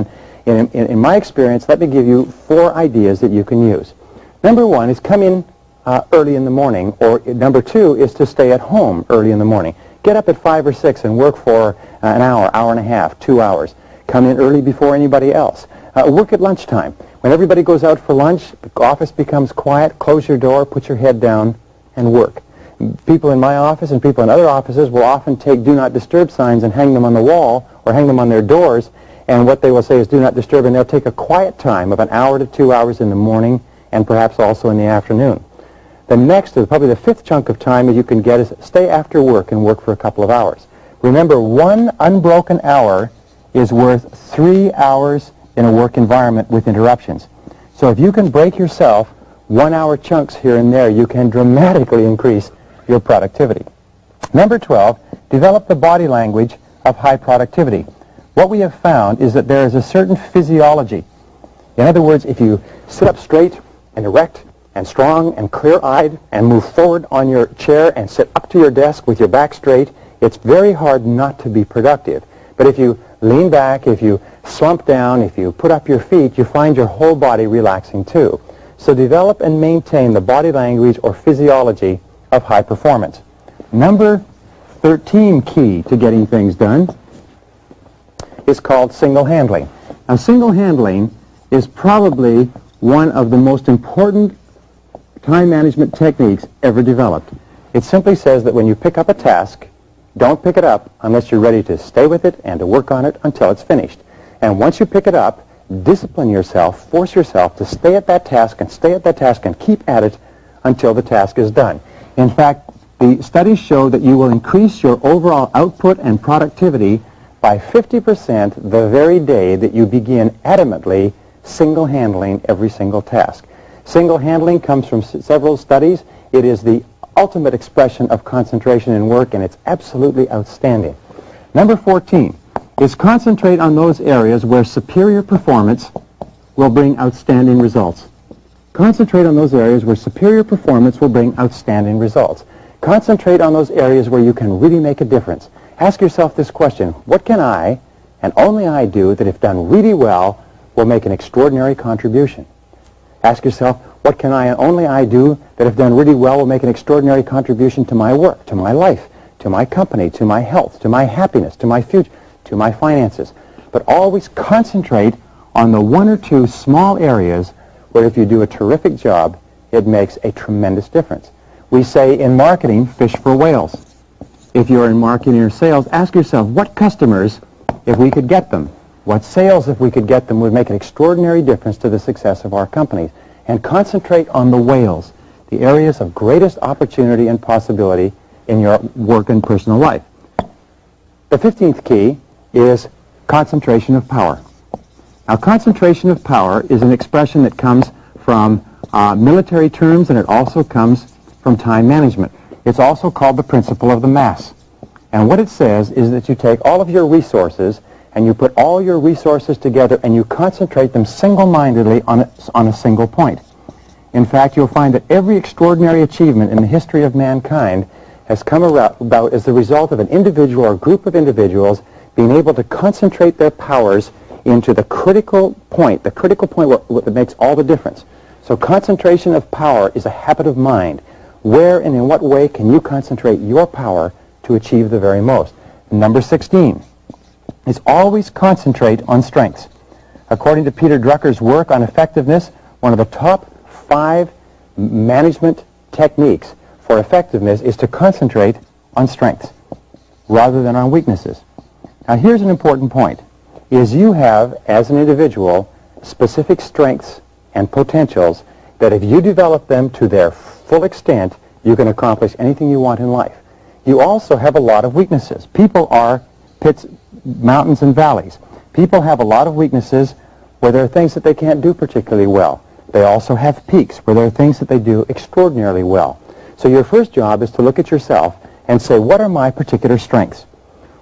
And in my experience, let me give you 4 ideas that you can use. Number 1 is come in early in the morning, or number 2 is to stay at home early in the morning. Get up at 5 or 6 and work for an hour, hour and a half, 2 hours. Come in early before anybody else. Work at lunchtime. When everybody goes out for lunch, the office becomes quiet, close your door, put your head down, and work. People in my office and people in other offices will often take do not disturb signs and hang them on the wall or hang them on their doors, and what they will say is do not disturb, and they'll take a quiet time of an hour to 2 hours in the morning and perhaps also in the afternoon. The next, probably the 5th chunk of time that you can get is stay after work and work for a couple of hours. Remember, 1 unbroken hour is worth 3 hours in a work environment with interruptions. So if you can break yourself 1-hour chunks here and there, you can dramatically increase your productivity. Number 12, develop the body language of high productivity. What we have found is that there is a certain physiology. In other words, if you sit up straight and erect and strong and clear-eyed and move forward on your chair and sit up to your desk with your back straight, it's very hard not to be productive. But if you lean back, if you slump down, if you put up your feet, you find your whole body relaxing too. So develop and maintain the body language or physiology of high performance. Number 13 key to getting things done is called single handling. Now, single handling is probably one of the most important time management techniques ever developed. It simply says that when you pick up a task, don't pick it up unless you're ready to stay with it and to work on it until it's finished. And once you pick it up, discipline yourself, force yourself to stay at that task and stay at that task and keep at it until the task is done. In fact, the studies show that you will increase your overall output and productivity by 50% the very day that you begin adamantly single-handling every single task. Single-handling comes from several studies. It is the ultimate expression of concentration in work, and it's absolutely outstanding. Number 14 is concentrate on those areas where superior performance will bring outstanding results. Concentrate on those areas where superior performance will bring outstanding results. Concentrate on those areas where you can really make a difference. Ask yourself this question: what can I, and only I, do that if done really well will make an extraordinary contribution? Ask yourself, what can I and only I do that if done really well will make an extraordinary contribution to my work, to my life, to my company, to my health, to my happiness, to my future, to my finances? But always concentrate on the 1 or 2 small areas where if you do a terrific job, it makes a tremendous difference. We say in marketing, fish for whales. If you're in marketing or sales, ask yourself, what customers, if we could get them, what sales, if we could get them, would make an extraordinary difference to the success of our companies? And concentrate on the whales, the areas of greatest opportunity and possibility in your work and personal life. The 15th key is concentration of power. Now, concentration of power is an expression that comes from military terms, and it also comes from time management. It's also called the principle of the mass. And what it says is that you take all of your resources and you put all your resources together and you concentrate them single-mindedly on a single point. In fact, you'll find that every extraordinary achievement in the history of mankind has come about as the result of an individual or group of individuals being able to concentrate their powers into the critical point that makes all the difference. So concentration of power is a habit of mind. Where and in what way can you concentrate your power to achieve the very most? Number 16 is always concentrate on strengths. According to Peter Drucker's work on effectiveness, one of the top 5 management techniques for effectiveness is to concentrate on strengths rather than on weaknesses. Now here's an important point, is you have, as an individual, specific strengths and potentials that if you develop them to their full extent, you can accomplish anything you want in life. You also have a lot of weaknesses. People are pits, mountains and valleys. People have a lot of weaknesses where there are things that they can't do particularly well. They also have peaks where there are things that they do extraordinarily well. So your first job is to look at yourself and say, what are my particular strengths?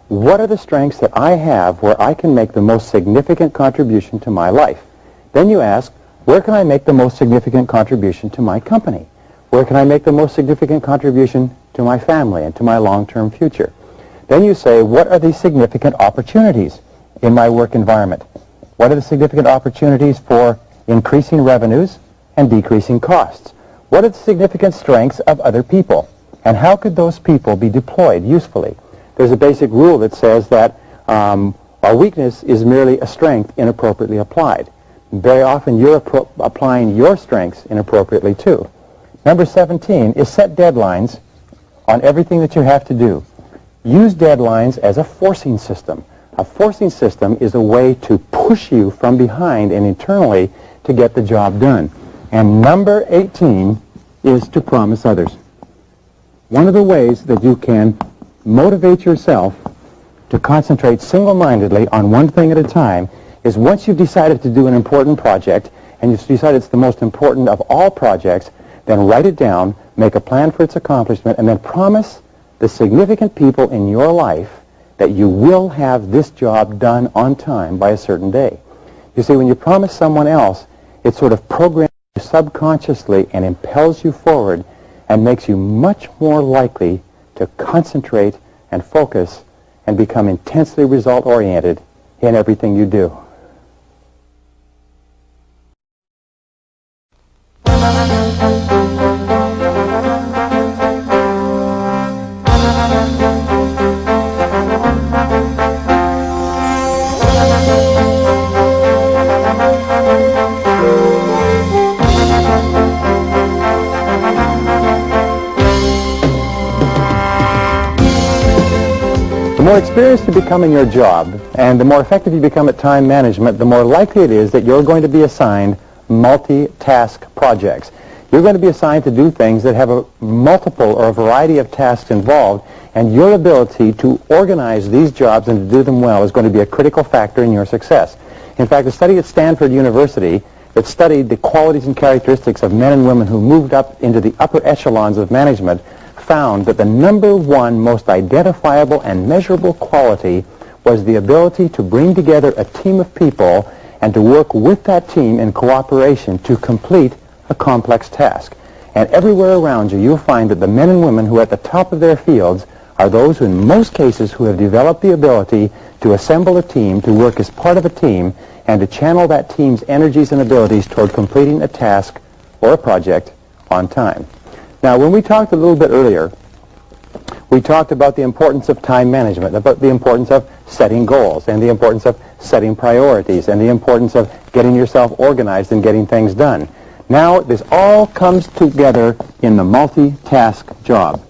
What are the strengths that I have where I can make the most significant contribution to my life? Then you ask, where can I make the most significant contribution to my company? Where can I make the most significant contribution to my family and to my long-term future? Then you say, what are the significant opportunities in my work environment? What are the significant opportunities for increasing revenues and decreasing costs? What are the significant strengths of other people? And how could those people be deployed usefully? There's a basic rule that says that a weakness is merely a strength inappropriately applied. Very often you're applying your strengths inappropriately too. Number 17 is set deadlines on everything that you have to do. Use deadlines as a forcing system. A forcing system is a way to push you from behind and internally to get the job done. And number 18 is to promise others. One of the ways that you can motivate yourself to concentrate single-mindedly on one thing at a time is once you've decided to do an important project and you've decided it's the most important of all projects, then write it down, make a plan for its accomplishment, and then promise the significant people in your life that you will have this job done on time by a certain day. You see, when you promise someone else, it sort of programs you subconsciously and impels you forward and makes you much more likely to concentrate and focus and become intensely result-oriented in everything you do. The more experienced you become in your job and the more effective you become at time management, the more likely it is that you're going to be assigned multi-task projects. You're going to be assigned to do things that have a multiple or a variety of tasks involved, and your ability to organize these jobs and to do them well is going to be a critical factor in your success. In fact, a study at Stanford University that studied the qualities and characteristics of men and women who moved up into the upper echelons of management found that the number one most identifiable and measurable quality was the ability to bring together a team of people and to work with that team in cooperation to complete a complex task. And everywhere around you, you'll find that the men and women who are at the top of their fields are those who, in most cases, who have developed the ability to assemble a team, to work as part of a team, and to channel that team's energies and abilities toward completing a task or a project on time. Now, when we talked a little bit earlier, we talked about the importance of time management, about the importance of setting goals, and the importance of setting priorities, and the importance of getting yourself organized and getting things done. Now, this all comes together in the multitask job.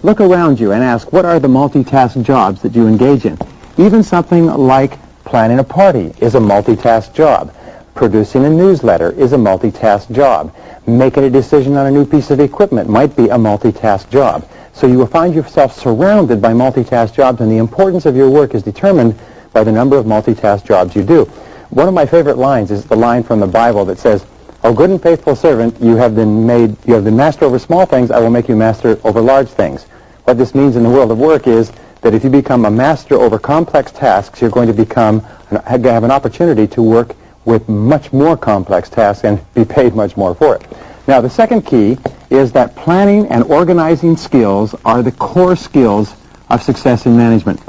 Look around you and ask, what are the multitask jobs that you engage in? Even something like planning a party is a multitask job. Producing a newsletter is a multitask job. Making a decision on a new piece of equipment might be a multitask job. So you will find yourself surrounded by multitask jobs, and the importance of your work is determined by the number of multitask jobs you do. One of my favorite lines is the line from the Bible that says, "O good and faithful servant, you have been master over small things, I will make you master over large things." What this means in the world of work is that if you become a master over complex tasks, you're going to have an opportunity to work with much more complex tasks and be paid much more for it. Now, the second key is that planning and organizing skills are the core skills of success in management.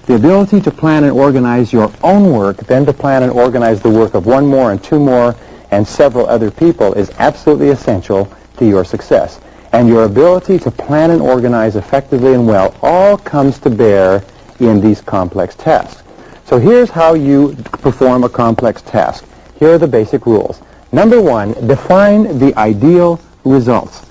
The ability to plan and organize your own work, then to plan and organize the work of one more and two more and several other people is absolutely essential to your success. And your ability to plan and organize effectively and well all comes to bear in these complex tasks. So here's how you perform a complex task. Here are the basic rules. Number one, define the ideal results.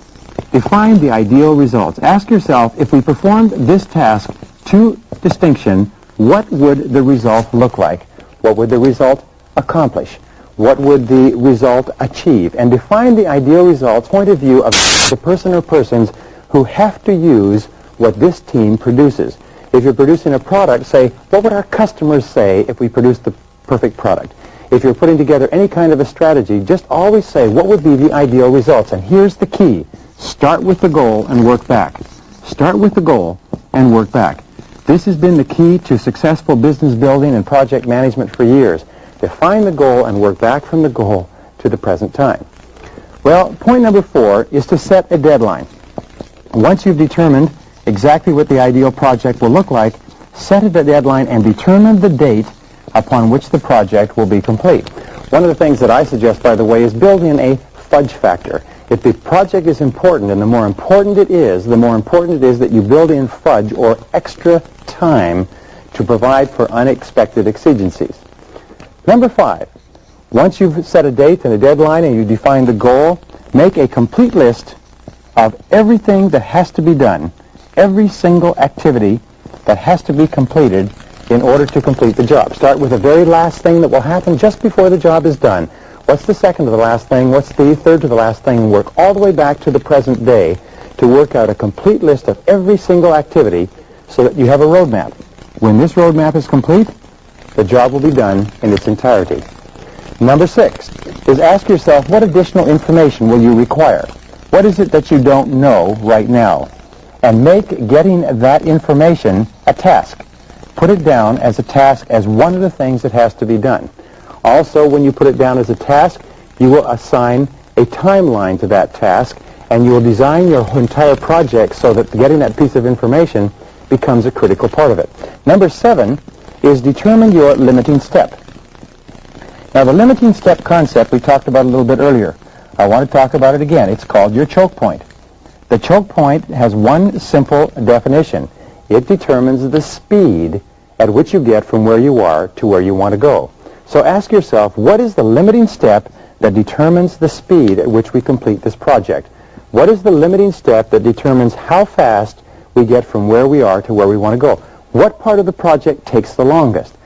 Define the ideal results. Ask yourself, if we performed this task to distinction, what would the result look like? What would the result accomplish? What would the result achieve? And define the ideal results, point of view of the person or persons who have to use what this team produces. If you're producing a product, say, what would our customers say if we produced the perfect product? If you're putting together any kind of a strategy, just always say, what would be the ideal results? And here's the key. Start with the goal and work back. Start with the goal and work back. This has been the key to successful business building and project management for years. Define the goal and work back from the goal to the present time. Well, point number 4 is to set a deadline. Once you've determined exactly what the ideal project will look like, set a deadline and determine the date upon which the project will be complete. One of the things that I suggest, by the way, is build in a fudge factor. If the project is important, and the more important it is that you build in fudge or extra time to provide for unexpected exigencies. Number 5, once you've set a date and a deadline and you define the goal, make a complete list of everything that has to be done, every single activity that has to be completed in order to complete the job. Start with the very last thing that will happen just before the job is done. What's the second to the last thing? What's the third to the last thing? And work all the way back to the present day to work out a complete list of every single activity so that you have a roadmap. When this roadmap is complete, the job will be done in its entirety. Number 6 is ask yourself, what additional information will you require? What is it that you don't know right now? And make getting that information a task. Put it down as a task, as one of the things that has to be done. Also, when you put it down as a task, you will assign a timeline to that task, and you will design your entire project so that getting that piece of information becomes a critical part of it. Number 7 is determine your limiting step. Now, the limiting step concept we talked about a little bit earlier. I want to talk about it again. It's called your choke point. The choke point has one simple definition. It determines the speed at which you get from where you are to where you want to go. So ask yourself, what is the limiting step that determines the speed at which we complete this project? What is the limiting step that determines how fast we get from where we are to where we want to go? What part of the project takes the longest?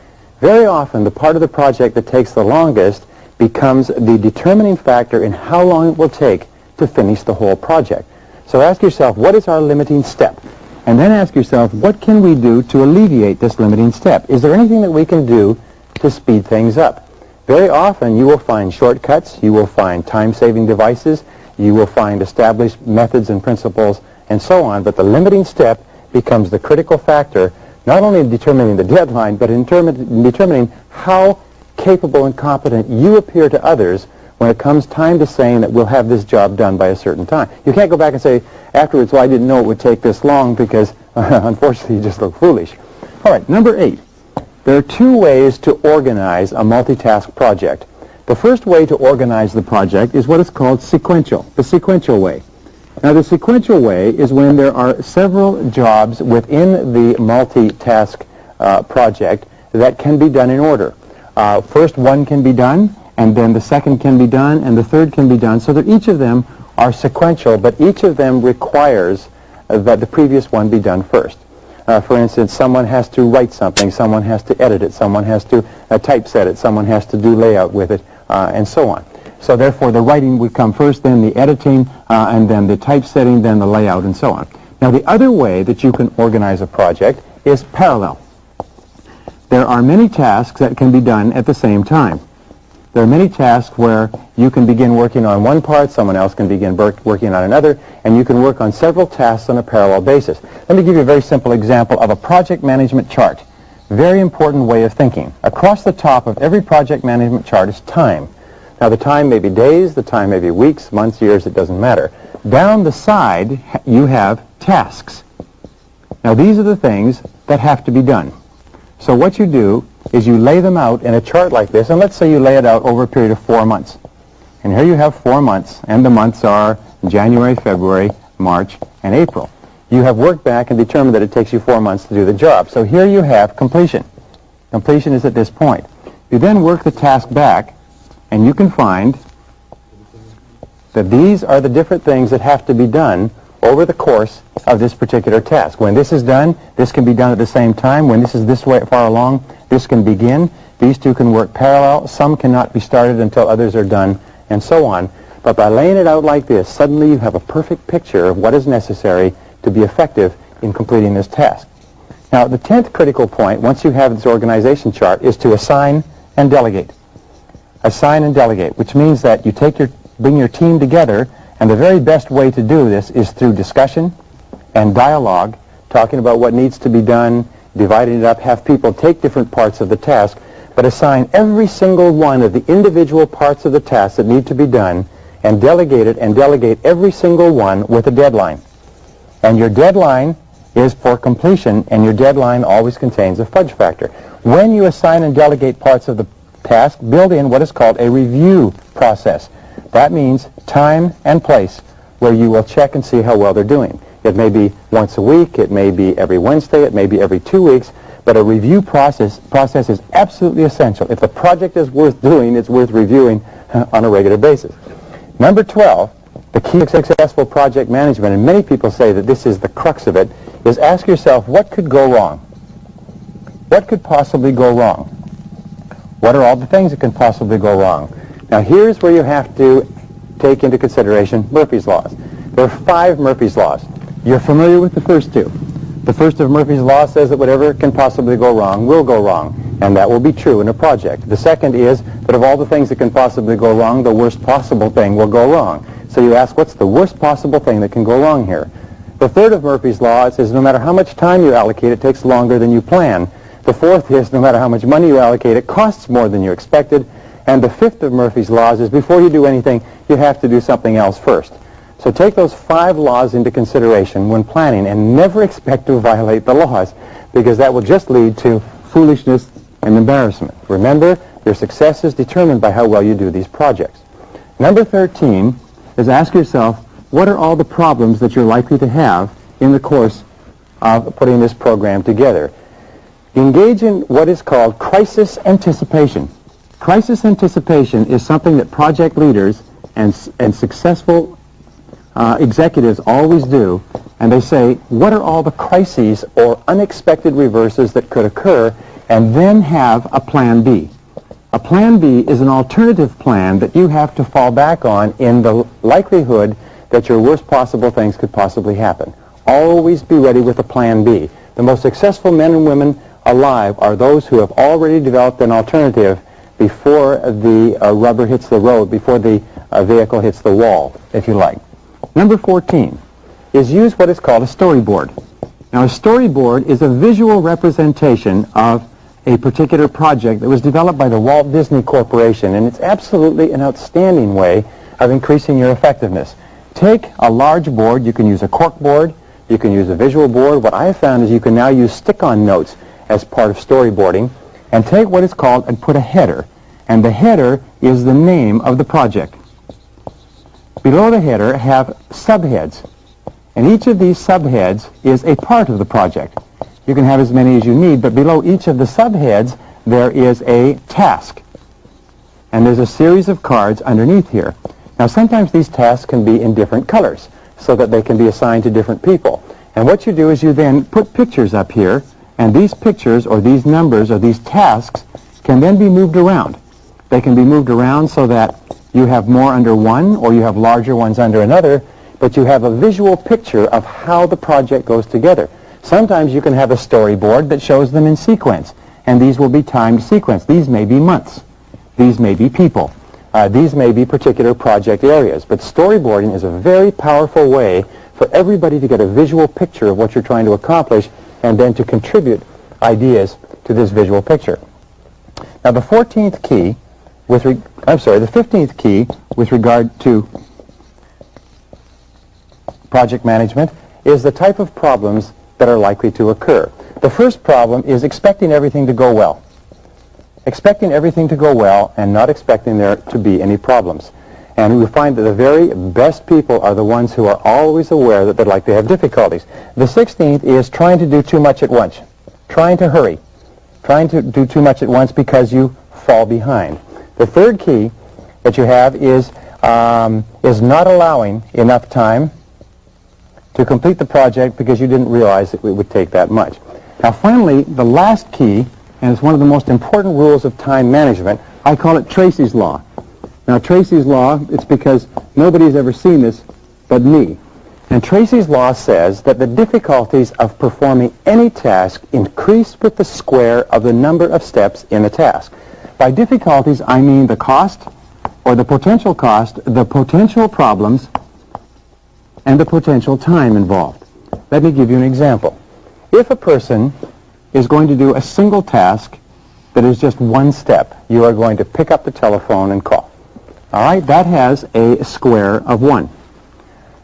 Very often, the part of the project that takes the longest becomes the determining factor in how long it will take to finish the whole project. So ask yourself, what is our limiting step? And then ask yourself, what can we do to alleviate this limiting step? Is there anything that we can do to speed things up? Very often you will find shortcuts, you will find time-saving devices, you will find established methods and principles and so on, but the limiting step becomes the critical factor, not only in determining the deadline, but in determining how capable and competent you appear to others when it comes time to saying that we'll have this job done by a certain time. You can't go back and say afterwards, well, I didn't know it would take this long because unfortunately you just look foolish. All right, number 8. There are 2 ways to organize a multitask project. The first way to organize the project is what is called sequential, the sequential way. Now, the sequential way is when there are several jobs within the multitask project that can be done in order. First one can be done, and then the second can be done, and the third can be done, so that each of them are sequential, but each of them requires that the previous one be done first. For instance, someone has to write something, someone has to edit it, someone has to typeset it, someone has to do layout with it, and so on. So therefore, the writing would come first, then the editing, and then the typesetting, then the layout, and so on. Now, the other way that you can organize a project is parallel. There are many tasks that can be done at the same time. There are many tasks where you can begin working on one part, someone else can begin working on another, and you can work on several tasks on a parallel basis. Let me give you a very simple example of a project management chart. Very important way of thinking. Across the top of every project management chart is time. Now, the time may be days, the time may be weeks, months, years, it doesn't matter. Down the side, you have tasks. Now, these are the things that have to be done. So what you do is you lay them out in a chart like this, and let's say you lay it out over a period of 4 months. And here you have 4 months, and the months are January, February, March, and April. you have worked back and determined that it takes you 4 months to do the job. So here you have completion. Completion is at this point. You then work the task back, and you can find that these are the different things that have to be done over the course of this particular task. When this is done, this can be done at the same time. When this is this way far along, this can begin. These two can work parallel. Some cannot be started until others are done, and so on. But by laying it out like this, suddenly you have a perfect picture of what is necessary to be effective in completing this task. Now, the 10th critical point, once you have this organization chart, is to assign and delegate. Assign and delegate, which means that you bring your team together, and the very best way to do this is through discussion and dialogue, talking about what needs to be done, dividing it up, have people take different parts of the task, but assign every single one of the individual parts of the task that need to be done, and delegate it, and delegate every single one with a deadline. And your deadline is for completion, and your deadline always contains a fudge factor. When you assign and delegate parts of the task, build in what is called a review process. That means time and place where you will check and see how well they're doing. It may be once a week, it may be every Wednesday, it may be every 2 weeks, but a review process is absolutely essential. If the project is worth doing, it's worth reviewing on a regular basis. Number 12, the key to successful project management, and many people say that this is the crux of it, is ask yourself, what could go wrong? What could possibly go wrong? What are all the things that can possibly go wrong? Now, here's where you have to take into consideration Murphy's laws. There are 5 Murphy's laws. You're familiar with the first 2. The first of Murphy's law says that whatever can possibly go wrong will go wrong, and that will be true in a project. The second is that of all the things that can possibly go wrong, the worst possible thing will go wrong. So you ask, what's the worst possible thing that can go wrong here? The third of Murphy's law says no matter how much time you allocate, it takes longer than you plan. The fourth is no matter how much money you allocate, it costs more than you expected. And the fifth of Murphy's laws is before you do anything, you have to do something else first. So take those 5 laws into consideration when planning, and never expect to violate the laws, because that will just lead to foolishness and embarrassment. Remember, your success is determined by how well you do these projects. Number 13 is ask yourself, what are all the problems that you're likely to have in the course of putting this program together? Engage in what is called crisis anticipation. Crisis anticipation is something that project leaders and successful executives always do, and they say, what are all the crises or unexpected reverses that could occur, and then have a plan B. A plan B is an alternative plan that you have to fall back on in the likelihood that your worst possible things could possibly happen. Always be ready with a plan B. The most successful men and women alive are those who have already developed an alternative before the rubber hits the road, before the vehicle hits the wall, if you like. Number 14 is use what is called a storyboard. Now, a storyboard is a visual representation of a particular project that was developed by the Walt Disney Corporation, and it's absolutely an outstanding way of increasing your effectiveness. Take a large board. You can use a cork board. You can use a visual board. What I have found is you can now use stick-on notes as part of storyboarding, and take what is called and put a header. And the header is the name of the project. Below the header have subheads, and each of these subheads is a part of the project. You can have as many as you need, but below each of the subheads there is a task, and there's a series of cards underneath here. Now, sometimes these tasks can be in different colors so that they can be assigned to different people, and what you do is you then put pictures up here, and these pictures or these numbers or these tasks can then be moved around. They can be moved around so that you have more under one or you have larger ones under another, but you have a visual picture of how the project goes together. Sometimes you can have a storyboard that shows them in sequence, and these will be timed sequence. These may be months. These may be people. These may be particular project areas. But storyboarding is a very powerful way for everybody to get a visual picture of what you're trying to accomplish and then to contribute ideas to this visual picture. Now, the 15th key with regard to project management is the type of problems that are likely to occur. The first problem is expecting everything to go well. Expecting everything to go well and not expecting there to be any problems. And we find that the very best people are the ones who are always aware that they'd like to have difficulties. The 16th is trying to do too much at once, trying to hurry, trying to do too much at once because you fall behind. The third key that you have is not allowing enough time to complete the project because you didn't realize that it would take that much. Now finally, the last key, and it's one of the most important rules of time management, I call it Tracy's Law. Now Tracy's Law, it's because nobody's ever seen this but me. And Tracy's Law says that the difficulties of performing any task increase with the square of the number of steps in the task. By difficulties, I mean the cost, or the potential cost, the potential problems, and the potential time involved. Let me give you an example. If a person is going to do a single task that is just one step, you are going to pick up the telephone and call. All right, that has a square of 1,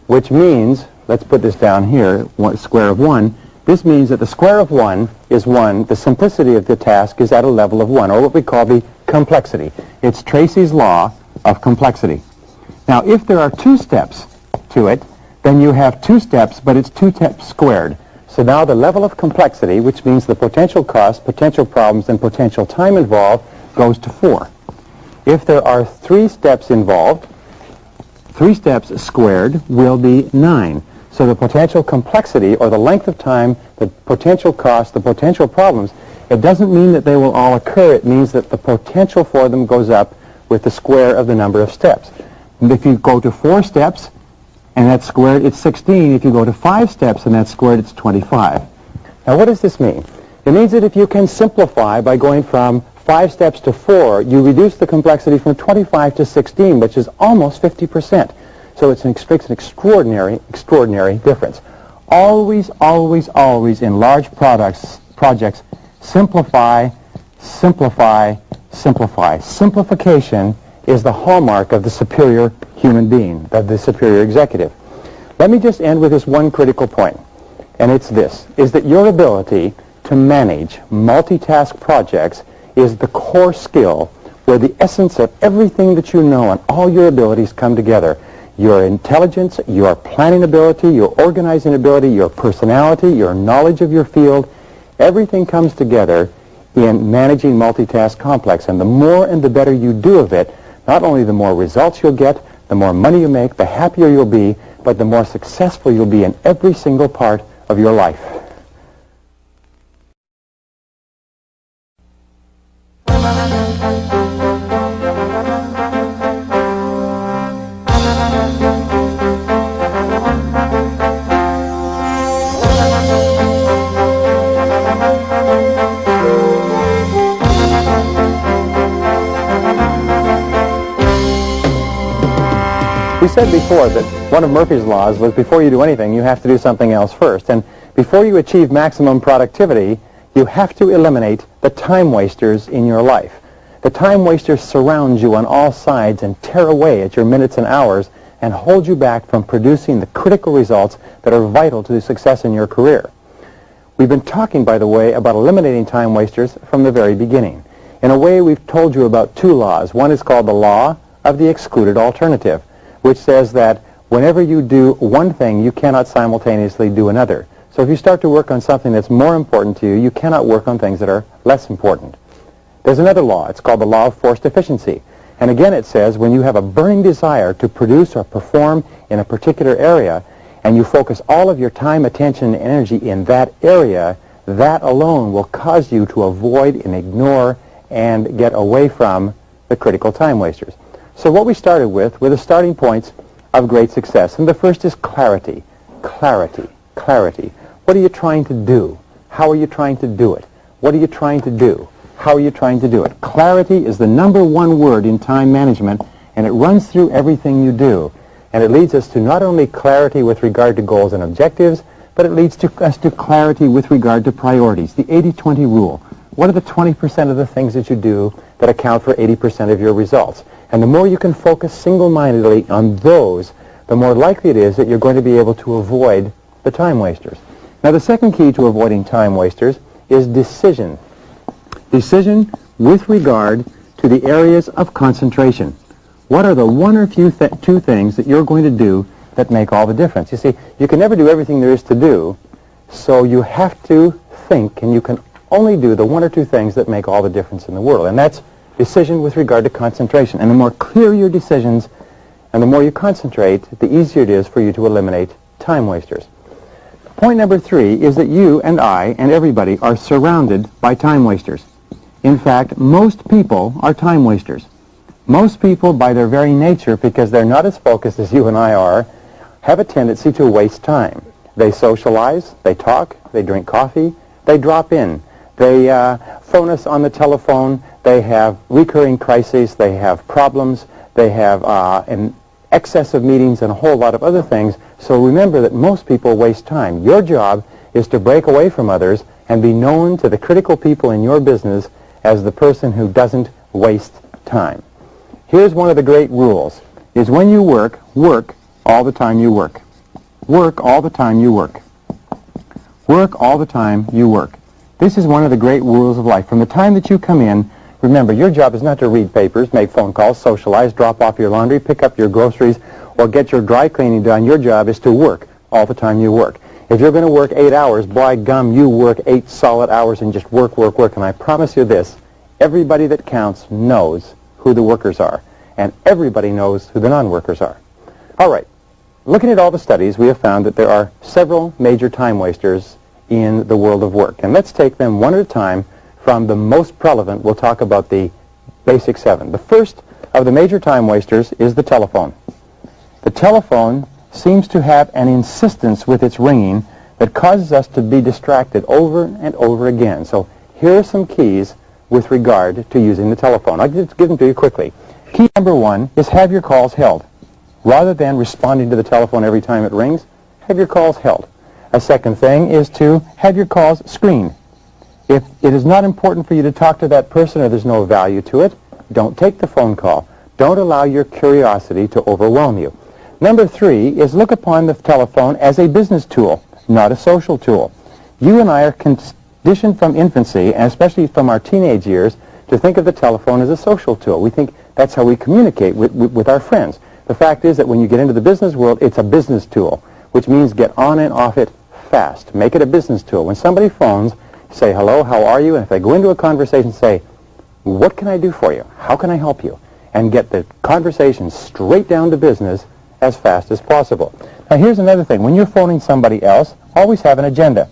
which means, let's put this down here, square of 1. This means that the square of 1 is 1. The simplicity of the task is at a level of 1, or what we call the complexity. It's Tracy's Law of complexity. Now, if there are 2 steps to it, then you have 2 steps, but it's 2 steps squared. So now the level of complexity, which means the potential cost, potential problems, and potential time involved, goes to 4. If there are 3 steps involved, 3 steps squared will be 9. So the potential complexity, or the length of time, the potential cost, the potential problems, it doesn't mean that they will all occur. It means that the potential for them goes up with the square of the number of steps. And if you go to 4 steps, and that's squared, it's 16. If you go to 5 steps and that's squared, it's 25. Now what does this mean? It means that if you can simplify by going from 5 steps to 4, you reduce the complexity from 25 to 16, which is almost 50%. So it's an extraordinary difference. Always, always, always in large projects, simplify, simplify, simplify. Simplification is the hallmark of the superior human being, of the superior executive. Let me just end with this one critical point, and it's this, is that your ability to manage multitask projects is the core skill where the essence of everything that you know and all your abilities come together. Your intelligence, your planning ability, your organizing ability, your personality, your knowledge of your field, everything comes together in managing multitask complex. And the more and the better you do of it, not only the more results you'll get, the more money you make, the happier you'll be, but the more successful you'll be in every single part of your life. We said before that one of Murphy's laws was before you do anything, you have to do something else first. And before you achieve maximum productivity, you have to eliminate the time wasters in your life. The time wasters surround you on all sides and tear away at your minutes and hours and hold you back from producing the critical results that are vital to the success in your career. We've been talking, by the way, about eliminating time wasters from the very beginning. In a way, we've told you about 2 laws. One is called the law of the excluded alternative, which says that whenever you do one thing, you cannot simultaneously do another. So if you start to work on something that's more important to you, you cannot work on things that are less important. There's another law. It's called the law of forced efficiency. And again, it says when you have a burning desire to produce or perform in a particular area, and you focus all of your time, attention, and energy in that area, that alone will cause you to avoid and ignore and get away from the critical time wasters. So what we started with were the starting points of great success. And the first is clarity. Clarity. Clarity. What are you trying to do? How are you trying to do it? What are you trying to do? How are you trying to do it? Clarity is the #1 word in time management, and it runs through everything you do. And it leads us to not only clarity with regard to goals and objectives, but it leads us to clarity with regard to priorities, the 80-20 rule. What are the 20% of the things that you do that account for 80% of your results? And the more you can focus single-mindedly on those, the more likely it is that you're going to be able to avoid the time wasters. Now, the second key to avoiding time wasters is decision. Decision with regard to the areas of concentration. What are the one or two things that you're going to do that make all the difference? You see, you can never do everything there is to do, so you have to think, and you can only do the one or two things that make all the difference in the world. And that's decision with regard to concentration. And the more clear your decisions and the more you concentrate, the easier it is for you to eliminate time wasters. Point number 3 is that you and I and everybody are surrounded by time wasters. In fact, most people are time wasters. Most people, by their very nature, because they're not as focused as you and I are, have a tendency to waste time. They socialize, they talk, they drink coffee, they drop in, they phone us on the telephone, they have recurring crises, they have problems, they have an excess of meetings and a whole lot of other things. So remember that most people waste time. Your job is to break away from others and be known to the critical people in your business as the person who doesn't waste time. Here's one of the great rules, is when you work, work all the time you work. Work all the time you work. Work all the time you work. This is one of the great rules of life. From the time that you come in, remember, your job is not to read papers, make phone calls, socialize, drop off your laundry, pick up your groceries, or get your dry cleaning done. Your job is to work all the time you work. If you're going to work 8 hours, by gum, you work 8 solid hours and just work, work, work. And I promise you this, everybody that counts knows who the workers are, and everybody knows who the non-workers are. All right, looking at all the studies, we have found that there are several major time wasters in the world of work. And let's take them one at a time. From the most prevalent, we'll talk about the basic 7. The first of the major time wasters is the telephone. The telephone seems to have an insistence with its ringing that causes us to be distracted over and over again. So here are some keys with regard to using the telephone. I'll just give them to you quickly. Key number 1 is have your calls held. Rather than responding to the telephone every time it rings, have your calls held. A second thing is to have your calls screened. If it is not important for you to talk to that person or there's no value to it, don't take the phone call. Don't allow your curiosity to overwhelm you. Number 3 is look upon the telephone as a business tool, not a social tool. You and I are conditioned from infancy, and especially from our teenage years, to think of the telephone as a social tool. We think that's how we communicate with our friends. The fact is that when you get into the business world, it's a business tool, which means get on and off it fast. Make it a business tool. When somebody phones, say, hello, how are you? And if they go into a conversation, say, what can I do for you? How can I help you? And get the conversation straight down to business as fast as possible. Now, here's another thing. When you're phoning somebody else, always have an agenda.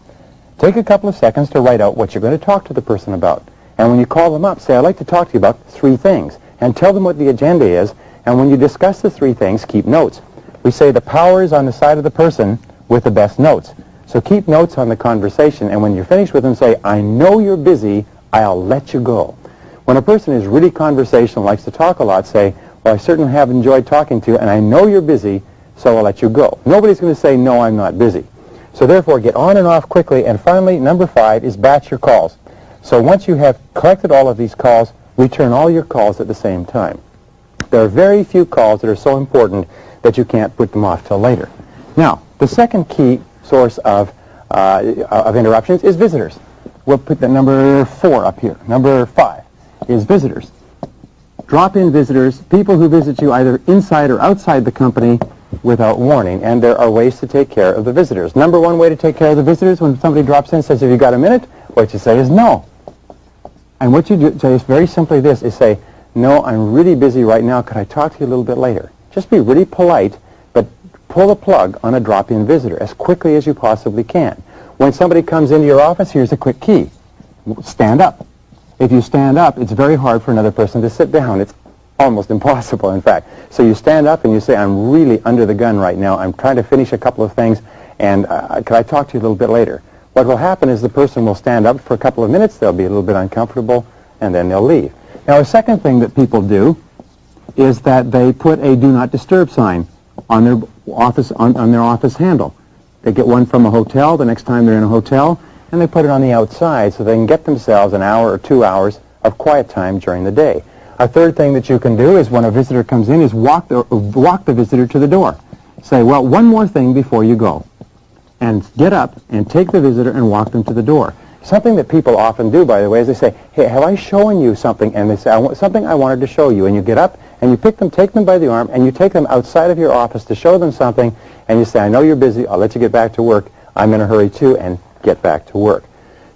Take a couple of seconds to write out what you're going to talk to the person about. And when you call them up, say, I'd like to talk to you about 3 things. And tell them what the agenda is. And when you discuss the 3 things, keep notes. We say the power is on the side of the person with the best notes. So keep notes on the conversation, and when you're finished with them, say, I know you're busy, I'll let you go. When a person is really conversational, likes to talk a lot, say, well, I certainly have enjoyed talking to you, and I know you're busy, so I'll let you go. Nobody's going to say, no, I'm not busy. So therefore, get on and off quickly. And finally, number 5 is batch your calls. So once you have collected all of these calls, return all your calls at the same time. There are very few calls that are so important that you can't put them off till later. Now, the second key source of interruptions is visitors. We'll put the number 4 up here. Number 5 is visitors. Drop-in visitors, people who visit you either inside or outside the company without warning, and there are ways to take care of the visitors. Number 1 way to take care of the visitors, when somebody drops in and says, have you got a minute? What you say is no. And what you do, say is very simply this, is say, no, I'm really busy right now. Could I talk to you a little bit later? Just be really polite, but pull the plug on a drop-in visitor as quickly as you possibly can. When somebody comes into your office, here's a quick key. Stand up. If you stand up, it's very hard for another person to sit down. It's almost impossible, in fact. So you stand up and you say, I'm really under the gun right now. I'm trying to finish a couple of things, and could I talk to you a little bit later? What will happen is the person will stand up for a couple of minutes. They'll be a little bit uncomfortable, and then they'll leave. Now, a second thing that people do is that they put a do not disturb sign on their office handle. They get one from a hotel the next time they're in a hotel, and they put it on the outside so they can get themselves an hour or 2 hours of quiet time during the day. A third thing that you can do is when a visitor comes in is walk the visitor to the door. Say, well, one more thing before you go. And get up and take the visitor and walk them to the door. Something that people often do, by the way, is they say, hey, have I shown you something? And they say, something I wanted to show you. And you get up and you take them by the arm, and you take them outside of your office to show them something, and you say, I know you're busy. I'll let you get back to work. I'm in a hurry too, and get back to work.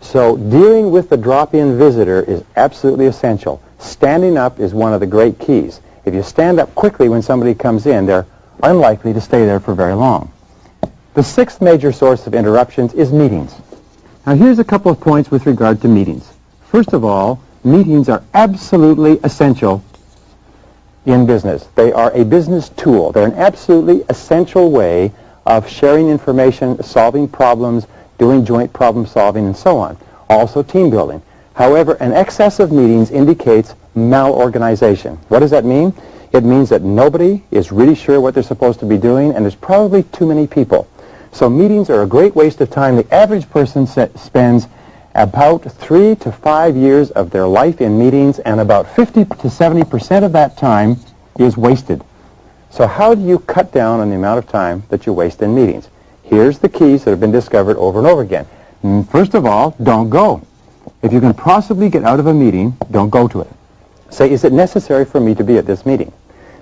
So dealing with the drop-in visitor is absolutely essential. Standing up is one of the great keys. If you stand up quickly when somebody comes in, they're unlikely to stay there for very long. The sixth major source of interruptions is meetings. Now here's a couple of points with regard to meetings. First of all, meetings are absolutely essential in business. They are a business tool. They're an absolutely essential way of sharing information, solving problems, doing joint problem solving, and so on. Also team building. However, an excess of meetings indicates malorganization. What does that mean? It means that nobody is really sure what they're supposed to be doing, and there's probably too many people. So meetings are a great waste of time. The average person spends about 3 to 5 years of their life in meetings, and about 50 to 70% of that time is wasted. So how do you cut down on the amount of time that you waste in meetings? Here's the keys that have been discovered over and over again. First of all, don't go. If you can possibly get out of a meeting, don't go to it. Say, is it necessary for me to be at this meeting?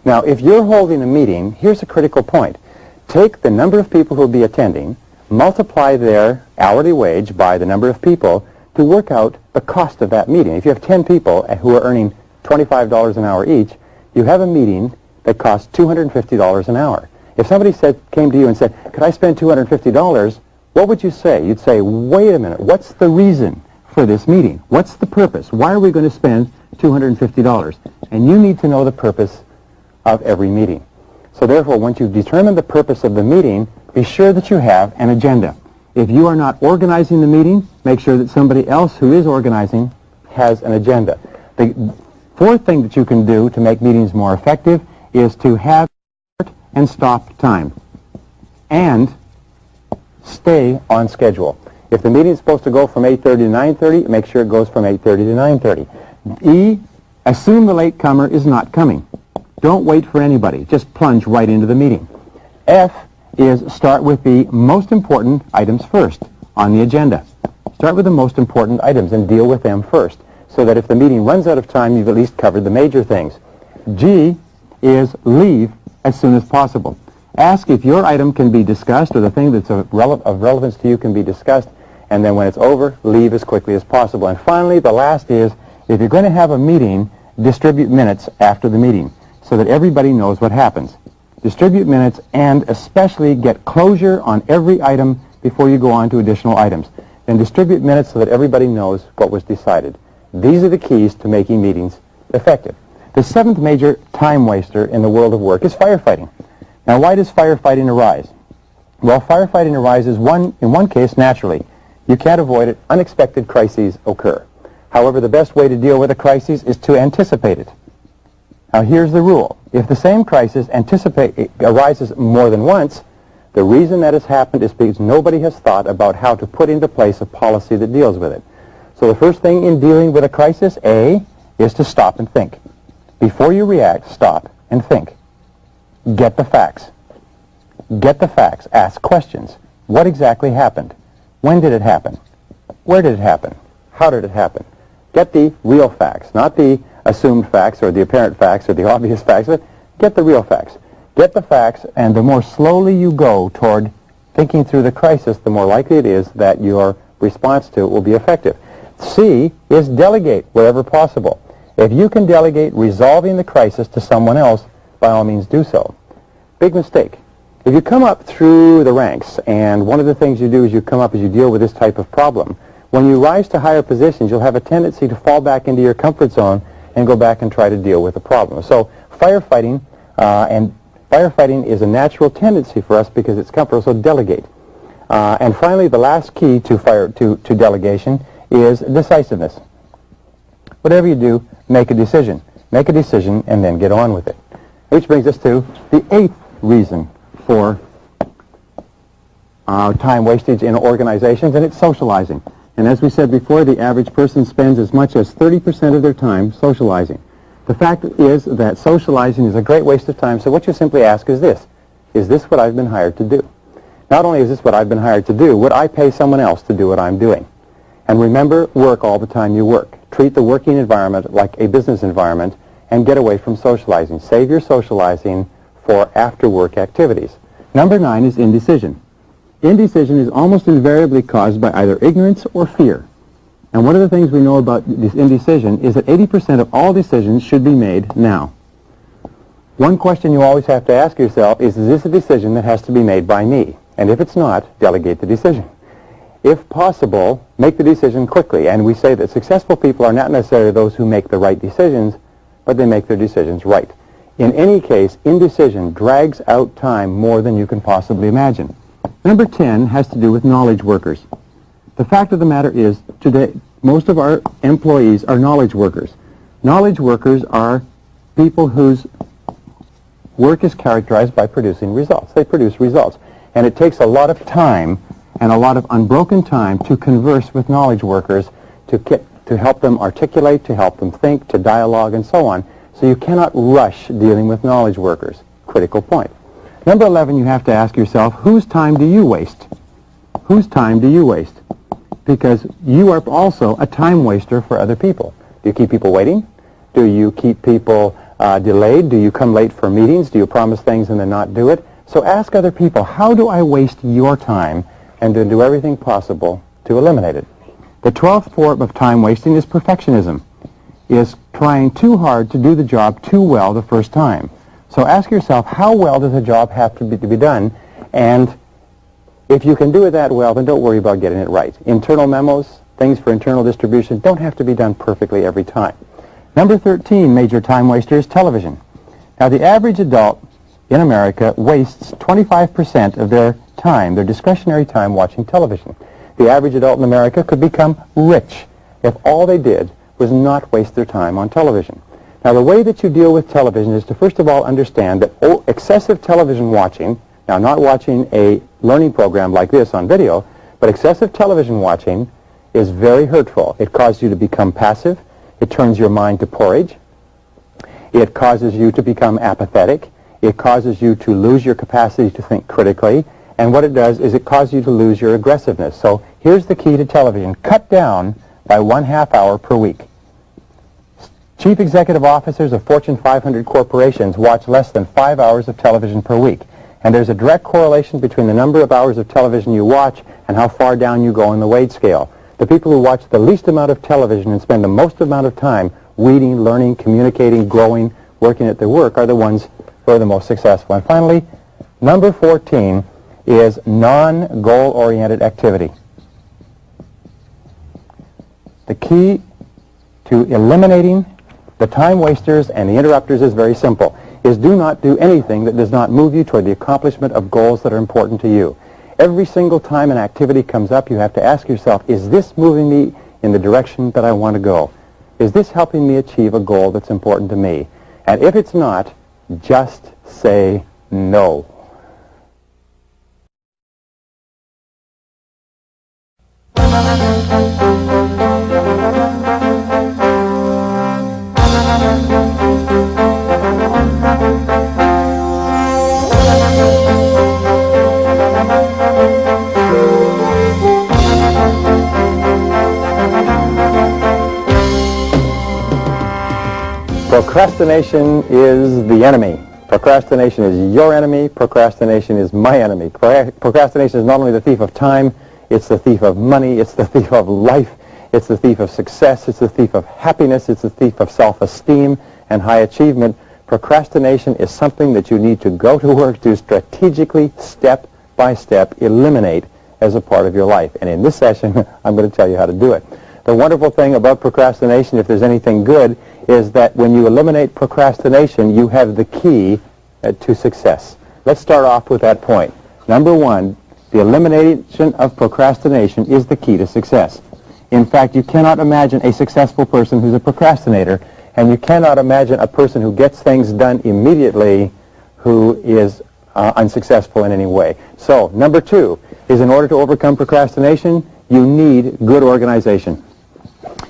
Now, if you're holding a meeting, here's a critical point. Take the number of people who will be attending, multiply their hourly wage by the number of people to work out the cost of that meeting. If you have 10 people who are earning $25 an hour each, you have a meeting that costs $250 an hour. If somebody came to you and said, could I spend $250, what would you say? You'd say, wait a minute, what's the reason for this meeting? What's the purpose? Why are we going to spend $250? And you need to know the purpose of every meeting. So therefore, once you've determined the purpose of the meeting, be sure that you have an agenda. If you are not organizing the meeting, make sure that somebody else who is organizing has an agenda. The fourth thing that you can do to make meetings more effective is to have start and stop time and stay on schedule. If the meeting is supposed to go from 8:30 to 9:30, make sure it goes from 8:30 to 9:30. E, assume the latecomer is not coming. Don't wait for anybody. Just plunge right into the meeting. F is start with the most important items first on the agenda. Start with the most important items and deal with them first, so that if the meeting runs out of time, you've at least covered the major things. G is leave as soon as possible. Ask if your item can be discussed, or the thing that's of relevance to you can be discussed, and then when it's over, leave as quickly as possible. And finally, the last is, if you're going to have a meeting, distribute minutes after the meeting so that everybody knows what happens. Distribute minutes, and especially get closure on every item before you go on to additional items. Then distribute minutes so that everybody knows what was decided. These are the keys to making meetings effective. The seventh major time waster in the world of work is firefighting. Now, why does firefighting arise? Well, firefighting arises in one case naturally. You can't avoid it. Unexpected crises occur. However, the best way to deal with a crisis is to anticipate it. Now, here's the rule. If the same crisis arises more than once, the reason that has happened is because nobody has thought about how to put into place a policy that deals with it. So the first thing in dealing with a crisis, A, is to stop and think. Before you react, stop and think. Get the facts. Get the facts. Ask questions. What exactly happened? When did it happen? Where did it happen? How did it happen? Get the real facts, not the assumed facts or the apparent facts or the obvious facts, but get the real facts. Get the facts, and the more slowly you go toward thinking through the crisis, the more likely it is that your response to it will be effective. C is delegate wherever possible. If you can delegate resolving the crisis to someone else, by all means do so. Big mistake. If you come up through the ranks, and one of the things you do is you come up as you deal with this type of problem, when you rise to higher positions, you'll have a tendency to fall back into your comfort zone and go back and try to deal with the problem. So firefighting is a natural tendency for us because it's comfortable, so delegate. And finally, the last key to delegation is decisiveness. Whatever you do, make a decision. Make a decision and then get on with it. Which brings us to the eighth reason for time wastage in organizations, and it's socializing. And as we said before, the average person spends as much as 30% of their time socializing. The fact is that socializing is a great waste of time, so what you simply ask is this what I've been hired to do? Not only is this what I've been hired to do, would I pay someone else to do what I'm doing? And remember, work all the time you work. Treat the working environment like a business environment and get away from socializing. Save your socializing for after-work activities. Number 9 is indecision. Indecision is almost invariably caused by either ignorance or fear. And one of the things we know about this indecision is that 80% of all decisions should be made now. One question you always have to ask yourself is this a decision that has to be made by me? And if it's not, delegate the decision. If possible, make the decision quickly. And we say that successful people are not necessarily those who make the right decisions, but they make their decisions right. In any case, indecision drags out time more than you can possibly imagine. Number 10 has to do with knowledge workers. The fact of the matter is, today, most of our employees are knowledge workers. Knowledge workers are people whose work is characterized by producing results. They produce results. And it takes a lot of time and a lot of unbroken time to converse with knowledge workers, to help them articulate, to help them think, to dialogue, and so on. So you cannot rush dealing with knowledge workers. Critical point. Number 11, you have to ask yourself, whose time do you waste? Whose time do you waste? Because you are also a time waster for other people. Do you keep people waiting? Do you keep people delayed? Do you come late for meetings? Do you promise things and then not do it? So ask other people, how do I waste your time, and then do everything possible to eliminate it. The 12th form of time wasting is perfectionism, is trying too hard to do the job too well the first time. So ask yourself, how well does a job have to be done? And if you can do it that well, then don't worry about getting it right. Internal memos, things for internal distribution, don't have to be done perfectly every time. Number 13 major time waster is television. Now, the average adult in America wastes 25% of their time, their discretionary time, watching television. The average adult in America could become rich if all they did was not waste their time on television. Now, the way that you deal with television is to first of all understand that excessive television watching, now not watching a learning program like this on video, but excessive television watching is very hurtful. It causes you to become passive. It turns your mind to porridge. It causes you to become apathetic. It causes you to lose your capacity to think critically. And what it does is it causes you to lose your aggressiveness. So here's the key to television. Cut down by 1/2 hour per week. Chief executive officers of Fortune 500 corporations watch less than 5 hours of television per week. And there's a direct correlation between the number of hours of television you watch and how far down you go on the wage scale. The people who watch the least amount of television and spend the most amount of time reading, learning, communicating, growing, working at their work are the ones who are the most successful. And finally, number 14 is non-goal-oriented activity. The key to eliminating the time wasters and the interrupters is very simple, is do not do anything that does not move you toward the accomplishment of goals that are important to you. Every single time an activity comes up, you have to ask yourself, is this moving me in the direction that I want to go? Is this helping me achieve a goal that's important to me? And if it's not, just say no. Procrastination is the enemy. Procrastination is your enemy. Procrastination is my enemy. Procrastination is not only the thief of time, it's the thief of money, it's the thief of life, it's the thief of success, it's the thief of happiness, it's the thief of self-esteem and high achievement. Procrastination is something that you need to go to work to strategically, step by step, eliminate as a part of your life. And in this session, I'm going to tell you how to do it. The wonderful thing about procrastination, if there's anything good, is that when you eliminate procrastination, you have the key to success. Let's start off with that point. Number one, the elimination of procrastination is the key to success. In fact, you cannot imagine a successful person who's a procrastinator, and you cannot imagine a person who gets things done immediately who is unsuccessful in any way. So, number two is in order to overcome procrastination, you need good organization.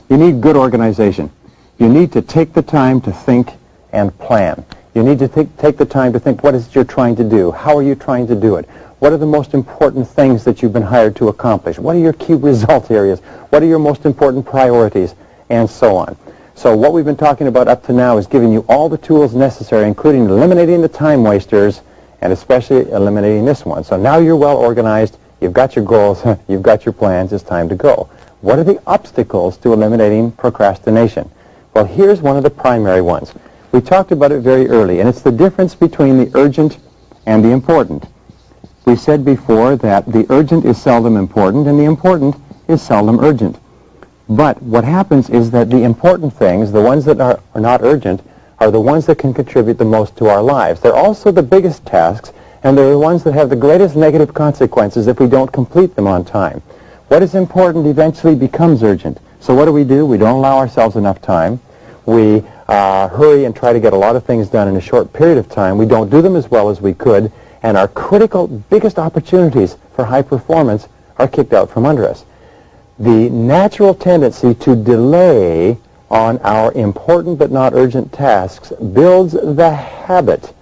You need good organization. You need to take the time to think and plan. You need to take the time to think, what is it you're trying to do? How are you trying to do it? What are the most important things that you've been hired to accomplish? What are your key result areas? What are your most important priorities? And so on. So what we've been talking about up to now is giving you all the tools necessary, including eliminating the time wasters and especially eliminating this one. So now you're well organized, you've got your goals, you've got your plans, it's time to go. What are the obstacles to eliminating procrastination? Well, here's one of the primary ones. We talked about it very early, and it's the difference between the urgent and the important. We said before that the urgent is seldom important and the important is seldom urgent. But what happens is that the important things, the ones that are not urgent, are the ones that can contribute the most to our lives. They're also the biggest tasks, and they're the ones that have the greatest negative consequences if we don't complete them on time. What is important eventually becomes urgent. So what do? We don't allow ourselves enough time. We hurry and try to get a lot of things done in a short period of time. We don't do them as well as we could, and our critical, biggest opportunities for high performance are kicked out from under us. The natural tendency to delay on our important but not urgent tasks builds the habit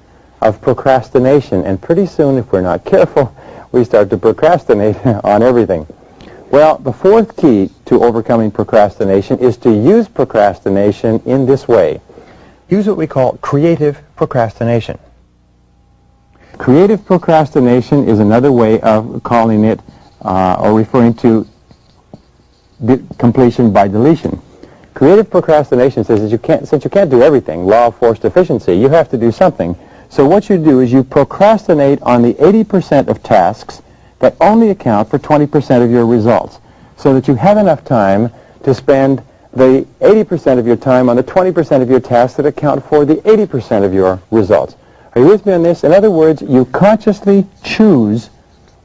of procrastination, and pretty soon, if we're not careful, we start to procrastinate on everything. Well, the fourth key to overcoming procrastination is to use procrastination in this way. Use what we call creative procrastination. Creative procrastination is another way of calling it or referring to completion by deletion. Creative procrastination says that since you can't do everything, law of forced efficiency, you have to do something. So what you do is you procrastinate on the 80% of tasks that only account for 20% of your results, so that you have enough time to spend the 80% of your time on the 20% of your tasks that account for the 80% of your results. Are you with me on this? In other words, you consciously choose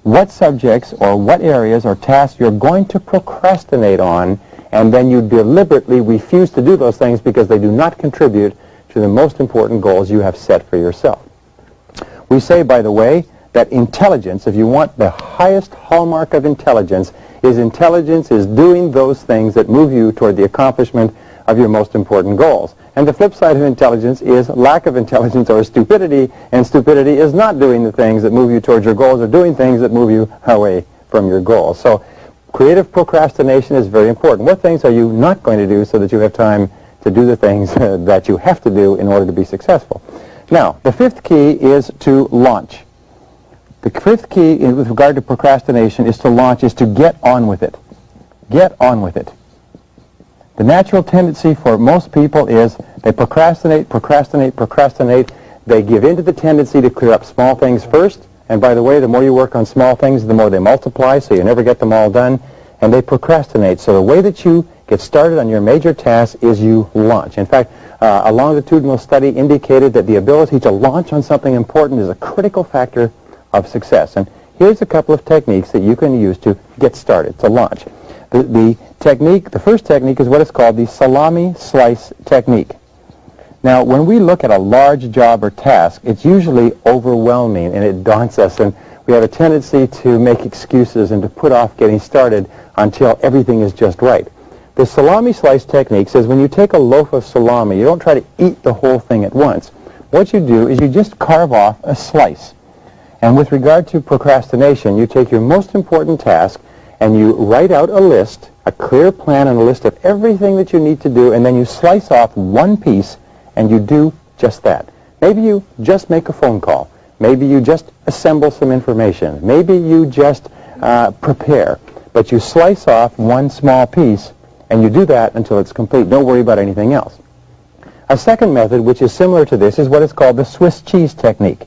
what subjects or what areas or tasks you're going to procrastinate on, and then you deliberately refuse to do those things because they do not contribute to the most important goals you have set for yourself. We say, by the way, that intelligence, if you want the highest hallmark of intelligence is doing those things that move you toward the accomplishment of your most important goals. And the flip side of intelligence is lack of intelligence or stupidity, and stupidity is not doing the things that move you towards your goals or doing things that move you away from your goals. So creative procrastination is very important. What things are you not going to do so that you have time to do the things that you have to do in order to be successful? Now, the fifth key is to launch. The fifth key with regard to procrastination is to get on with it. Get on with it. The natural tendency for most people is they procrastinate. They give in to the tendency to clear up small things first. And by the way, the more you work on small things, the more they multiply, so you never get them all done. And they procrastinate. So the way that you get started on your major task is you launch. In fact, a longitudinal study indicated that the ability to launch on something important is a critical factor of success. And here's a couple of techniques that you can use to get started, to launch. The first technique is what is called the salami slice technique. Now, when we look at a large job or task, it's usually overwhelming and it daunts us, and we have a tendency to make excuses and to put off getting started until everything is just right. The salami slice technique says when you take a loaf of salami, you don't try to eat the whole thing at once. What you do is you just carve off a slice. And with regard to procrastination, you take your most important task and you write out a list, a clear plan and a list of everything that you need to do, and then you slice off one piece and you do just that. Maybe you just make a phone call. Maybe you just assemble some information. Maybe you just prepare. But you slice off one small piece and you do that until it's complete. Don't worry about anything else. A second method, which is similar to this, is what is called the Swiss cheese technique.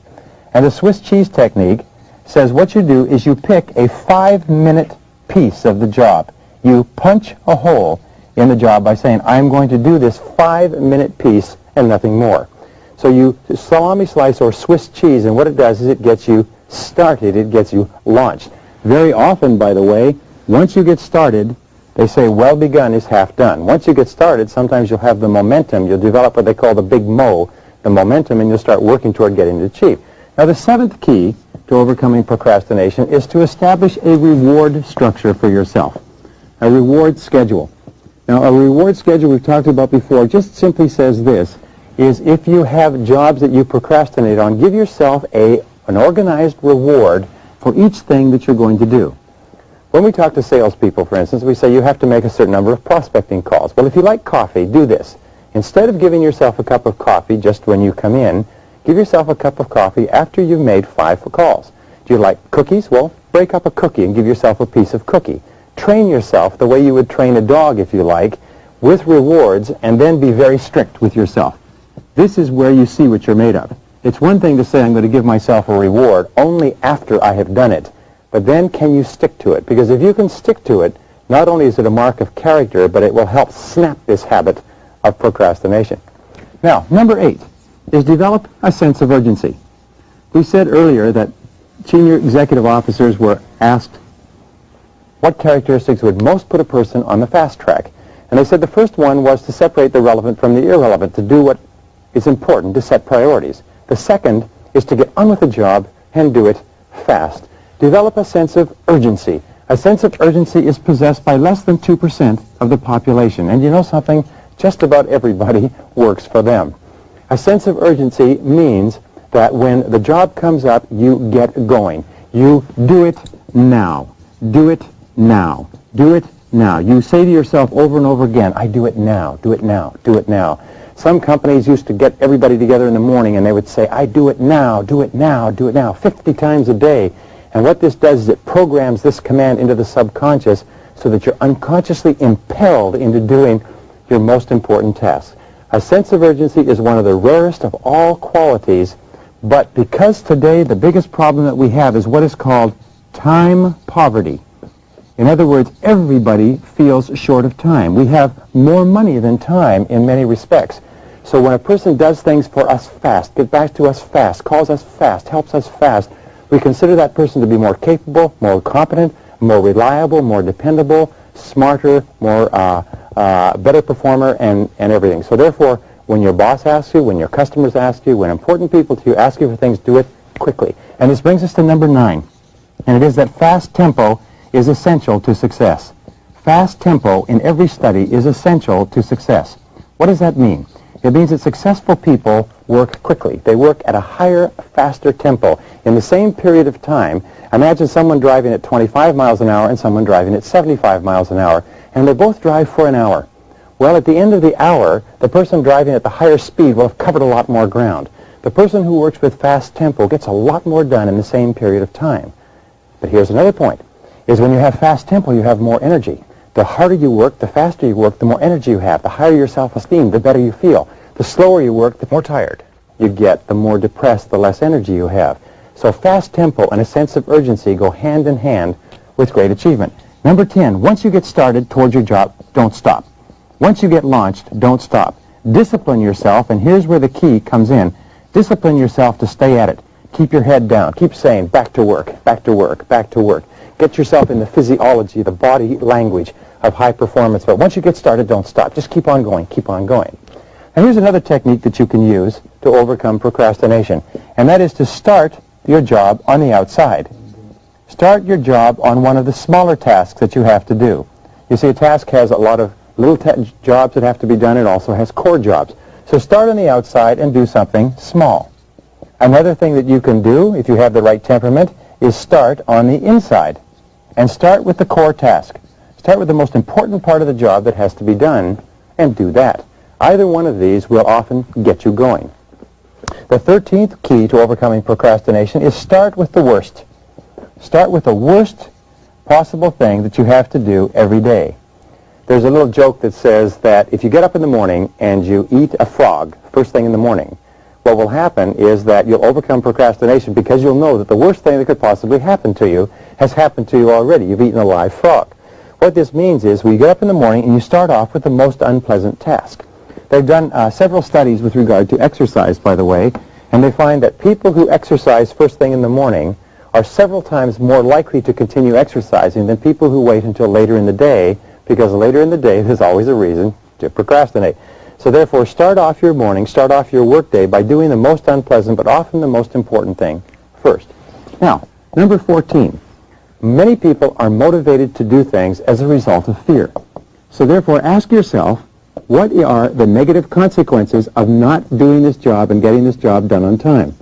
And the Swiss cheese technique says what you do is you pick a 5-minute piece of the job. You punch a hole in the job by saying, I'm going to do this 5-minute piece and nothing more. So you salami slice or Swiss cheese, and what it does is it gets you started, it gets you launched. Very often, by the way, once you get started, they say well begun is half done. Once you get started, sometimes you'll have the momentum. You'll develop what they call the big mo, the momentum, and you'll start working toward getting it achieved. Now, the seventh key to overcoming procrastination is to establish a reward structure for yourself, a reward schedule. Now, a reward schedule we've talked about before just simply says this. is if you have jobs that you procrastinate on, give yourself an organized reward for each thing that you're going to do. When we talk to salespeople, for instance, we say you have to make a certain number of prospecting calls. Well, if you like coffee, do this. Instead of giving yourself a cup of coffee just when you come in, give yourself a cup of coffee after you've made 5 calls. Do you like cookies? Well, break up a cookie and give yourself a piece of cookie. Train yourself the way you would train a dog, if you like, with rewards, and then be very strict with yourself. This is where you see what you're made of. It's one thing to say I'm going to give myself a reward only after I have done it. But then can you stick to it? Because if you can stick to it, not only is it a mark of character, but it will help snap this habit of procrastination. Now, number 8 is develop a sense of urgency. We said earlier that senior executive officers were asked what characteristics would most put a person on the fast track. And they said the first one was to separate the relevant from the irrelevant, to do what is important, to set priorities. The second is to get on with the job and do it fast. Develop a sense of urgency. A sense of urgency is possessed by less than 2% of the population. And you know something? Just about everybody works for them. A sense of urgency means that when the job comes up, you get going. You do it now. Do it now. Do it now. You say to yourself over and over again, I do it now. Do it now. Do it now. Some companies used to get everybody together in the morning and they would say, I do it now. Do it now. Do it now. 50 times a day. And what this does is it programs this command into the subconscious so that you're unconsciously impelled into doing your most important tasks. A sense of urgency is one of the rarest of all qualities, but because today the biggest problem that we have is what is called time poverty. In other words, everybody feels short of time. We have more money than time in many respects. So when a person does things for us fast, get back to us fast, calls us fast, helps us fast, we consider that person to be more capable, more competent, more reliable, more dependable, smarter, more better performer, and everything. So therefore, when your boss asks you, when your customers ask you, when important people to you ask you for things, do it quickly. And this brings us to number 9. And it is that fast tempo is essential to success. Fast tempo in every study is essential to success. What does that mean? It means that successful people work quickly. They work at a higher, faster tempo. In the same period of time, imagine someone driving at 25 miles an hour and someone driving at 75 miles an hour, and they both drive for an hour. Well, at the end of the hour, the person driving at the higher speed will have covered a lot more ground. The person who works with fast tempo gets a lot more done in the same period of time. But here's another point, is when you have fast tempo, you have more energy. The harder you work, the faster you work, the more energy you have. The higher your self-esteem, the better you feel. The slower you work, the more tired you get. The more depressed, the less energy you have. So fast tempo and a sense of urgency go hand in hand with great achievement. Number 10, once you get started towards your job, don't stop. Once you get launched, don't stop. Discipline yourself, and here's where the key comes in. Discipline yourself to stay at it. Keep your head down. Keep saying, back to work, back to work, back to work. Get yourself in the physiology, the body language of high performance. But once you get started, don't stop. Just keep on going, keep on going. And here's another technique that you can use to overcome procrastination, and that is to start your job on the outside. Start your job on one of the smaller tasks that you have to do. You see, a task has a lot of little jobs that have to be done. It also has core jobs. So start on the outside and do something small. Another thing that you can do, if you have the right temperament, is start on the inside. And start with the core task. Start with the most important part of the job that has to be done, and do that. Either one of these will often get you going. The 13th key to overcoming procrastination is start with the worst. Start with the worst possible thing that you have to do every day. There's a little joke that says that if you get up in the morning and you eat a frog first thing in the morning, what will happen is that you'll overcome procrastination because you'll know that the worst thing that could possibly happen to you has happened to you already. You've eaten a live frog. What this means is when you get up in the morning and you start off with the most unpleasant task. They've done several studies with regard to exercise, by the way, and they find that people who exercise first thing in the morning are several times more likely to continue exercising than people who wait until later in the day, because later in the day there's always a reason to procrastinate. So therefore, start off your morning, start off your workday by doing the most unpleasant but often the most important thing first. Now, number 14. Many people are motivated to do things as a result of fear. So therefore, ask yourself, What are the negative consequences of not doing this job and getting this job done on time?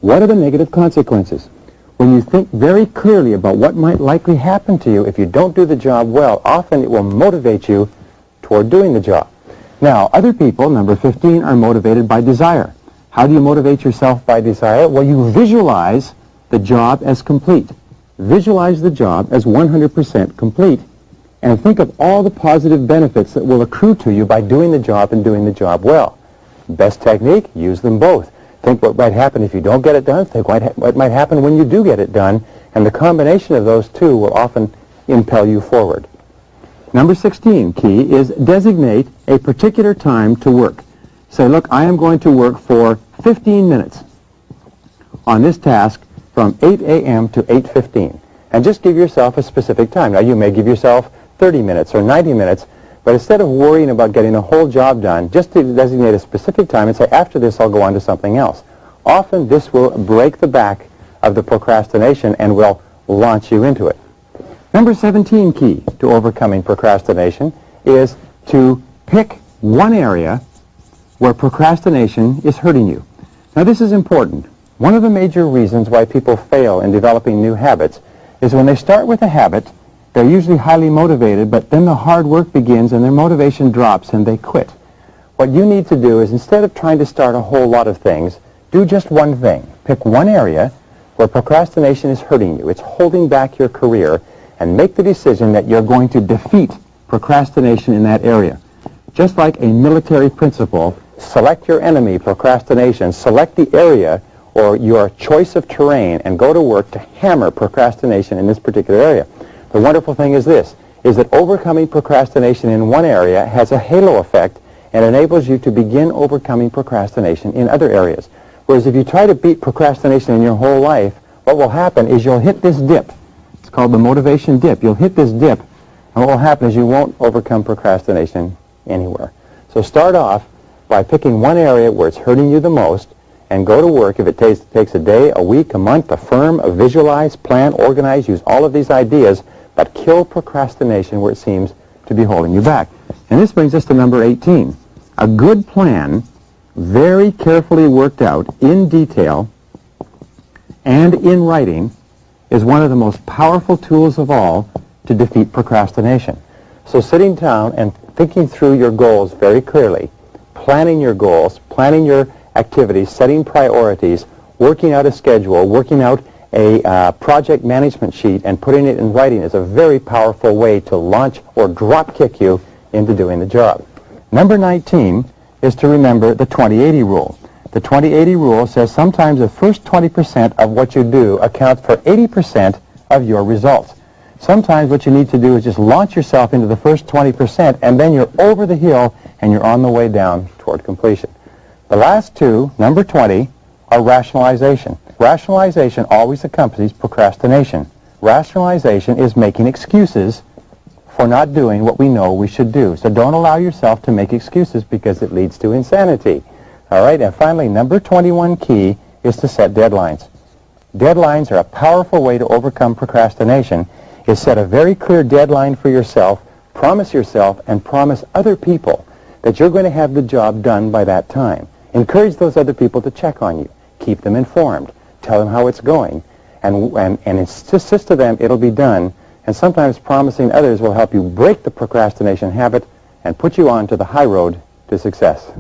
What are the negative consequences? When you think very clearly about what might likely happen to you if you don't do the job well, often it will motivate you toward doing the job. Now, other people, number 15, are motivated by desire. How do you motivate yourself by desire? Well, you visualize the job as complete. Visualize the job as 100% complete, and think of all the positive benefits that will accrue to you by doing the job and doing the job well. Best technique, use them both. Think what might happen if you don't get it done. Think what might happen when you do get it done, and the combination of those two will often impel you forward. Number 16 key is designate a particular time to work. Say, look, I am going to work for 15 minutes on this task from 8 a.m. to 8:15. And just give yourself a specific time. Now, you may give yourself 30 minutes or 90 minutes, but instead of worrying about getting the whole job done, just to designate a specific time and say, after this, I'll go on to something else. Often, this will break the back of the procrastination and will launch you into it. Number 17 key to overcoming procrastination is to pick one area where procrastination is hurting you. Now, this is important. One of the major reasons why people fail in developing new habits is when they start with a habit, they're usually highly motivated, but then the hard work begins and their motivation drops and they quit. What you need to do is, instead of trying to start a whole lot of things, do just one thing. Pick one area where procrastination is hurting you. It's holding back your career, and make the decision that you're going to defeat procrastination in that area. Just like a military principle, select your enemy, procrastination, select the area or your choice of terrain and go to work to hammer procrastination in this particular area. The wonderful thing is this, is that overcoming procrastination in one area has a halo effect and enables you to begin overcoming procrastination in other areas. Whereas if you try to beat procrastination in your whole life, what will happen is you'll hit this dip. It's called the motivation dip. You'll hit this dip, and what will happen is you won't overcome procrastination anywhere. So start off by picking one area where it's hurting you the most, and go to work. If it takes a day, a week, a month, affirm, visualize, plan, organize, use all of these ideas, but kill procrastination where it seems to be holding you back. And this brings us to number 18. A good plan, very carefully worked out in detail and in writing, is one of the most powerful tools of all to defeat procrastination. So sitting down and thinking through your goals very clearly, planning your goals, planning your activities, setting priorities, working out a schedule, working out a project management sheet, and putting it in writing is a very powerful way to launch or drop kick you into doing the job. Number 19 is to remember the 20-80 rule. The 20-80 rule says sometimes the first 20% of what you do accounts for 80% of your results. Sometimes what you need to do is just launch yourself into the first 20%, and then you're over the hill and you're on the way down toward completion. The last two, number 20, are rationalization. Rationalization always accompanies procrastination. Rationalization is making excuses for not doing what we know we should do. So don't allow yourself to make excuses because it leads to insanity. All right, and finally, number 21 key is to set deadlines. Deadlines are a powerful way to overcome procrastination. Is set a very clear deadline for yourself, promise yourself, and promise other people that you're going to have the job done by that time. Encourage those other people to check on you. Keep them informed. Tell them how it's going. And insist to them it'll be done. And sometimes promising others will help you break the procrastination habit and put you on to the high road to success.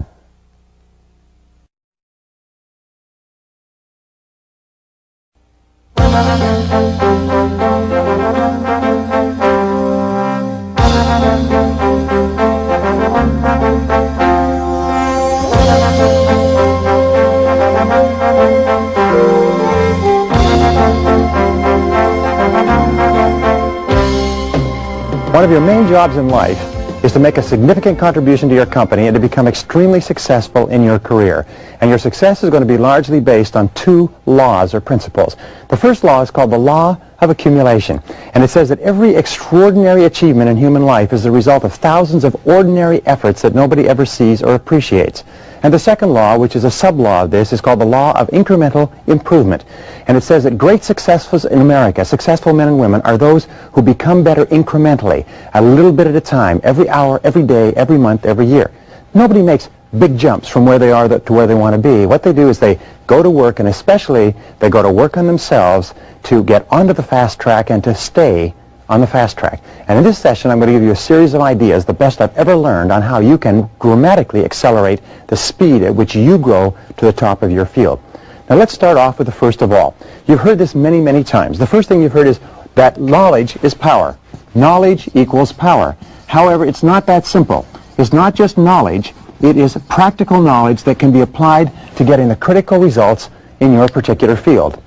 One of your main jobs in life is to make a significant contribution to your company and to become extremely successful in your career. And your success is going to be largely based on two laws or principles. The first law is called the law of accumulation. And it says that every extraordinary achievement in human life is the result of thousands of ordinary efforts that nobody ever sees or appreciates. And the second law, which is a sub-law of this, is called the law of incremental improvement. And it says that great successes in America, successful men and women, are those who become better incrementally, a little bit at a time, every hour, every day, every month, every year. Nobody makes big jumps from where they are to where they want to be. What they do is they go to work, and especially they go to work on themselves to get onto the fast track and to stay on the fast track. And in this session, I'm going to give you a series of ideas, the best I've ever learned, on how you can dramatically accelerate the speed at which you grow to the top of your field. Now let's start off with the first of all. You've heard this many, many times. The first thing you've heard is that knowledge is power. Knowledge equals power. However, it's not that simple. It's not just knowledge. It is practical knowledge that can be applied to getting the critical results in your particular field.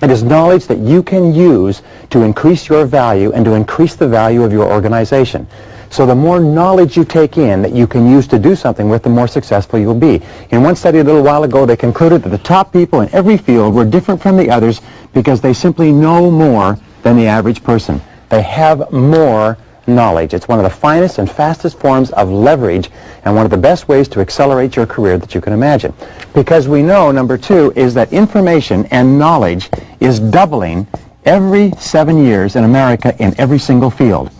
It is knowledge that you can use to increase your value and to increase the value of your organization. So the more knowledge you take in that you can use to do something with, the more successful you'll be. In one study a little while ago, they concluded that the top people in every field were different from the others because they simply know more than the average person. They have more knowledge. It's one of the finest and fastest forms of leverage and one of the best ways to accelerate your career that you can imagine. Because we know, number two, is that information and knowledge is doubling every 7 years in America in every single field.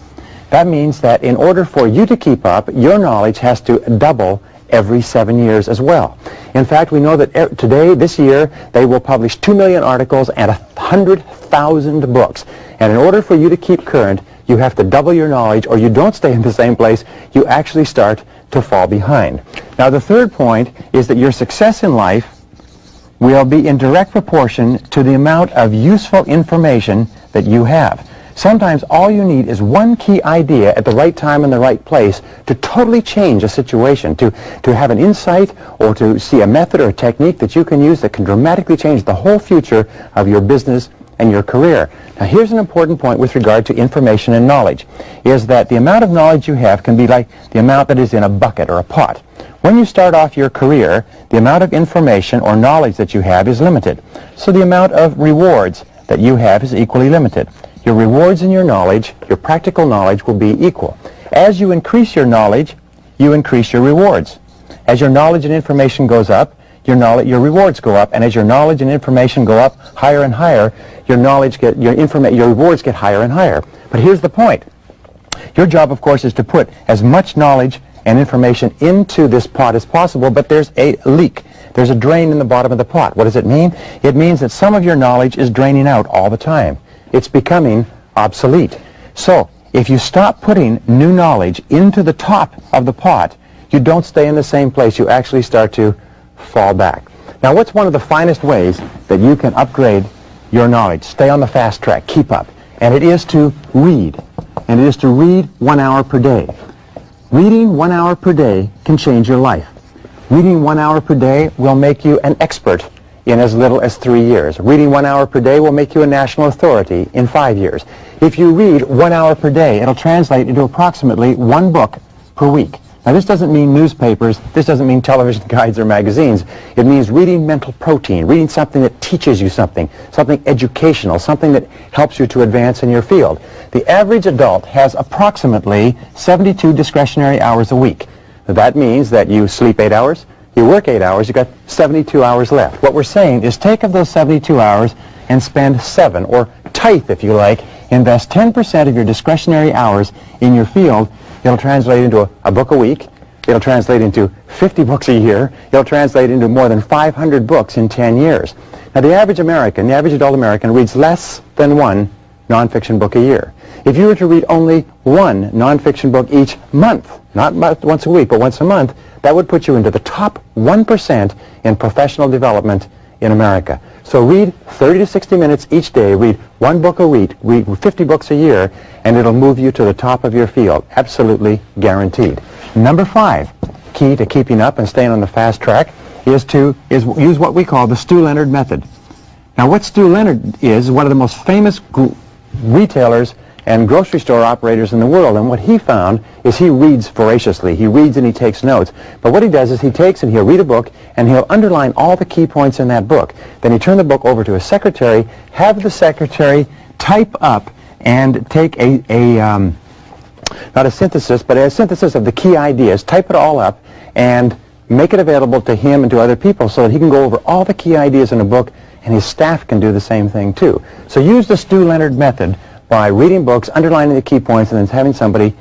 That means that in order for you to keep up, your knowledge has to double every 7 years as well. In fact, we know that today, this year, they will publish 2 million articles and 100,000 books. And in order for you to keep current, you have to double your knowledge, or you don't stay in the same place. You actually start to fall behind. Now, the third point is that your success in life will be in direct proportion to the amount of useful information that you have. Sometimes all you need is one key idea at the right time and the right place to totally change a situation, to have an insight or to see a method or a technique that you can use that can dramatically change the whole future of your business and your career. Now, here's an important point with regard to information and knowledge, is that the amount of knowledge you have can be like the amount that is in a bucket or a pot. When you start off your career, the amount of information or knowledge that you have is limited. So the amount of rewards that you have is equally limited. Your rewards and your knowledge, your practical knowledge, will be equal. As you increase your knowledge, you increase your rewards. As your knowledge and information goes up, your rewards go up, and as your knowledge and information go up higher and higher, your rewards get higher and higher. But here's the point. Your job, of course, is to put as much knowledge and information into this pot as possible, but there's a leak. There's a drain in the bottom of the pot. What does it mean? It means that some of your knowledge is draining out all the time. It's becoming obsolete. So if you stop putting new knowledge into the top of the pot, you don't stay in the same place. You actually start to fall back. Now, what's one of the finest ways that you can upgrade your knowledge, stay on the fast track, keep up? And it is to read. And it is to read 1 hour per day. Reading 1 hour per day can change your life. Reading 1 hour per day will make you an expert in as little as 3 years. Reading 1 hour per day will make you a national authority in 5 years. If you read 1 hour per day, it'll translate into approximately 1 book per week. Now, this doesn't mean newspapers. This doesn't mean television guides or magazines. It means reading mental protein, reading something that teaches you something educational, something that helps you to advance in your field. The average adult has approximately 72 discretionary hours a week. That means that you sleep 8 hours, you work 8 hours, you've got 72 hours left. What we're saying is take of those 72 hours and spend 7, or tithe if you like, invest 10% of your discretionary hours in your field. It'll translate into a book a week. It'll translate into 50 books a year. It'll translate into more than 500 books in 10 years. Now, the average adult American reads less than 1 nonfiction book a year. If you were to read only 1 nonfiction book each month, not once a week, but once a month, that would put you into the top 1% in professional development in America. So read 30 to 60 minutes each day, read 1 book a week, read 50 books a year, and it'll move you to the top of your field. Absolutely guaranteed. Number 5, key to keeping up and staying on the fast track, is use what we call the Stu Leonard method. Now, what Stu Leonard is one of the most famous retailers and grocery store operators in the world, and what he found is he reads voraciously. He reads and he takes notes. But what he does is he takes and he'll read a book and he'll underline all the key points in that book. Then he turn the book over to his secretary, have the secretary type up and take not a synthesis, but a synthesis of the key ideas, type it all up and make it available to him and to other people so that he can go over all the key ideas in a book, and his staff can do the same thing too. So use the Stu Leonard method by reading books, underlining the key points, and then having somebody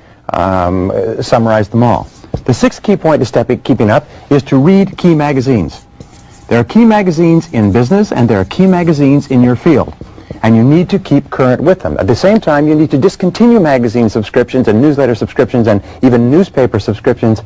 summarize them all. The sixth key point to keeping up is to read key magazines. There are key magazines in business and there are key magazines in your field, and you need to keep current with them. At the same time, you need to discontinue magazine subscriptions and newsletter subscriptions and even newspaper subscriptions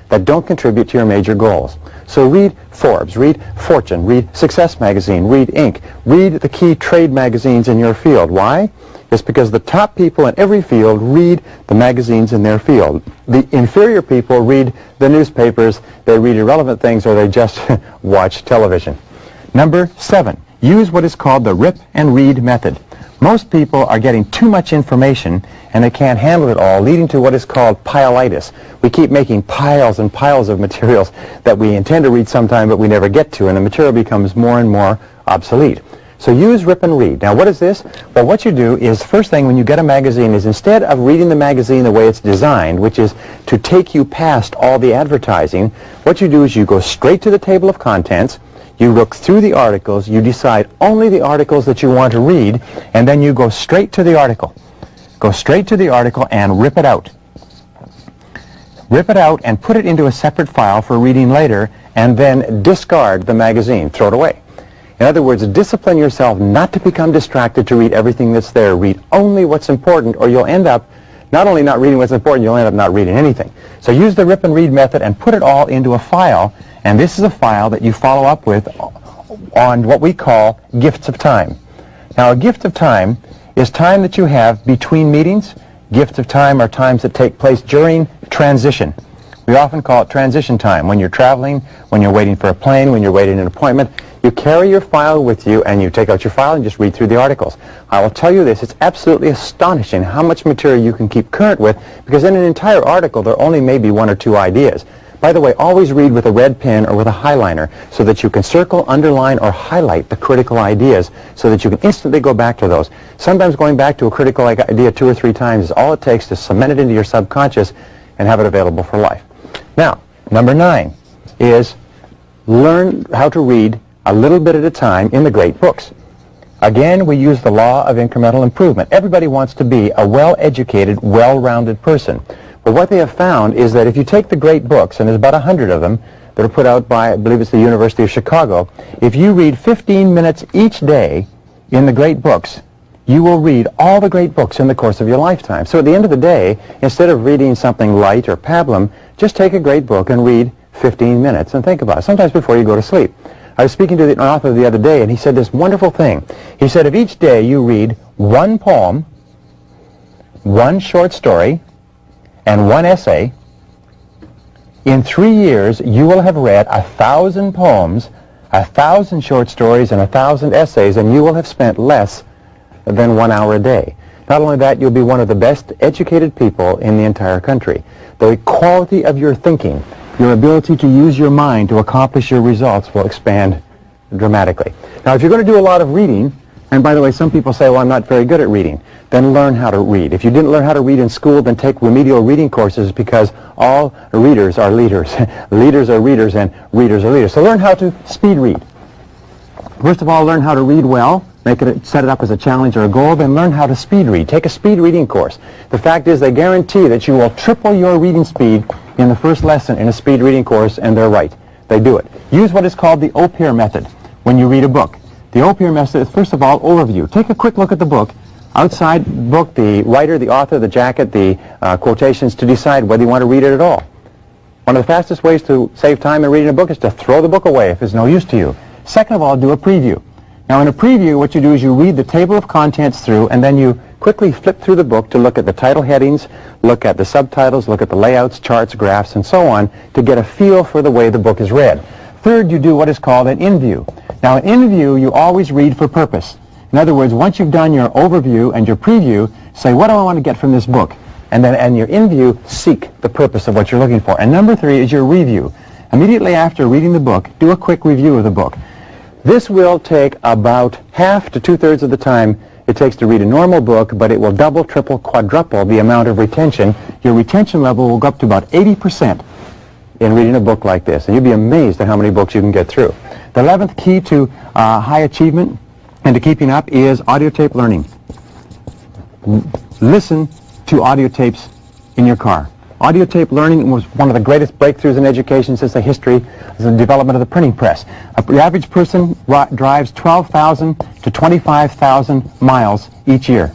that don't contribute to your major goals. So read Forbes, read Fortune, read Success Magazine, read Inc., read the key trade magazines in your field. Why? It's because the top people in every field read the magazines in their field. The inferior people read the newspapers, they read irrelevant things, or they just watch television. Number 7, use what is called the rip and read method. Most people are getting too much information and they can't handle it all, leading to what is called pileitis. We keep making piles and piles of materials that we intend to read sometime but we never get to, and the material becomes more and more obsolete. So use rip and read. Now what is this? Well, what you do is, first thing when you get a magazine is, instead of reading the magazine the way it's designed, which is to take you past all the advertising, what you do is you go straight to the table of contents, you look through the articles, you decide only the articles that you want to read, and then you go straight to the article. Go straight to the article and rip it out. Rip it out and put it into a separate file for reading later, and then discard the magazine. Throw it away. In other words, discipline yourself not to become distracted to read everything that's there. Read only what's important, or you'll end up not only not reading what's important, you'll end up not reading anything. So use the rip and read method and put it all into a file, and this is a file that you follow up with on what we call gifts of time. Now, a gift of time is time that you have between meetings. Gifts of time are times that take place during transition. We often call it transition time. When you're traveling, when you're waiting for a plane, when you're waiting an appointment, you carry your file with you and you take out your file and just read through the articles. I will tell you this, it's absolutely astonishing how much material you can keep current with, because in an entire article there only may be 1 or 2 ideas. By the way, always read with a red pen or with a highliner so that you can circle, underline, or highlight the critical ideas so that you can instantly go back to those. Sometimes going back to a critical idea 2 or 3 times is all it takes to cement it into your subconscious and have it available for life. Now, number 9 is learn how to read a little bit at a time in the great books. Again, we use the law of incremental improvement. Everybody wants to be a well-educated, well-rounded person. But what they have found is that if you take the great books, and there's about 100 of them that are put out by, I believe it's the University of Chicago, if you read 15 minutes each day in the great books, you will read all the great books in the course of your lifetime. So at the end of the day, instead of reading something light or pablum, just take a great book and read 15 minutes and think about it, sometimes before you go to sleep. I was speaking to the author the other day, and he said this wonderful thing. He said, if each day you read 1 poem, 1 short story, and 1 essay, in 3 years you will have read 1,000 poems, 1,000 short stories, and 1,000 essays, and you will have spent less than 1 hour a day. Not only that, you'll be one of the best educated people in the entire country. The quality of your thinking, your ability to use your mind to accomplish your results will expand dramatically. Now, if you're going to do a lot of reading, and by the way, some people say, well, I'm not very good at reading, then learn how to read. If you didn't learn how to read in school, then take remedial reading courses, because all readers are leaders. Leaders are readers, and readers are leaders. So learn how to speed read. First of all, learn how to read well. Set it up as a challenge or a goal, then learn how to speed read. Take a speed reading course. The fact is, they guarantee that you will triple your reading speed in the first lesson in a speed reading course, and they're right. They do it. Use what is called the OPIR method when you read a book. The OPIR method is, first of all, overview. Take a quick look at the book. Outside the book, the writer, the author, the jacket, the quotations, to decide whether you want to read it at all. One of the fastest ways to save time in reading a book is to throw the book away if it's no use to you. Second of all, do a preview. Now, in a preview, what you do is you read the table of contents through, and then you quickly flip through the book to look at the title headings, look at the subtitles, look at the layouts, charts, graphs, and so on, to get a feel for the way the book is read. Third, you do what is called an in-view. Now, an in-view, you always read for purpose. In other words, once you've done your overview and your preview, say, what do I want to get from this book? And then in your in-view, seek the purpose of what you're looking for. And number 3 is your review. Immediately after reading the book, do a quick review of the book. This will take about half to 2/3 of the time it takes to read a normal book, but it will double, triple, quadruple the amount of retention. Your retention level will go up to about 80% in reading a book like this, and you'd be amazed at how many books you can get through. The 11th key to high achievement and to keeping up is audio tape learning. Listen to audio tapes in your car. Audio tape learning was one of the greatest breakthroughs in education since the history of the development of the printing press. The average person drives 12,000 to 25,000 miles each year.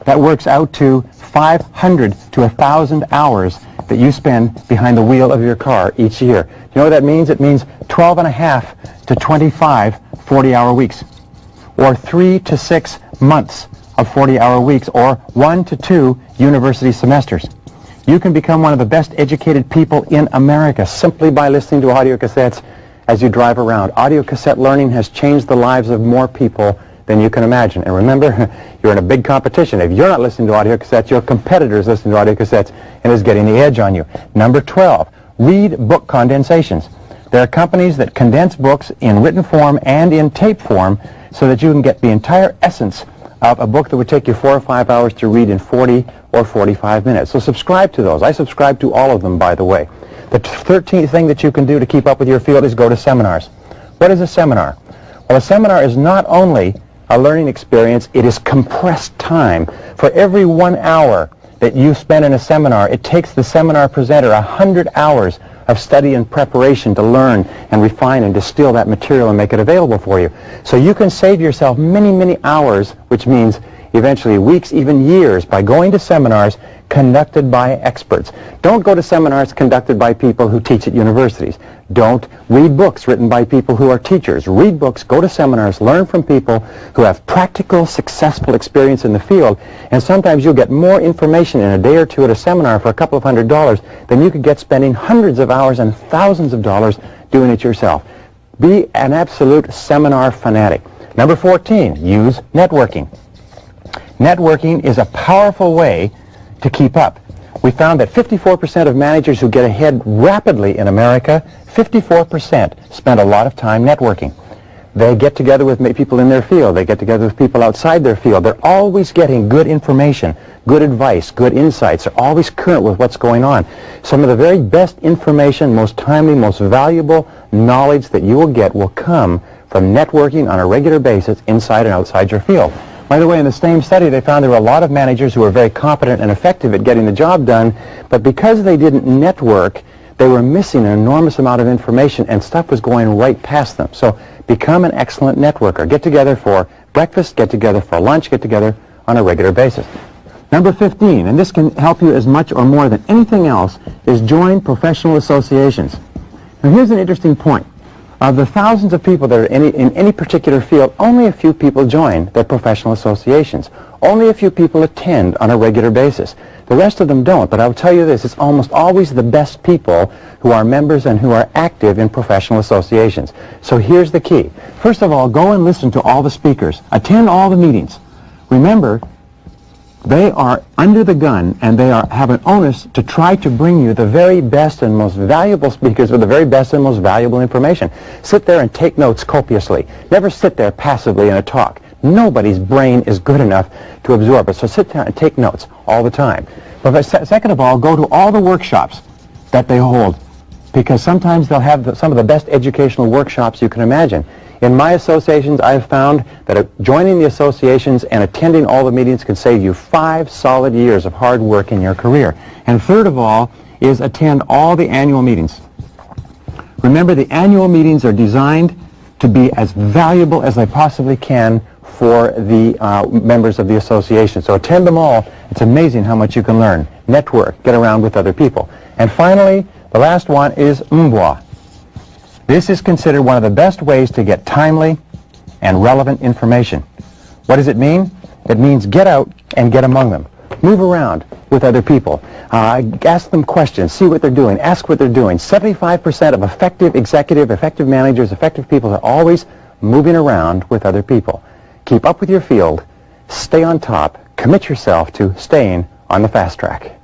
That works out to 500 to 1,000 hours that you spend behind the wheel of your car each year. Do you know what that means? It means 12 and a half to 25 40-hour weeks, or 3 to 6 months of 40-hour weeks, or 1 to 2 university semesters. You can become one of the best educated people in America simply by listening to audio cassettes as you drive around. Audio cassette learning has changed the lives of more people than you can imagine. And remember, you're in a big competition. If you're not listening to audio cassettes, your competitor is listening to audio cassettes and is getting the edge on you. Number 12, read book condensations. There are companies that condense books in written form and in tape form so that you can get the entire essence of a book that would take you 4 or 5 hours to read in 40 or 45 minutes. So subscribe to those. I subscribe to all of them, by the way. The 13th thing that you can do to keep up with your field is go to seminars. What is a seminar? Well, a seminar is not only a learning experience, it is compressed time. For every 1 hour that you spend in a seminar, it takes the seminar presenter 100 hours of study and preparation to learn and refine and distill that material and make it available for you. So you can save yourself many, many hours, which means eventually weeks, even years, by going to seminars conducted by experts. Don't go to seminars conducted by people who teach at universities. Don't read books written by people who are teachers. Read books, go to seminars, learn from people who have practical, successful experience in the field, and sometimes you'll get more information in a day or two at a seminar for a couple of $100s than you could get spending hundreds of hours and thousands of dollars doing it yourself. Be an absolute seminar fanatic. Number 14, use networking. Networking is a powerful way to keep up. We found that 54% of managers who get ahead rapidly in America, 54% spend a lot of time networking. They get together with people in their field. They get together with people outside their field. They're always getting good information, good advice, good insights. They're always current with what's going on. Some of the very best information, most timely, most valuable knowledge that you will get will come from networking on a regular basis inside and outside your field. By the way, in the same study, they found there were a lot of managers who were very competent and effective at getting the job done, but because they didn't network, they were missing an enormous amount of information and stuff was going right past them. So become an excellent networker. Get together for breakfast, get together for lunch, get together on a regular basis. Number 15, and this can help you as much or more than anything else, is join professional associations. Now here's an interesting point. Of the thousands of people that are in any particular field, only a few people join their professional associations. Only a few people attend on a regular basis. The rest of them don't, but I'll tell you this, it's almost always the best people who are members and who are active in professional associations. So here's the key. First of all, go and listen to all the speakers. Attend all the meetings. Remember, they are under the gun and they have an onus to try to bring you the very best and most valuable speakers with the very best and most valuable information. Sit there and take notes copiously. Never sit there passively in a talk. Nobody's brain is good enough to absorb it. So sit down and take notes all the time. But second of all, go to all the workshops that they hold, because sometimes they'll have some of the best educational workshops you can imagine. In my associations, I've found that joining the associations and attending all the meetings can save you 5 solid years of hard work in your career. And third of all is attend all the annual meetings. Remember, the annual meetings are designed to be as valuable as they possibly can for the members of the association. So attend them all. It's amazing how much you can learn. Network, get around with other people. And finally, the last one is m'boire. This is considered one of the best ways to get timely and relevant information. What does it mean? It means get out and get among them. Move around with other people. Ask them questions. See what they're doing. Ask what they're doing. 75% of effective executive, effective managers, effective people are always moving around with other people. Keep up with your field. Stay on top. Commit yourself to staying on the fast track.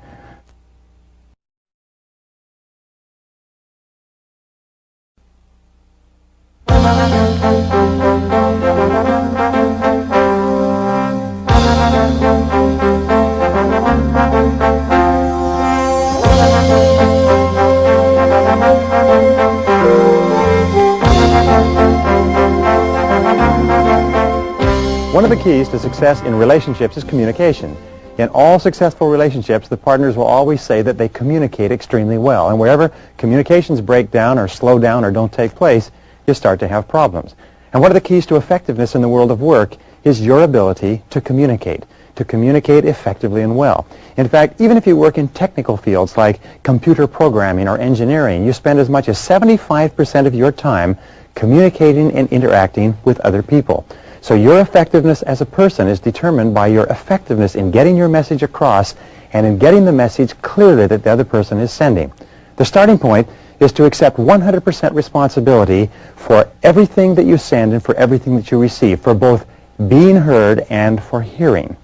One of the keys to success in relationships is communication. In all successful relationships, the partners will always say that they communicate extremely well. And wherever communications break down or slow down or don't take place, you start to have problems. And one of the keys to effectiveness in the world of work is your ability to communicate effectively and well. In fact, even if you work in technical fields like computer programming or engineering, you spend as much as 75% of your time communicating and interacting with other people. So your effectiveness as a person is determined by your effectiveness in getting your message across and in getting the message clearly that the other person is sending. The starting point is to accept 100% responsibility for everything that you send and for everything that you receive, for both being heard and for hearing.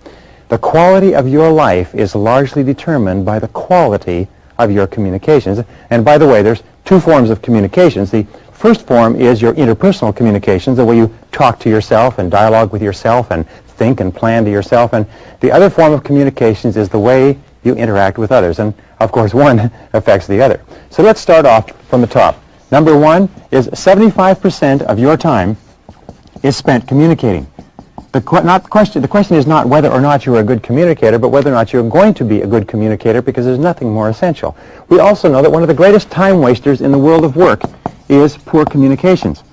The quality of your life is largely determined by the quality of your communications. And by the way, there's two forms of communications. The first form is your interpersonal communications, the way you talk to yourself and dialogue with yourself and think and plan to yourself. And the other form of communications is the way you interact with others. And, of course, one affects the other. So let's start off from the top. Number one is 75% of your time is spent communicating. The question is not whether or not you're a good communicator, but whether or not you're going to be a good communicator, because there's nothing more essential. We also know that one of the greatest time wasters in the world of work is poor communications.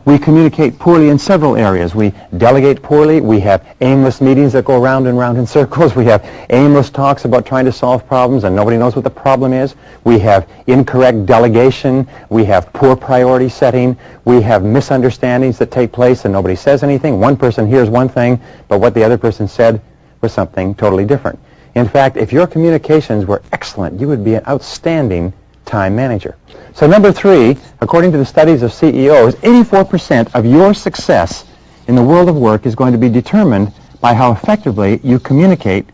We communicate poorly in several areas. We delegate poorly. We have aimless meetings that go round and round in circles. We have aimless talks about trying to solve problems and nobody knows what the problem is. We have incorrect delegation. We have poor priority setting. We have misunderstandings that take place and nobody says anything. One person hears one thing, but what the other person said was something totally different. In fact, if your communications were excellent, you would be an outstanding time manager. So number three, according to the studies of CEOs, 84% of your success in the world of work is going to be determined by how effectively you communicate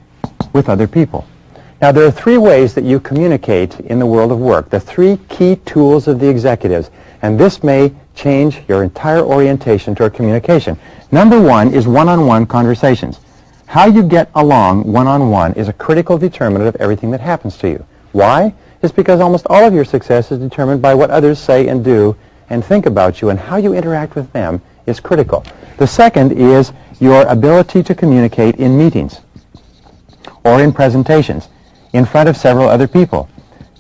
with other people. Now, there are three ways that you communicate in the world of work, the three key tools of the executives, and this may change your entire orientation toward communication. Number one is one-on-one conversations. How you get along one-on-one is a critical determinant of everything that happens to you. Why? It's because almost all of your success is determined by what others say and do and think about you, and how you interact with them is critical. The second is your ability to communicate in meetings or in presentations in front of several other people.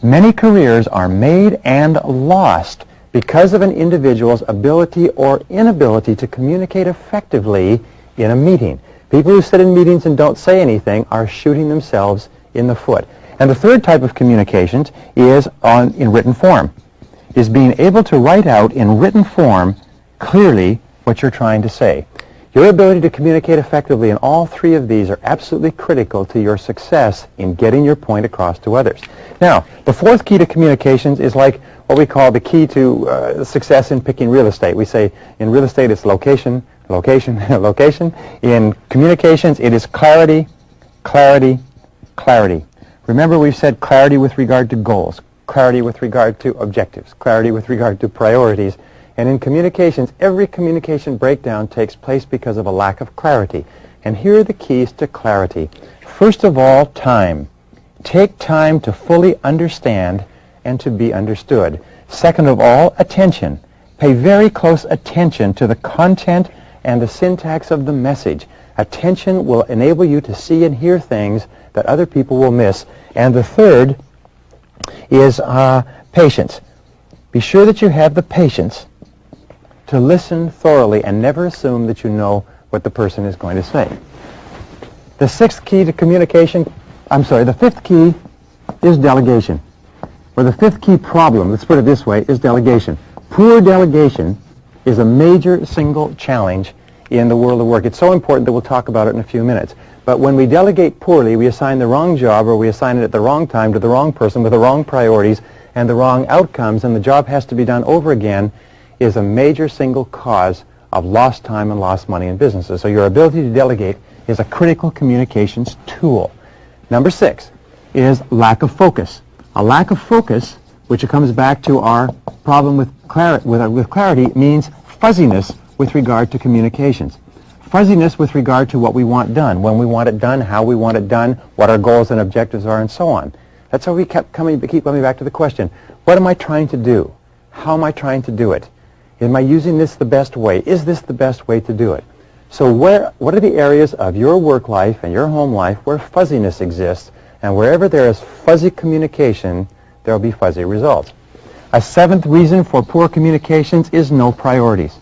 Many careers are made and lost because of an individual's ability or inability to communicate effectively in a meeting. People who sit in meetings and don't say anything are shooting themselves in the foot. And the third type of communications is in written form, is being able to write out in written form clearly what you're trying to say. Your ability to communicate effectively in all three of these are absolutely critical to your success in getting your point across to others. Now, the fourth key to communications is like what we call the key to success in picking real estate. We say in real estate it's location, location, location. In communications it is clarity, clarity, clarity. Remember, we've said clarity with regard to goals, clarity with regard to objectives, clarity with regard to priorities. And in communications, every communication breakdown takes place because of a lack of clarity. And here are the keys to clarity. First of all, time. Take time to fully understand and to be understood. Second of all, attention. Pay very close attention to the content and the syntax of the message. Attention will enable you to see and hear things that other people will miss. And the third is patience. Be sure that you have the patience to listen thoroughly and never assume that you know what the person is going to say. The fifth key is delegation. Or the fifth key problem, let's put it this way, is delegation. Poor delegation is a major single challenge in the world of work. It's so important that we'll talk about it in a few minutes. But when we delegate poorly, we assign the wrong job or we assign it at the wrong time to the wrong person with the wrong priorities and the wrong outcomes, and the job has to be done over again, is a major single cause of lost time and lost money in businesses. So your ability to delegate is a critical communications tool. Number 6 is lack of focus. A lack of focus, which comes back to our problem with clarity, means fuzziness with regard to communications. Fuzziness with regard to what we want done, when we want it done, how we want it done, what our goals and objectives are, and so on. That's how we keep coming back to the question, what am I trying to do? How am I trying to do it? Am I using this the best way? Is this the best way to do it? So what are the areas of your work life and your home life where fuzziness exists? And wherever there is fuzzy communication, there will be fuzzy results. A seventh reason for poor communications is no priorities.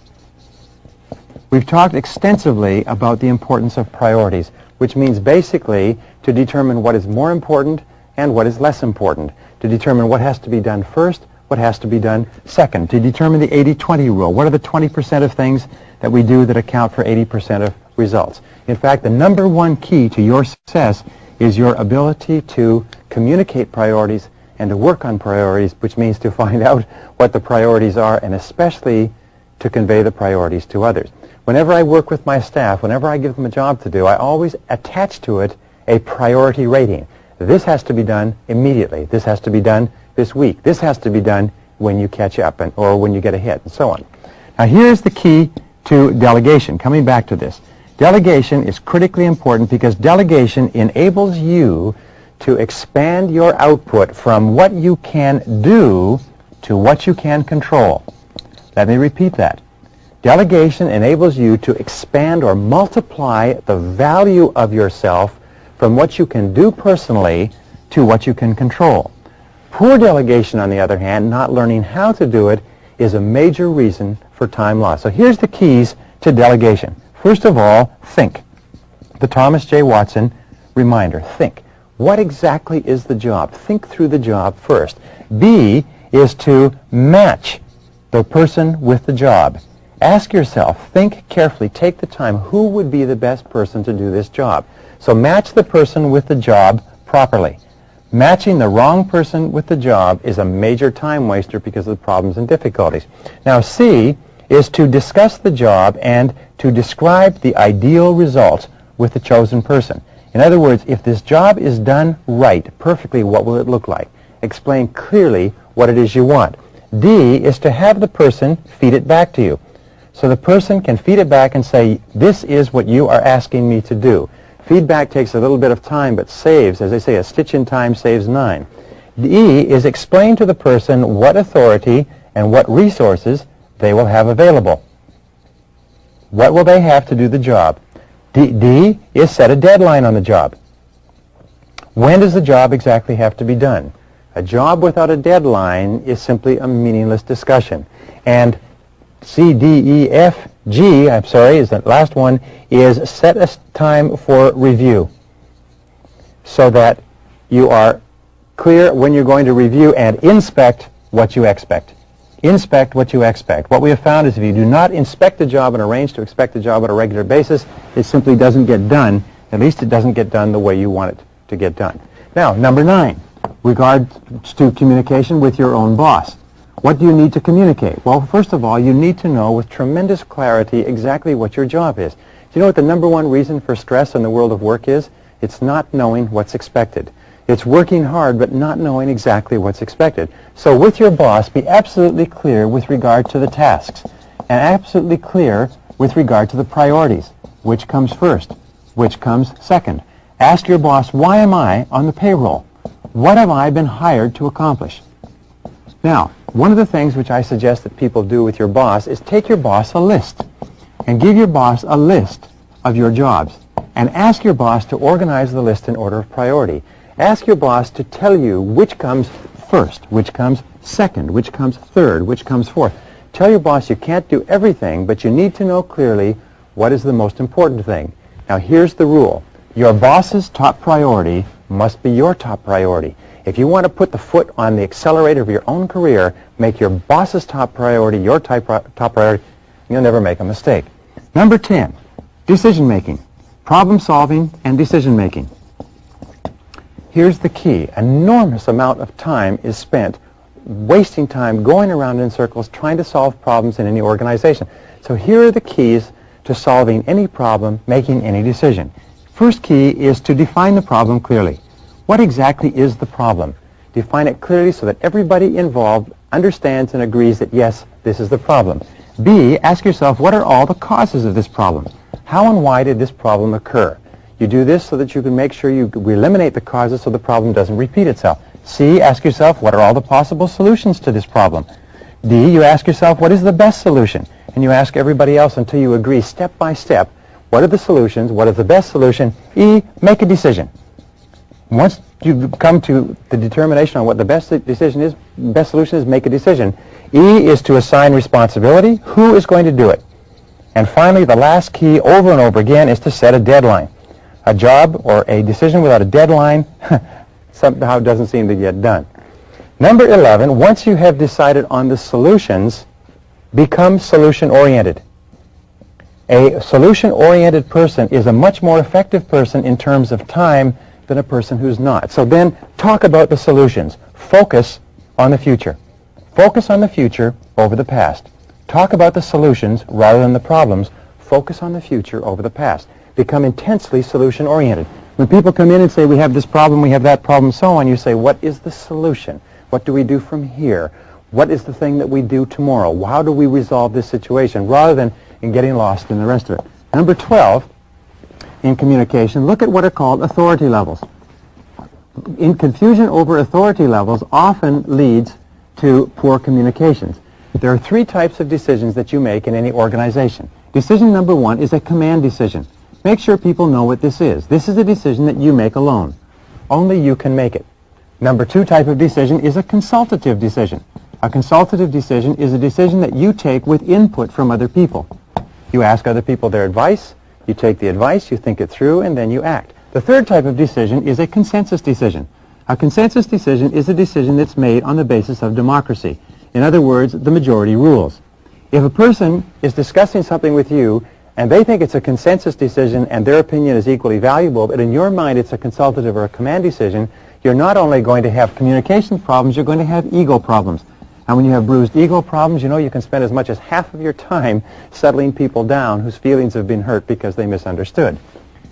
We've talked extensively about the importance of priorities, which means basically to determine what is more important and what is less important, to determine what has to be done first, what has to be done second, to determine the 80-20 rule. What are the 20% of things that we do that account for 80% of results? In fact, the number one key to your success is your ability to communicate priorities and to work on priorities, which means to find out what the priorities are and especially to convey the priorities to others. Whenever I work with my staff, whenever I give them a job to do, I always attach to it a priority rating. This has to be done immediately. This has to be done this week. This has to be done when you catch up or when you get a hit, and so on. Now here's the key to delegation. Coming back to this. Delegation is critically important because delegation enables you to expand your output from what you can do to what you can control. Let me repeat that. Delegation enables you to expand or multiply the value of yourself from what you can do personally to what you can control. Poor delegation, on the other hand, not learning how to do it, is a major reason for time loss. So here's the keys to delegation. First of all, think. The Thomas J. Watson reminder, think. What exactly is the job? Think through the job first. B is to match the person with the job. Ask yourself, think carefully, take the time, who would be the best person to do this job? So match the person with the job properly. Matching the wrong person with the job is a major time waster because of the problems and difficulties. Now C is to discuss the job and to describe the ideal result with the chosen person. In other words, if this job is done right, perfectly, what will it look like? Explain clearly what it is you want. D is to have the person feed it back to you. So the person can feed it back and say, this is what you are asking me to do. Feedback takes a little bit of time, but saves, as they say, a stitch in time saves 9. E is explain to the person what authority and what resources they will have available. What will they have to do the job? D is set a deadline on the job. When does the job exactly have to be done? A job without a deadline is simply a meaningless discussion. And C, D, E, F, G, is the last one, is set a time for review so that you are clear when you're going to review and inspect what you expect. Inspect what you expect. What we have found is if you do not inspect a job and arrange to expect a job on a regular basis, it simply doesn't get done. At least it doesn't get done the way you want it to get done. Now, number 9, regards to communication with your own boss. What do you need to communicate? Well, first of all, you need to know with tremendous clarity exactly what your job is. Do you know what the number one reason for stress in the world of work is? It's not knowing what's expected. It's working hard but not knowing exactly what's expected. So with your boss, be absolutely clear with regard to the tasks and absolutely clear with regard to the priorities. Which comes first? Which comes second? Ask your boss, why am I on the payroll? What have I been hired to accomplish? Now, one of the things which I suggest that people do with your boss is take your boss a list and give your boss a list of your jobs and ask your boss to organize the list in order of priority. Ask your boss to tell you which comes first, which comes second, which comes third, which comes fourth. Tell your boss you can't do everything, but you need to know clearly what is the most important thing. Now, here's the rule. Your boss's top priority must be your top priority. If you want to put the foot on the accelerator of your own career, make your boss's top priority your top priority, you'll never make a mistake. Number 10, decision-making, problem-solving and decision-making. Here's the key. Enormous amount of time is spent wasting time going around in circles trying to solve problems in any organization. So here are the keys to solving any problem, making any decision. First key is to define the problem clearly. What exactly is the problem? Define it clearly so that everybody involved understands and agrees that, yes, this is the problem. B, ask yourself, what are all the causes of this problem? How and why did this problem occur? You do this so that you can make sure you eliminate the causes so the problem doesn't repeat itself. C, ask yourself, what are all the possible solutions to this problem? D, you ask yourself, what is the best solution? And you ask everybody else until you agree step by step What are the solutions? What is the best solution? E, make a decision. Once you come to the determination on what the best decision is, best solution is, make a decision. E is to assign responsibility. Who is going to do it? And finally, the last key over and over again is to set a deadline. A job or a decision without a deadline somehow doesn't seem to get done. Number 11, once you have decided on the solutions, become solution-oriented. A solution-oriented person is a much more effective person in terms of time than a person who's not. So then talk about the solutions. Focus on the future. Focus on the future over the past. Talk about the solutions rather than the problems. Focus on the future over the past. Become intensely solution-oriented. When people come in and say, we have this problem, we have that problem, so on, you say, what is the solution? What do we do from here? What is the thing that we do tomorrow? How do we resolve this situation? Rather than in getting lost in the rest of it. Number 12, in communication, look at what are called authority levels. In confusion over authority levels often leads to poor communications. There are three types of decisions that you make in any organization. Decision number 1 is a command decision. Make sure people know what this is. This is a decision that you make alone. Only you can make it. Number 2 type of decision is a consultative decision. A consultative decision is a decision that you take with input from other people. You ask other people their advice, you take the advice, you think it through, and then you act. The third type of decision is a consensus decision. A consensus decision is a decision that's made on the basis of democracy. In other words, the majority rules. If a person is discussing something with you and they think it's a consensus decision and their opinion is equally valuable, but in your mind it's a consultative or a command decision, you're not only going to have communication problems, you're going to have ego problems. And when you have bruised ego problems, you know you can spend as much as half of your time settling people down whose feelings have been hurt because they misunderstood.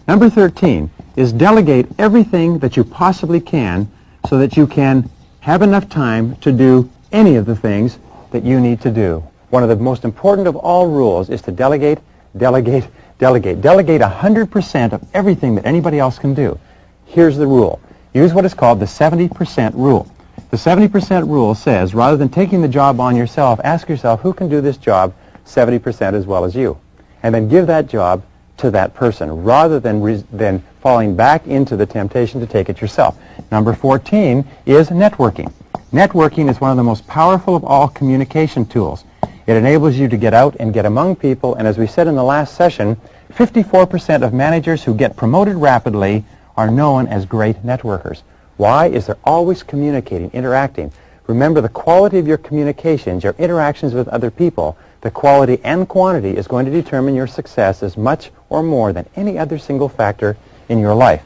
Number 13 is delegate everything that you possibly can so that you can have enough time to do any of the things that you need to do. One of the most important of all rules is to delegate, delegate, delegate. Delegate 100% of everything that anybody else can do. Here's the rule. Use what is called the 70% rule. The 70% rule says, rather than taking the job on yourself, ask yourself, who can do this job 70% as well as you? And then give that job to that person, rather than falling back into the temptation to take it yourself. Number 14 is networking. Networking is one of the most powerful of all communication tools. It enables you to get out and get among people, and as we said in the last session, 54% of managers who get promoted rapidly are known as great networkers. Why? Is they're always communicating, interacting. Remember, the quality of your communications, your interactions with other people, the quality and quantity is going to determine your success as much or more than any other single factor in your life.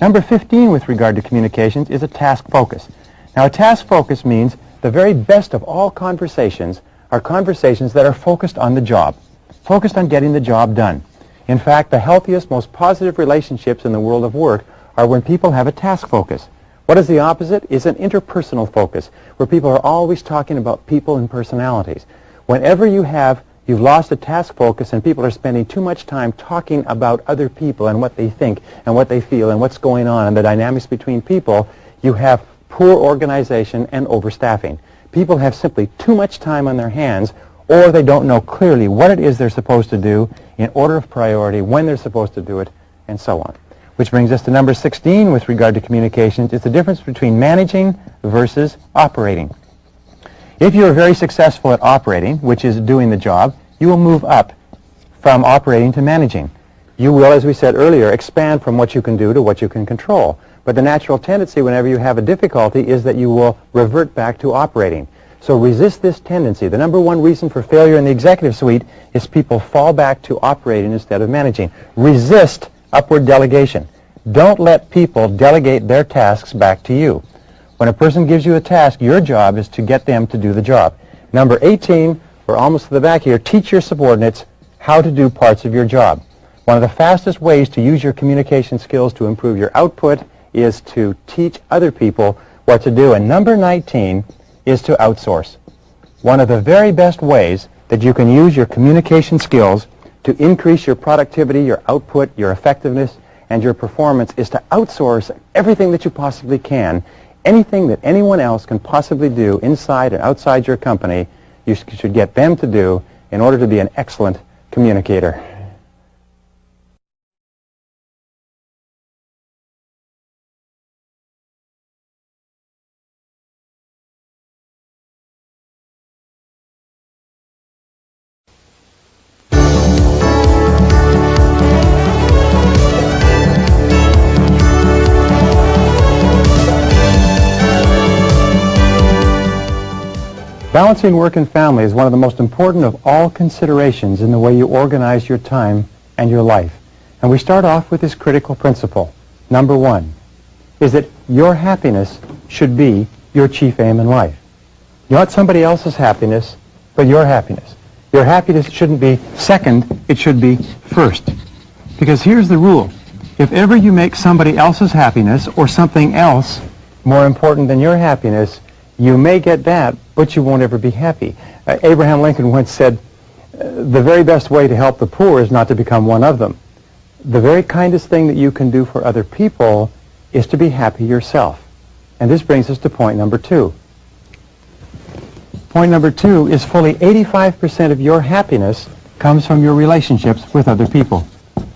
Number 15 with regard to communications is a task focus. Now, a task focus means the very best of all conversations are conversations that are focused on the job, focused on getting the job done. In fact, the healthiest, most positive relationships in the world of work are when people have a task focus. What is the opposite? Is an interpersonal focus, where people are always talking about people and personalities. Whenever you've lost a task focus and people are spending too much time talking about other people and what they think and what they feel and what's going on and the dynamics between people, you have poor organization and overstaffing. People have simply too much time on their hands, or they don't know clearly what it is they're supposed to do in order of priority, when they're supposed to do it, and so on. Which brings us to number 16 with regard to communications. It's the difference between managing versus operating. If you're very successful at operating, which is doing the job, you will move up from operating to managing. You will, as we said earlier, expand from what you can do to what you can control. But the natural tendency whenever you have a difficulty is that you will revert back to operating. So resist this tendency. The number one reason for failure in the executive suite is people fall back to operating instead of managing. Resist upward delegation. Don't let people delegate their tasks back to you. When a person gives you a task, your job is to get them to do the job. Number 18, we're almost to the back here, teach your subordinates how to do parts of your job. One of the fastest ways to use your communication skills to improve your output is to teach other people what to do. And number 19 is to outsource. One of the very best ways that you can use your communication skills to increase your productivity, your output, your effectiveness, and your performance is to outsource everything that you possibly can. Anything that anyone else can possibly do inside and outside your company, you should get them to do in order to be an excellent communicator. Balancing work and family is one of the most important of all considerations in the way you organize your time and your life. And we start off with this critical principle. Number one is that your happiness should be your chief aim in life. Not somebody else's happiness, but your happiness. Your happiness shouldn't be second, it should be first. Because here's the rule. If ever you make somebody else's happiness or something else more important than your happiness, you may get that, but you won't ever be happy. Abraham Lincoln once said, the very best way to help the poor is not to become one of them. The very kindest thing that you can do for other people is to be happy yourself. And this brings us to point number two. Point number two is fully 85% of your happiness comes from your relationships with other people.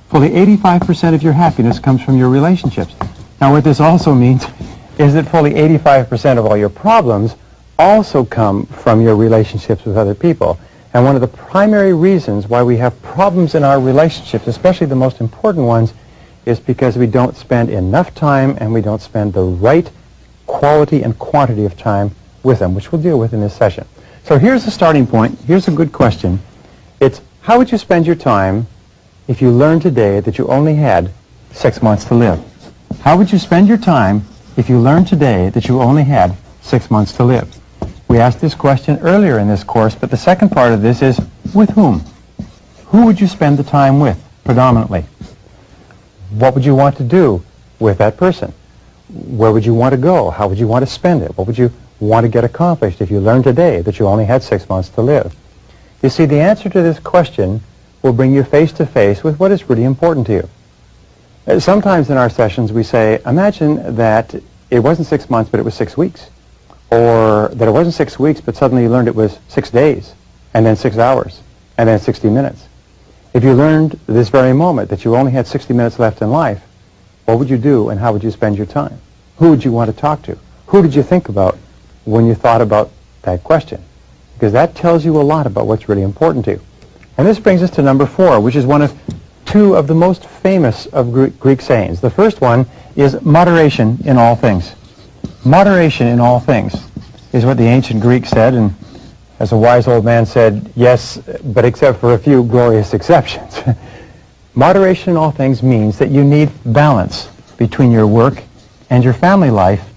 Fully 85% of your happiness comes from your relationships. Now what this also means is that fully 85% of all your problems also come from your relationships with other people. And one of the primary reasons why we have problems in our relationships, especially the most important ones, is because we don't spend enough time and we don't spend the right quality and quantity of time with them, which we'll deal with in this session. So here's the starting point. Here's a good question. It's, how would you spend your time if you learned today that you only had 6 months to live? How would you spend your time if you learned today that you only had 6 months to live? We asked this question earlier in this course, but the second part of this is, with whom? Who would you spend the time with, predominantly? What would you want to do with that person? Where would you want to go? How would you want to spend it? What would you want to get accomplished if you learned today that you only had 6 months to live? You see, the answer to this question will bring you face to face with what is really important to you. Sometimes in our sessions we say, imagine that it wasn't 6 months, but it was 6 weeks. Or that it wasn't 6 weeks, but suddenly you learned it was 6 days, and then 6 hours, and then 60 minutes. If you learned this very moment that you only had 60 minutes left in life, what would you do and how would you spend your time? Who would you want to talk to? Who did you think about when you thought about that question? Because that tells you a lot about what's really important to you. And this brings us to number 4, which is one of two of the most famous of Greek sayings. The first one is moderation in all things. Moderation in all things is what the ancient Greeks said, and as a wise old man said, yes, but except for a few glorious exceptions. Moderation in all things means that you need balance between your work and your family life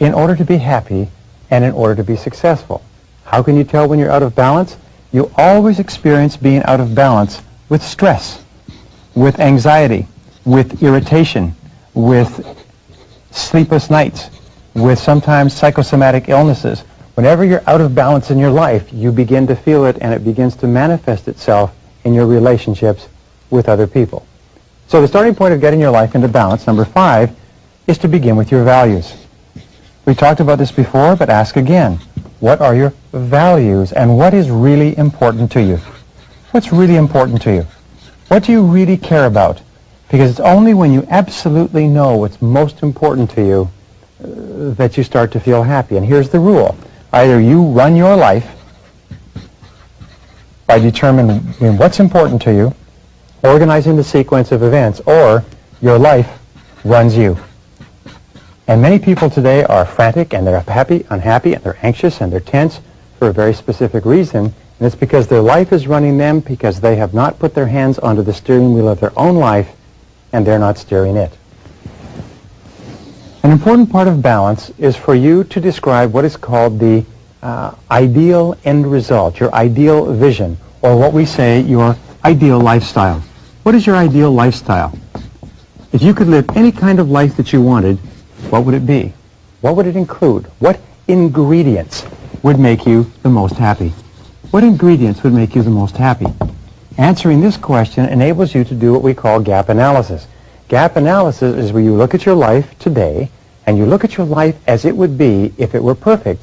in order to be happy and in order to be successful. How can you tell when you're out of balance? You always experience being out of balance with stress, with anxiety, with irritation, with sleepless nights, with sometimes psychosomatic illnesses. Whenever you're out of balance in your life, you begin to feel it, and it begins to manifest itself in your relationships with other people. So the starting point of getting your life into balance, number 5, is to begin with your values. We talked about this before, but ask again. What are your values, and what is really important to you? What's really important to you? What do you really care about? Because it's only when you absolutely know what's most important to you that you start to feel happy. And here's the rule. Either you run your life by determining what's important to you, organizing the sequence of events, or your life runs you. And many people today are frantic, and they're unhappy, and they're anxious, and they're tense for a very specific reason. And it's because their life is running them, because they have not put their hands onto the steering wheel of their own life, and they're not steering it. An important part of balance is for you to describe what is called the ideal end result, your ideal vision, or what we say, your ideal lifestyle. What is your ideal lifestyle? If you could live any kind of life that you wanted, what would it be? What would it include? What ingredients would make you the most happy? What ingredients would make you the most happy? Answering this question enables you to do what we call gap analysis. Gap analysis is where you look at your life today, and you look at your life as it would be if it were perfect.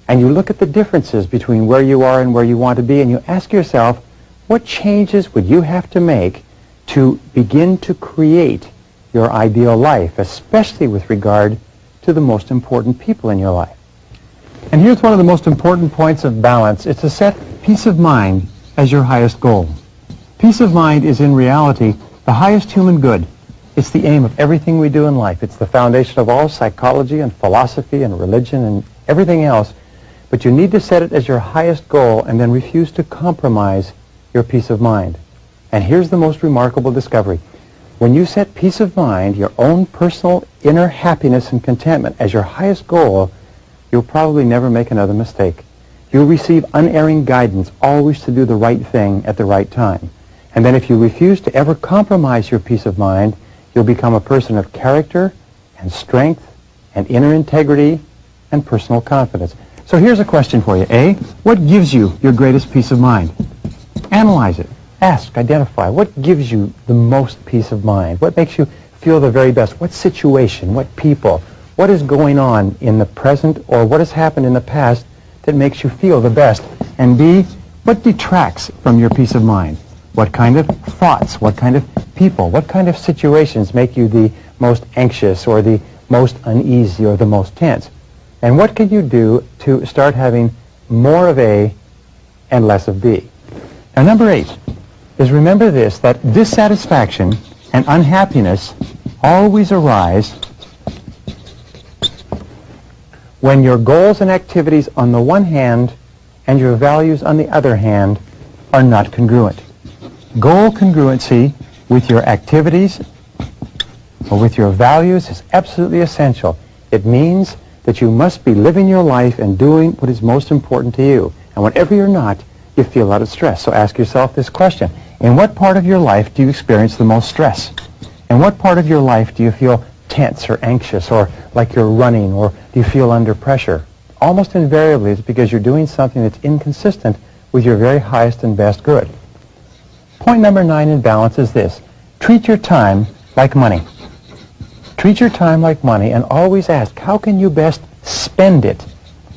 And you look at the differences between where you are and where you want to be, and you ask yourself, what changes would you have to make to begin to create your ideal life, especially with regard to the most important people in your life? And here's one of the most important points of balance. It's to set peace of mind as your highest goal. Peace of mind is in reality the highest human good. It's the aim of everything we do in life. It's the foundation of all psychology and philosophy and religion and everything else, But you need to set it as your highest goal and then refuse to compromise your peace of mind. And here's the most remarkable discovery. When you set peace of mind, your own personal inner happiness and contentment as your highest goal, you'll probably never make another mistake. You'll receive unerring guidance, always to do the right thing at the right time. And then if you refuse to ever compromise your peace of mind, you'll become a person of character and strength and inner integrity and personal confidence. So here's a question for you. A, what gives you your greatest peace of mind? Analyze it. Ask, identify. What gives you the most peace of mind? What makes you feel the very best? What situation? What people? What is going on in the present or what has happened in the past that makes you feel the best? And B, what detracts from your peace of mind? What kind of thoughts? What kind of people? What kind of situations make you the most anxious or the most uneasy or the most tense? And what can you do to start having more of A and less of B? Now, number 8 is remember this, that dissatisfaction and unhappiness always arise when your goals and activities on the one hand and your values on the other hand are not congruent. Goal congruency with your activities or with your values is absolutely essential. It means that you must be living your life and doing what is most important to you. And whenever you're not, you feel a lot of stress. So ask yourself this question. In what part of your life do you experience the most stress? In what part of your life do you feel tense or anxious or like you're running, or do you feel under pressure? Almost invariably it's because you're doing something that's inconsistent with your very highest and best good. Point number 9 in balance is this. Treat your time like money. Treat your time like money and always ask, how can you best spend it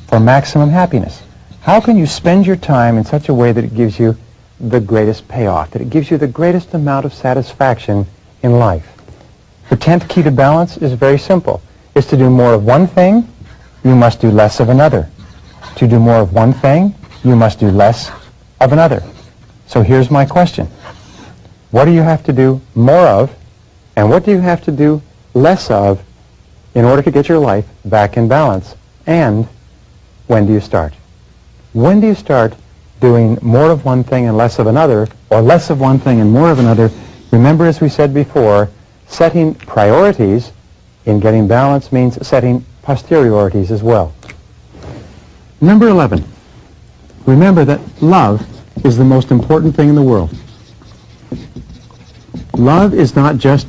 for maximum happiness? How can you spend your time in such a way that it gives you the greatest payoff, that it gives you the greatest amount of satisfaction in life? The 10th key to balance is very simple. It's to do more of one thing, you must do less of another. To do more of one thing, you must do less of another. So here's my question. What do you have to do more of, and what do you have to do less of in order to get your life back in balance? And when do you start? When do you start doing more of one thing and less of another, or less of one thing and more of another? Remember, as we said before, setting priorities in getting balance means setting posteriorities as well. Number 11. Remember that love is the most important thing in the world. Love is not just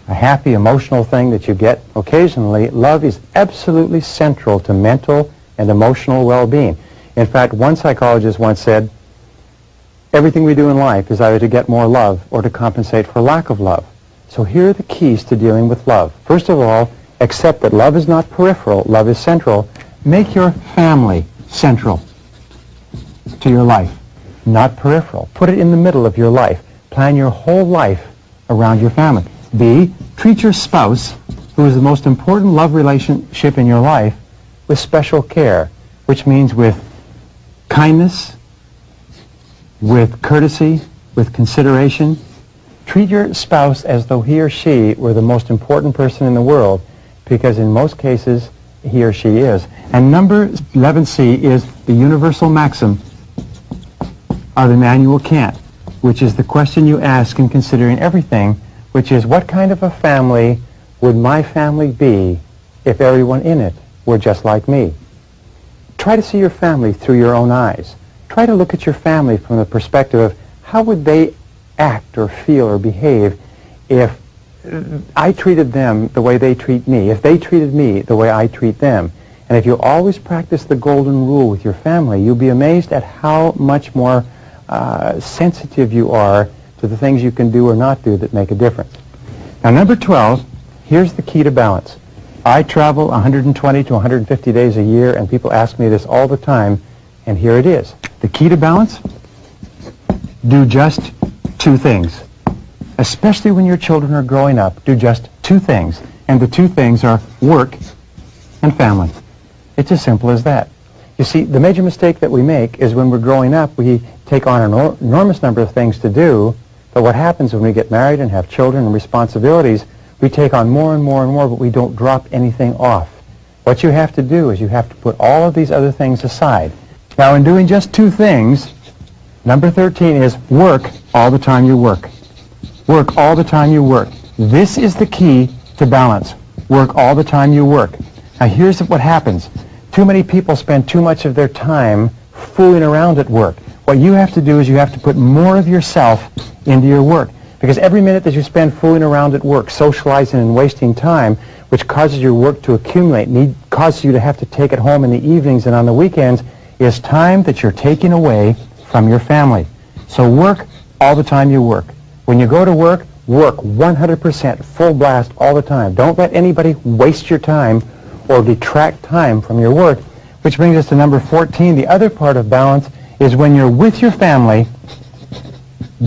a happy, emotional thing that you get occasionally. Love is absolutely central to mental and emotional well-being. In fact, one psychologist once said, everything we do in life is either to get more love or to compensate for lack of love. So here are the keys to dealing with love. First of all, accept that love is not peripheral, love is central. Make your family central to your life, not peripheral. Put it in the middle of your life. Plan your whole life around your family. B, treat your spouse, who is the most important love relationship in your life, with special care, which means with kindness, with courtesy, with consideration. Treat your spouse as though he or she were the most important person in the world, because in most cases, he or she is. And number 11C is the universal maxim of Immanuel Kant, which is the question you ask in considering everything, which is, what kind of a family would my family be if everyone in it were just like me? Try to see your family through your own eyes. Try to look at your family from the perspective of how would they act or feel or behave if I treated them the way they treat me, if they treated me the way I treat them. And if you always practice the golden rule with your family, you'll be amazed at how much more sensitive you are to the things you can do or not do that make a difference. Now, number 12, here's the key to balance. I travel 120 to 150 days a year, and people ask me this all the time, and here it is. The key to balance? Do just 2 things. Especially when your children are growing up, do just 2 things. And the 2 things are work and family. It's as simple as that. You see, the major mistake that we make is when we're growing up, we take on an enormous number of things to do, but what happens when we get married and have children and responsibilities, we take on more and more and more, but we don't drop anything off. What you have to do is you have to put all of these other things aside. Now, in doing just two things, number 13 is work all the time you work. Work all the time you work. This is the key to balance. Work all the time you work. Now, here's what happens. Too many people spend too much of their time fooling around at work. What you have to do is you have to put more of yourself into your work. Because every minute that you spend fooling around at work, socializing and wasting time, which causes your work to accumulate, causes you to have to take it home in the evenings and on the weekends, is time that you're taking away from your family. So work all the time you work. When you go to work, work 100% full blast all the time. Don't let anybody waste your time or detract time from your work. Which brings us to number 14. The other part of balance is when you're with your family,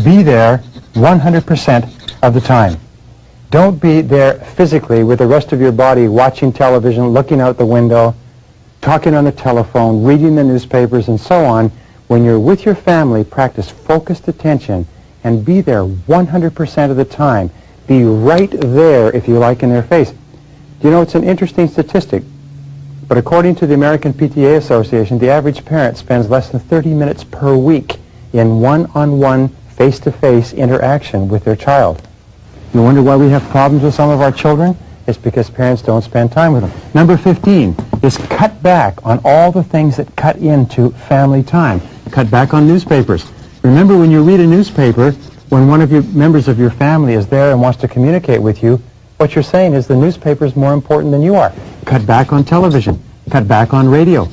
be there 100% of the time. Don't be there physically with the rest of your body watching television, looking out the window, talking on the telephone, reading the newspapers, and so on. When you're with your family, practice focused attention and be there 100% of the time. Be right there, if you like, in their face. Do you know, it's an interesting statistic, but according to the American PTA Association, the average parent spends less than 30 minutes per week in one-on-one, face-to-face interaction with their child. You wonder why we have problems with some of our children? It's because parents don't spend time with them. Number 15 is cut back on all the things that cut into family time. Cut back on newspapers. Remember, when you read a newspaper, when one of your members of your family is there and wants to communicate with you, what you're saying is the newspaper is more important than you are. Cut back on television. Cut back on radio.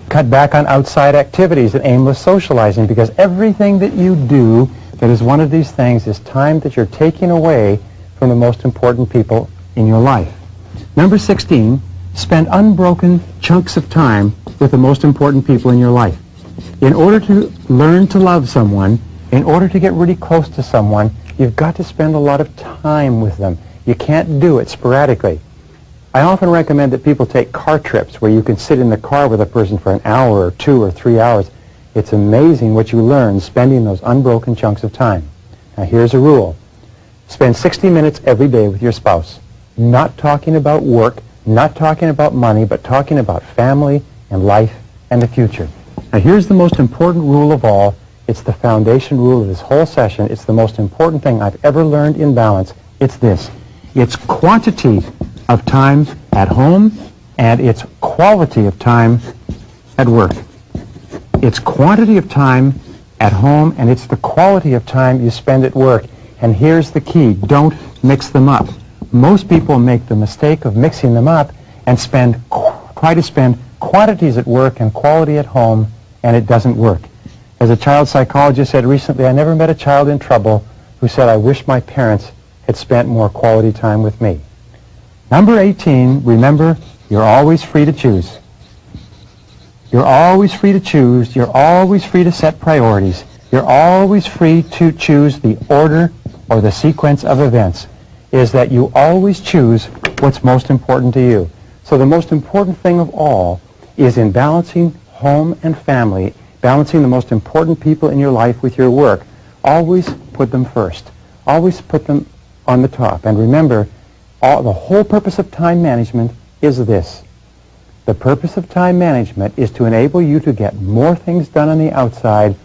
Cut back on outside activities and aimless socializing, because everything that you do that is one of these things is time that you're taking away from the most important people in your life. Number 16, spend unbroken chunks of time with the most important people in your life. In order to learn to love someone, in order to get really close to someone, you've got to spend a lot of time with them. You can't do it sporadically. I often recommend that people take car trips where you can sit in the car with a person for an hour or 2 or 3 hours. It's amazing what you learn spending those unbroken chunks of time. Now, here's a rule. Spend 60 minutes every day with your spouse, not talking about work, not talking about money, but talking about family and life and the future. Now, here's the most important rule of all. It's the foundation rule of this whole session. It's the most important thing I've ever learned in balance. It's this. It's quantity of time at home, and it's quality of time at work. It's quantity of time at home, and it's the quality of time you spend at work. And here's the key. Don't mix them up. Most people make the mistake of mixing them up and try to spend quantities at work and quality at home, and it doesn't work. As a child psychologist said recently, I never met a child in trouble who said, I wish my parents had spent more quality time with me. Number 18, remember, you're always free to choose. You're always free to choose. You're always free to set priorities. You're always free to choose the order or the sequence of events. Is that you always choose what's most important to you. So the most important thing of all is in balancing home and family, balancing the most important people in your life with your work. Always put them first. Always put them on the top. And remember, the whole purpose of time management is this. The purpose of time management is to enable you to get more things done on the outside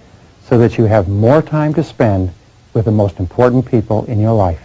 so that you have more time to spend with the most important people in your life.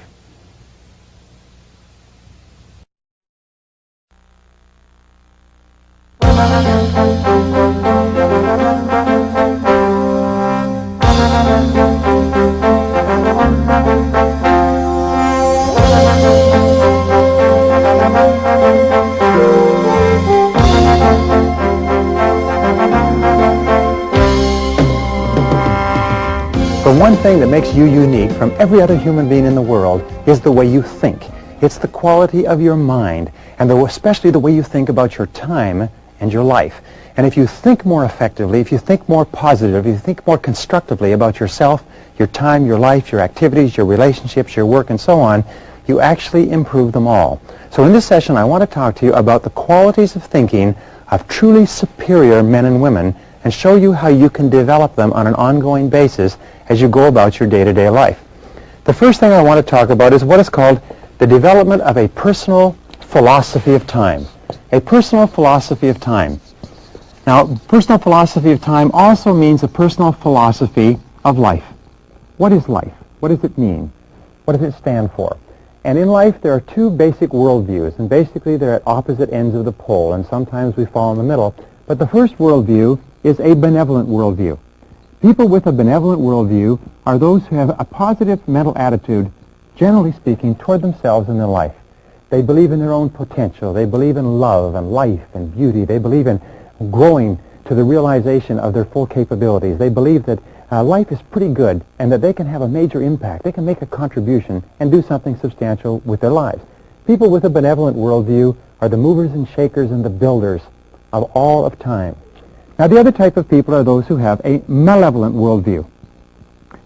The one thing that makes you unique from every other human being in the world is the way you think. It's the quality of your mind, and especially the way you think about your time and your life. And if you think more effectively, if you think more positive, if you think more constructively about yourself, your time, your life, your activities, your relationships, your work, and so on, you actually improve them all. So in this session, I want to talk to you about the qualities of thinking of truly superior men and women and show you how you can develop them on an ongoing basis as you go about your day-to-day life. The first thing I want to talk about is what is called the development of a personal philosophy of time. A personal philosophy of time. Now, personal philosophy of time also means a personal philosophy of life. What is life? What does it mean? What does it stand for? And in life, there are two basic worldviews, and basically they're at opposite ends of the pole, and sometimes we fall in the middle. But the first worldview is a benevolent worldview. People with a benevolent worldview are those who have a positive mental attitude, generally speaking, toward themselves and their life. They believe in their own potential. They believe in love and life and beauty. They believe in growing to the realization of their full capabilities. They believe that life is pretty good and that they can have a major impact. They can make a contribution and do something substantial with their lives. People with a benevolent worldview are the movers and shakers and the builders of all of time. Now, the other type of people are those who have a malevolent worldview.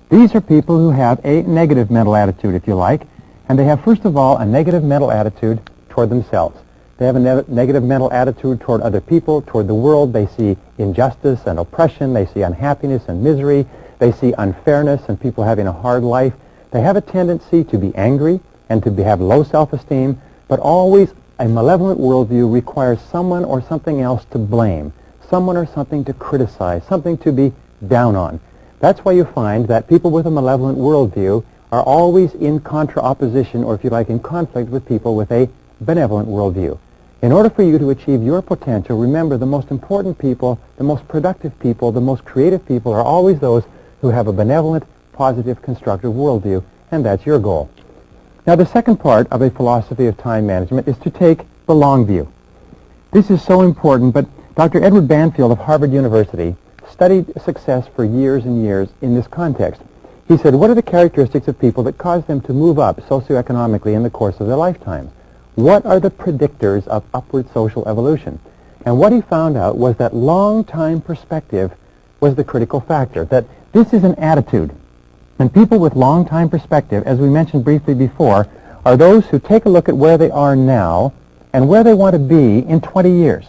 These are people who have a negative mental attitude, if you like, and they have, first of all, a negative mental attitude toward themselves. They have a negative mental attitude toward other people, toward the world. They see injustice and oppression. They see unhappiness and misery. They see unfairness and people having a hard life. They have a tendency to be angry and to have low self-esteem, but always a malevolent worldview requires someone or something else to blame, someone or something to criticize, something to be down on. That's why you find that people with a malevolent worldview are always in contra-opposition, or if you like, in conflict with people with a benevolent worldview. In order for you to achieve your potential, remember the most important people, the most productive people, the most creative people are always those who have a benevolent, positive, constructive worldview, and that's your goal. Now, the second part of a philosophy of time management is to take the long view. This is so important, but Dr. Edward Banfield of Harvard University studied success for years and years in this context. He said, what are the characteristics of people that cause them to move up socioeconomically in the course of their lifetime? What are the predictors of upward social evolution? And what he found out was that long-time perspective was the critical factor, that this is an attitude. And people with long-time perspective, as we mentioned briefly before, are those who take a look at where they are now and where they want to be in 20 years.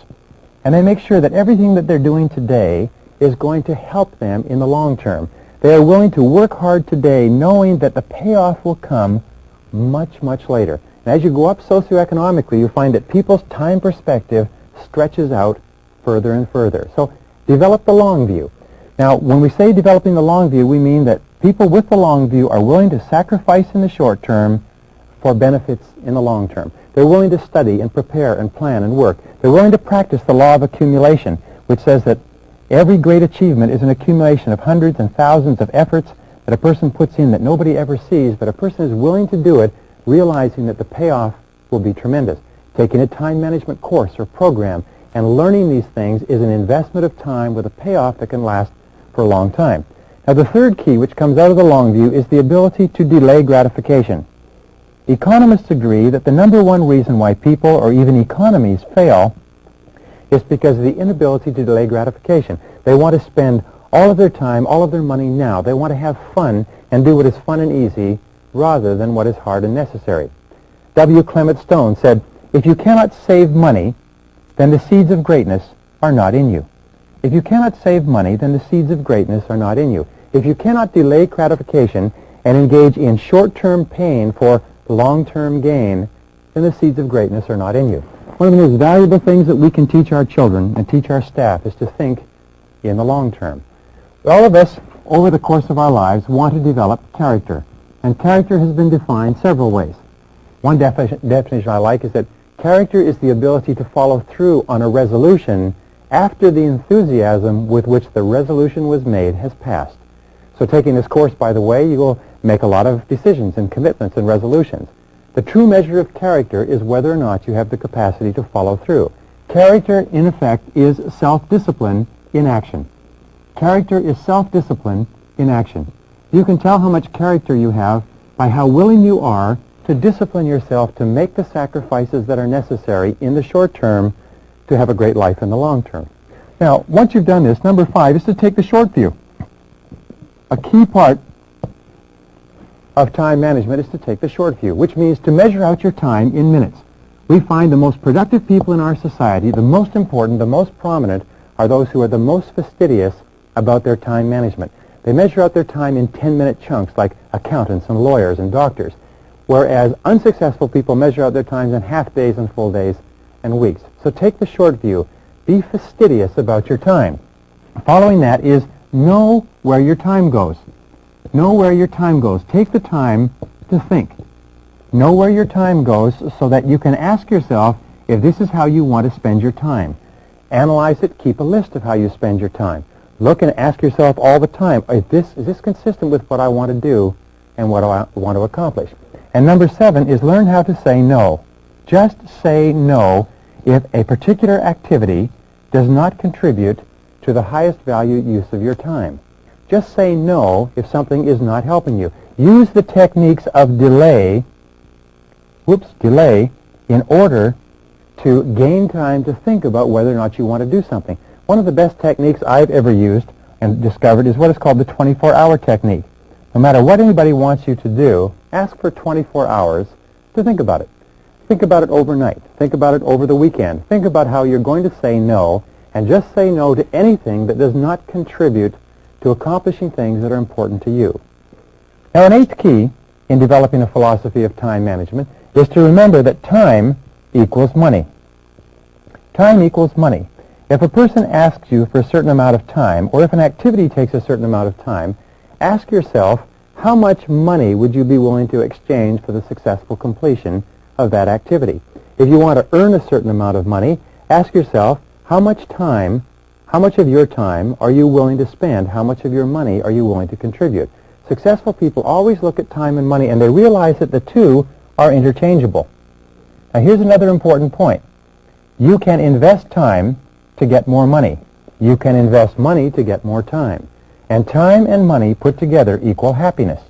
And they make sure that everything that they're doing today is going to help them in the long term. They are willing to work hard today knowing that the payoff will come much, much later. And as you go up socioeconomically, you find that people's time perspective stretches out further and further. So develop the long view. Now, when we say developing the long view, we mean that people with the long view are willing to sacrifice in the short term for benefits in the long term. They're willing to study and prepare and plan and work. They're willing to practice the law of accumulation, which says that every great achievement is an accumulation of hundreds and thousands of efforts that a person puts in that nobody ever sees, but a person is willing to do it, realizing that the payoff will be tremendous. Taking a time management course or program and learning these things is an investment of time with a payoff that can last for a long time. Now, the third key, which comes out of the long view, is the ability to delay gratification. Economists agree that the number one reason why people or even economies fail is because of the inability to delay gratification. They want to spend all of their time, all of their money now. They want to have fun and do what is fun and easy rather than what is hard and necessary. W. Clement Stone said, if you cannot save money, then the seeds of greatness are not in you. If you cannot save money, then the seeds of greatness are not in you. If you cannot delay gratification and engage in short-term pain for long-term gain, then the seeds of greatness are not in you. One of the most valuable things that we can teach our children and teach our staff is to think in the long term. All of us, over the course of our lives, want to develop character, and character has been defined several ways. One definition I like is that character is the ability to follow through on a resolution after the enthusiasm with which the resolution was made has passed. So taking this course, by the way, you will make a lot of decisions and commitments and resolutions. The true measure of character is whether or not you have the capacity to follow through. Character, in effect, is self-discipline in action. Character is self-discipline in action. You can tell how much character you have by how willing you are to discipline yourself to make the sacrifices that are necessary in the short term to have a great life in the long term. Now, once you've done this, number 5 is to take the short view. A key part of time management is to take the short view, which means to measure out your time in minutes. We find the most productive people in our society, the most important, the most prominent, are those who are the most fastidious about their time management. They measure out their time in 10-minute chunks, like accountants and lawyers and doctors, whereas unsuccessful people measure out their times in half days and full days and weeks. So take the short view. Be fastidious about your time. Following that is know where your time goes. Know where your time goes. Take the time to think. Know where your time goes so that you can ask yourself if this is how you want to spend your time. Analyze it. Keep a list of how you spend your time. Look and ask yourself all the time, is this consistent with what I want to do and what I want to accomplish? And number 7 is learn how to say no. Just say no if a particular activity does not contribute to the highest value use of your time. Just say no if something is not helping you. Use the techniques of delay in order to gain time to think about whether or not you want to do something. One of the best techniques I've ever used and discovered is what is called the 24-hour technique. No matter what anybody wants you to do, ask for 24 hours to think about it. Think about it overnight. Think about it over the weekend. Think about how you're going to say no, and just say no to anything that does not contribute to accomplishing things that are important to you. Now, an 8th key in developing a philosophy of time management is to remember that time equals money. Time equals money. If a person asks you for a certain amount of time, or if an activity takes a certain amount of time, ask yourself, how much money would you be willing to exchange for the successful completion of that activity? If you want to earn a certain amount of money, ask yourself, how much of your time are you willing to spend? How much of your money are you willing to contribute? Successful people always look at time and money, and they realize that the two are interchangeable. Now, here's another important point. You can invest time to get more money. You can invest money to get more time. And time and money put together equal happiness.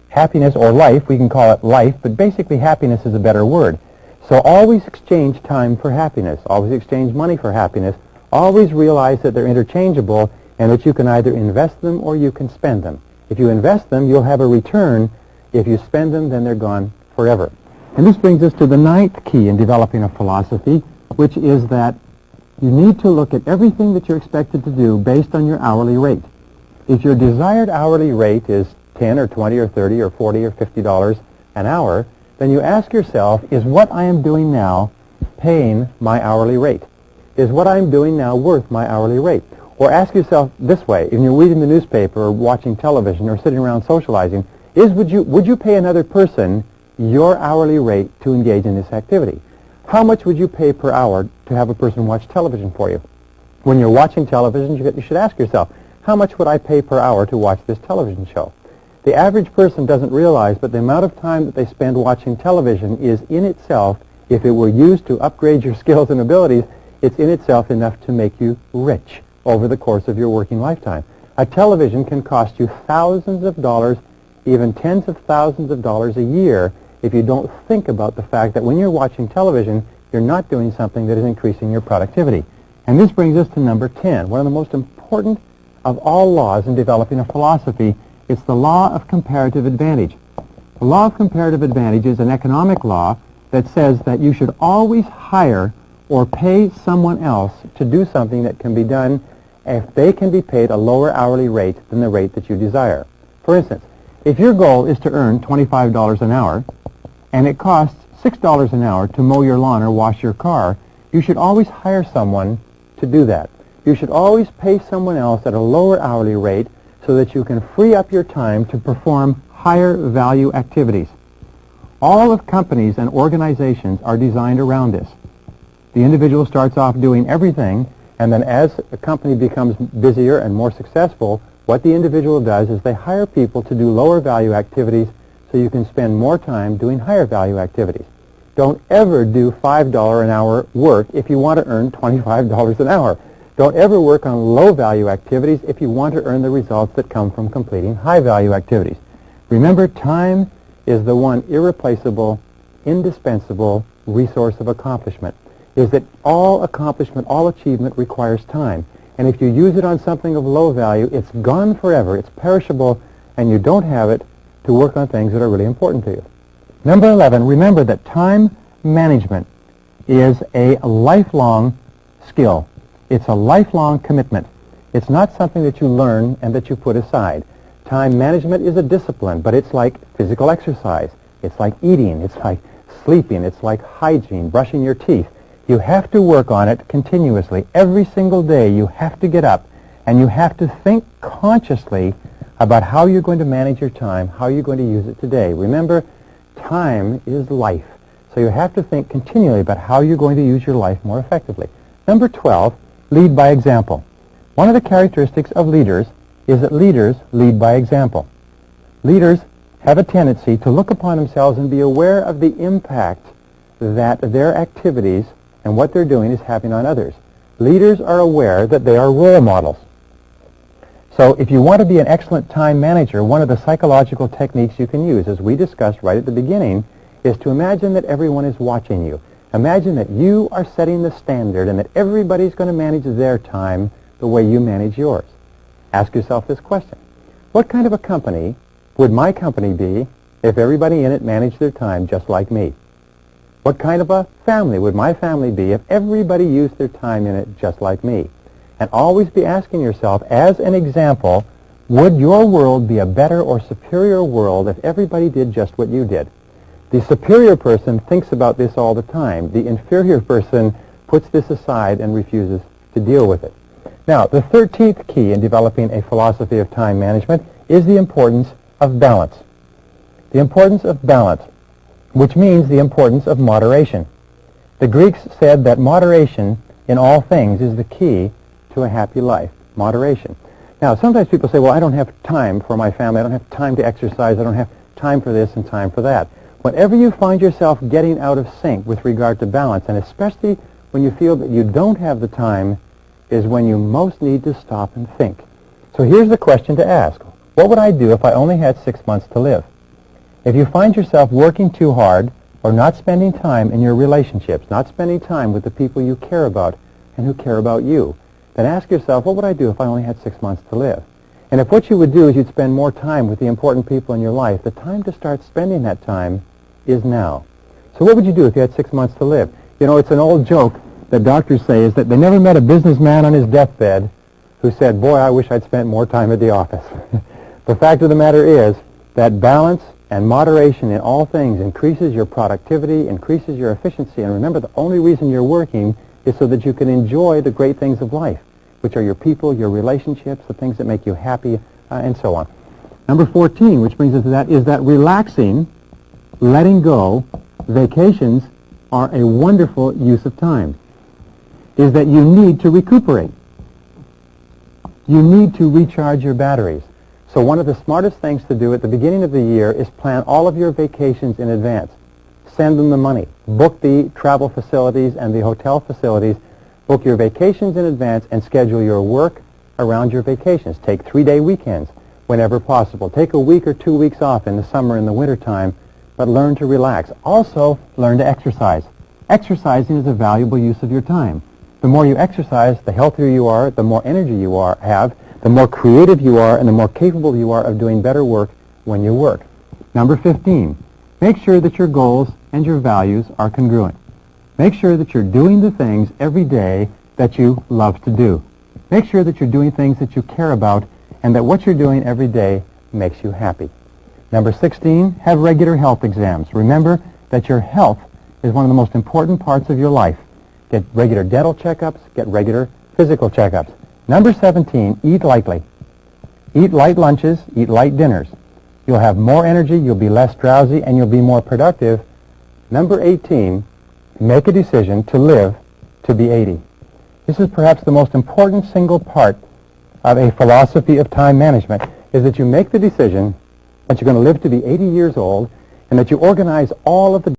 Happiness, or life, we can call it life, but basically happiness is a better word. So always exchange time for happiness. Always exchange money for happiness. Always realize that they're interchangeable and that you can either invest them or you can spend them. If you invest them, you'll have a return. If you spend them, then they're gone forever. And this brings us to the 9th key in developing a philosophy, which is that you need to look at everything that you're expected to do based on your hourly rate. If your desired hourly rate is $10 or $20 or $30 or $40 or $50 an hour, then you ask yourself, is what I am doing now paying my hourly rate? Is what I'm doing now worth my hourly rate? Or ask yourself this way, if you're reading the newspaper or watching television or sitting around socializing, would you pay another person your hourly rate to engage in this activity? How much would you pay per hour to have a person watch television for you? When you're watching television, you should ask yourself, how much would I pay per hour to watch this television show? The average person doesn't realize, but the amount of time that they spend watching television is in itself, if it were used to upgrade your skills and abilities, it's in itself enough to make you rich over the course of your working lifetime. A television can cost you thousands of dollars, even tens of thousands of dollars a year, if you don't think about the fact that when you're watching television, you're not doing something that is increasing your productivity. And this brings us to number 10, one of the most important of all laws in developing a philosophy. It's the law of comparative advantage. The law of comparative advantage is an economic law that says that you should always hire or pay someone else to do something that can be done if they can be paid a lower hourly rate than the rate that you desire. For instance, if your goal is to earn $25 an hour and it costs $6 an hour to mow your lawn or wash your car, you should always hire someone to do that. You should always pay someone else at a lower hourly rate so that you can free up your time to perform higher value activities. All of companies and organizations are designed around this. The individual starts off doing everything, and then as a company becomes busier and more successful, what the individual does is they hire people to do lower value activities so you can spend more time doing higher value activities. Don't ever do $5 an hour work if you want to earn $25 an hour. Don't ever work on low value activities if you want to earn the results that come from completing high value activities. Remember, time is the one irreplaceable, indispensable resource of accomplishment. Is that all accomplishment, all achievement requires time. And if you use it on something of low value, it's gone forever, it's perishable, and you don't have it to work on things that are really important to you. Number 11, remember that time management is a lifelong skill. It's a lifelong commitment. It's not something that you learn and that you put aside. Time management is a discipline, but it's like physical exercise. It's like eating. It's like sleeping. It's like hygiene, brushing your teeth. You have to work on it continuously. Every single day you have to get up and you have to think consciously about how you're going to manage your time, how you're going to use it today. Remember, time is life. So you have to think continually about how you're going to use your life more effectively. Number 12, lead by example. One of the characteristics of leaders is that leaders lead by example. Leaders have a tendency to look upon themselves and be aware of the impact that their activities and what they're doing is having on others. Leaders are aware that they are role models. So if you want to be an excellent time manager, one of the psychological techniques you can use, as we discussed right at the beginning, is to imagine that everyone is watching you. Imagine that you are setting the standard and that everybody's going to manage their time the way you manage yours. Ask yourself this question. What kind of a company would my company be if everybody in it managed their time just like me? What kind of a family would my family be if everybody used their time in it just like me? And always be asking yourself, as an example, would your world be a better or superior world if everybody did just what you did? The superior person thinks about this all the time. The inferior person puts this aside and refuses to deal with it. Now, the 13th key in developing a philosophy of time management is the importance of balance. The importance of balance, which means the importance of moderation. The Greeks said that moderation in all things is the key to a happy life. Moderation. Now, sometimes people say, well, I don't have time for my family. I don't have time to exercise. I don't have time for this and time for that. Whenever you find yourself getting out of sync with regard to balance, and especially when you feel that you don't have the time, is when you most need to stop and think. So here's the question to ask. What would I do if I only had 6 months to live? If you find yourself working too hard or not spending time in your relationships, not spending time with the people you care about and who care about you, then ask yourself, what would I do if I only had 6 months to live? And if what you would do is you'd spend more time with the important people in your life, the time to start spending that time is now. So what would you do if you had 6 months to live? You know, it's an old joke that doctors say is that they never met a businessman on his deathbed who said, boy, I wish I'd spent more time at the office. The fact of the matter is that balance and moderation in all things increases your productivity, increases your efficiency, and remember, the only reason you're working is so that you can enjoy the great things of life, which are your people, your relationships, the things that make you happy, and so on. Number 14, which brings us to that, is that relaxing, letting go, vacations are a wonderful use of time. Is that you need to recuperate. You need to recharge your batteries. So one of the smartest things to do at the beginning of the year is plan all of your vacations in advance. Send them the money. Book the travel facilities and the hotel facilities. Book your vacations in advance and schedule your work around your vacations. Take 3-day weekends whenever possible. Take a week or 2 weeks off in the summer and the winter time, but learn to relax. Also, learn to exercise. Exercising is a valuable use of your time. The more you exercise, the healthier you are, the more energy you have, the more creative you are, and the more capable you are of doing better work when you work. Number 15, make sure that your goals and your values are congruent. Make sure that you're doing the things every day that you love to do. Make sure that you're doing things that you care about and that what you're doing every day makes you happy. Number 16, have regular health exams. Remember that your health is one of the most important parts of your life. Get regular dental checkups, get regular physical checkups. Number 17, eat lightly. Eat light lunches, eat light dinners. You'll have more energy, you'll be less drowsy, and you'll be more productive. Number 18, make a decision to live to be 80. This is perhaps the most important single part of a philosophy of time management, is that you make the decision that you're going to live to be 80 years old and that you organize all of the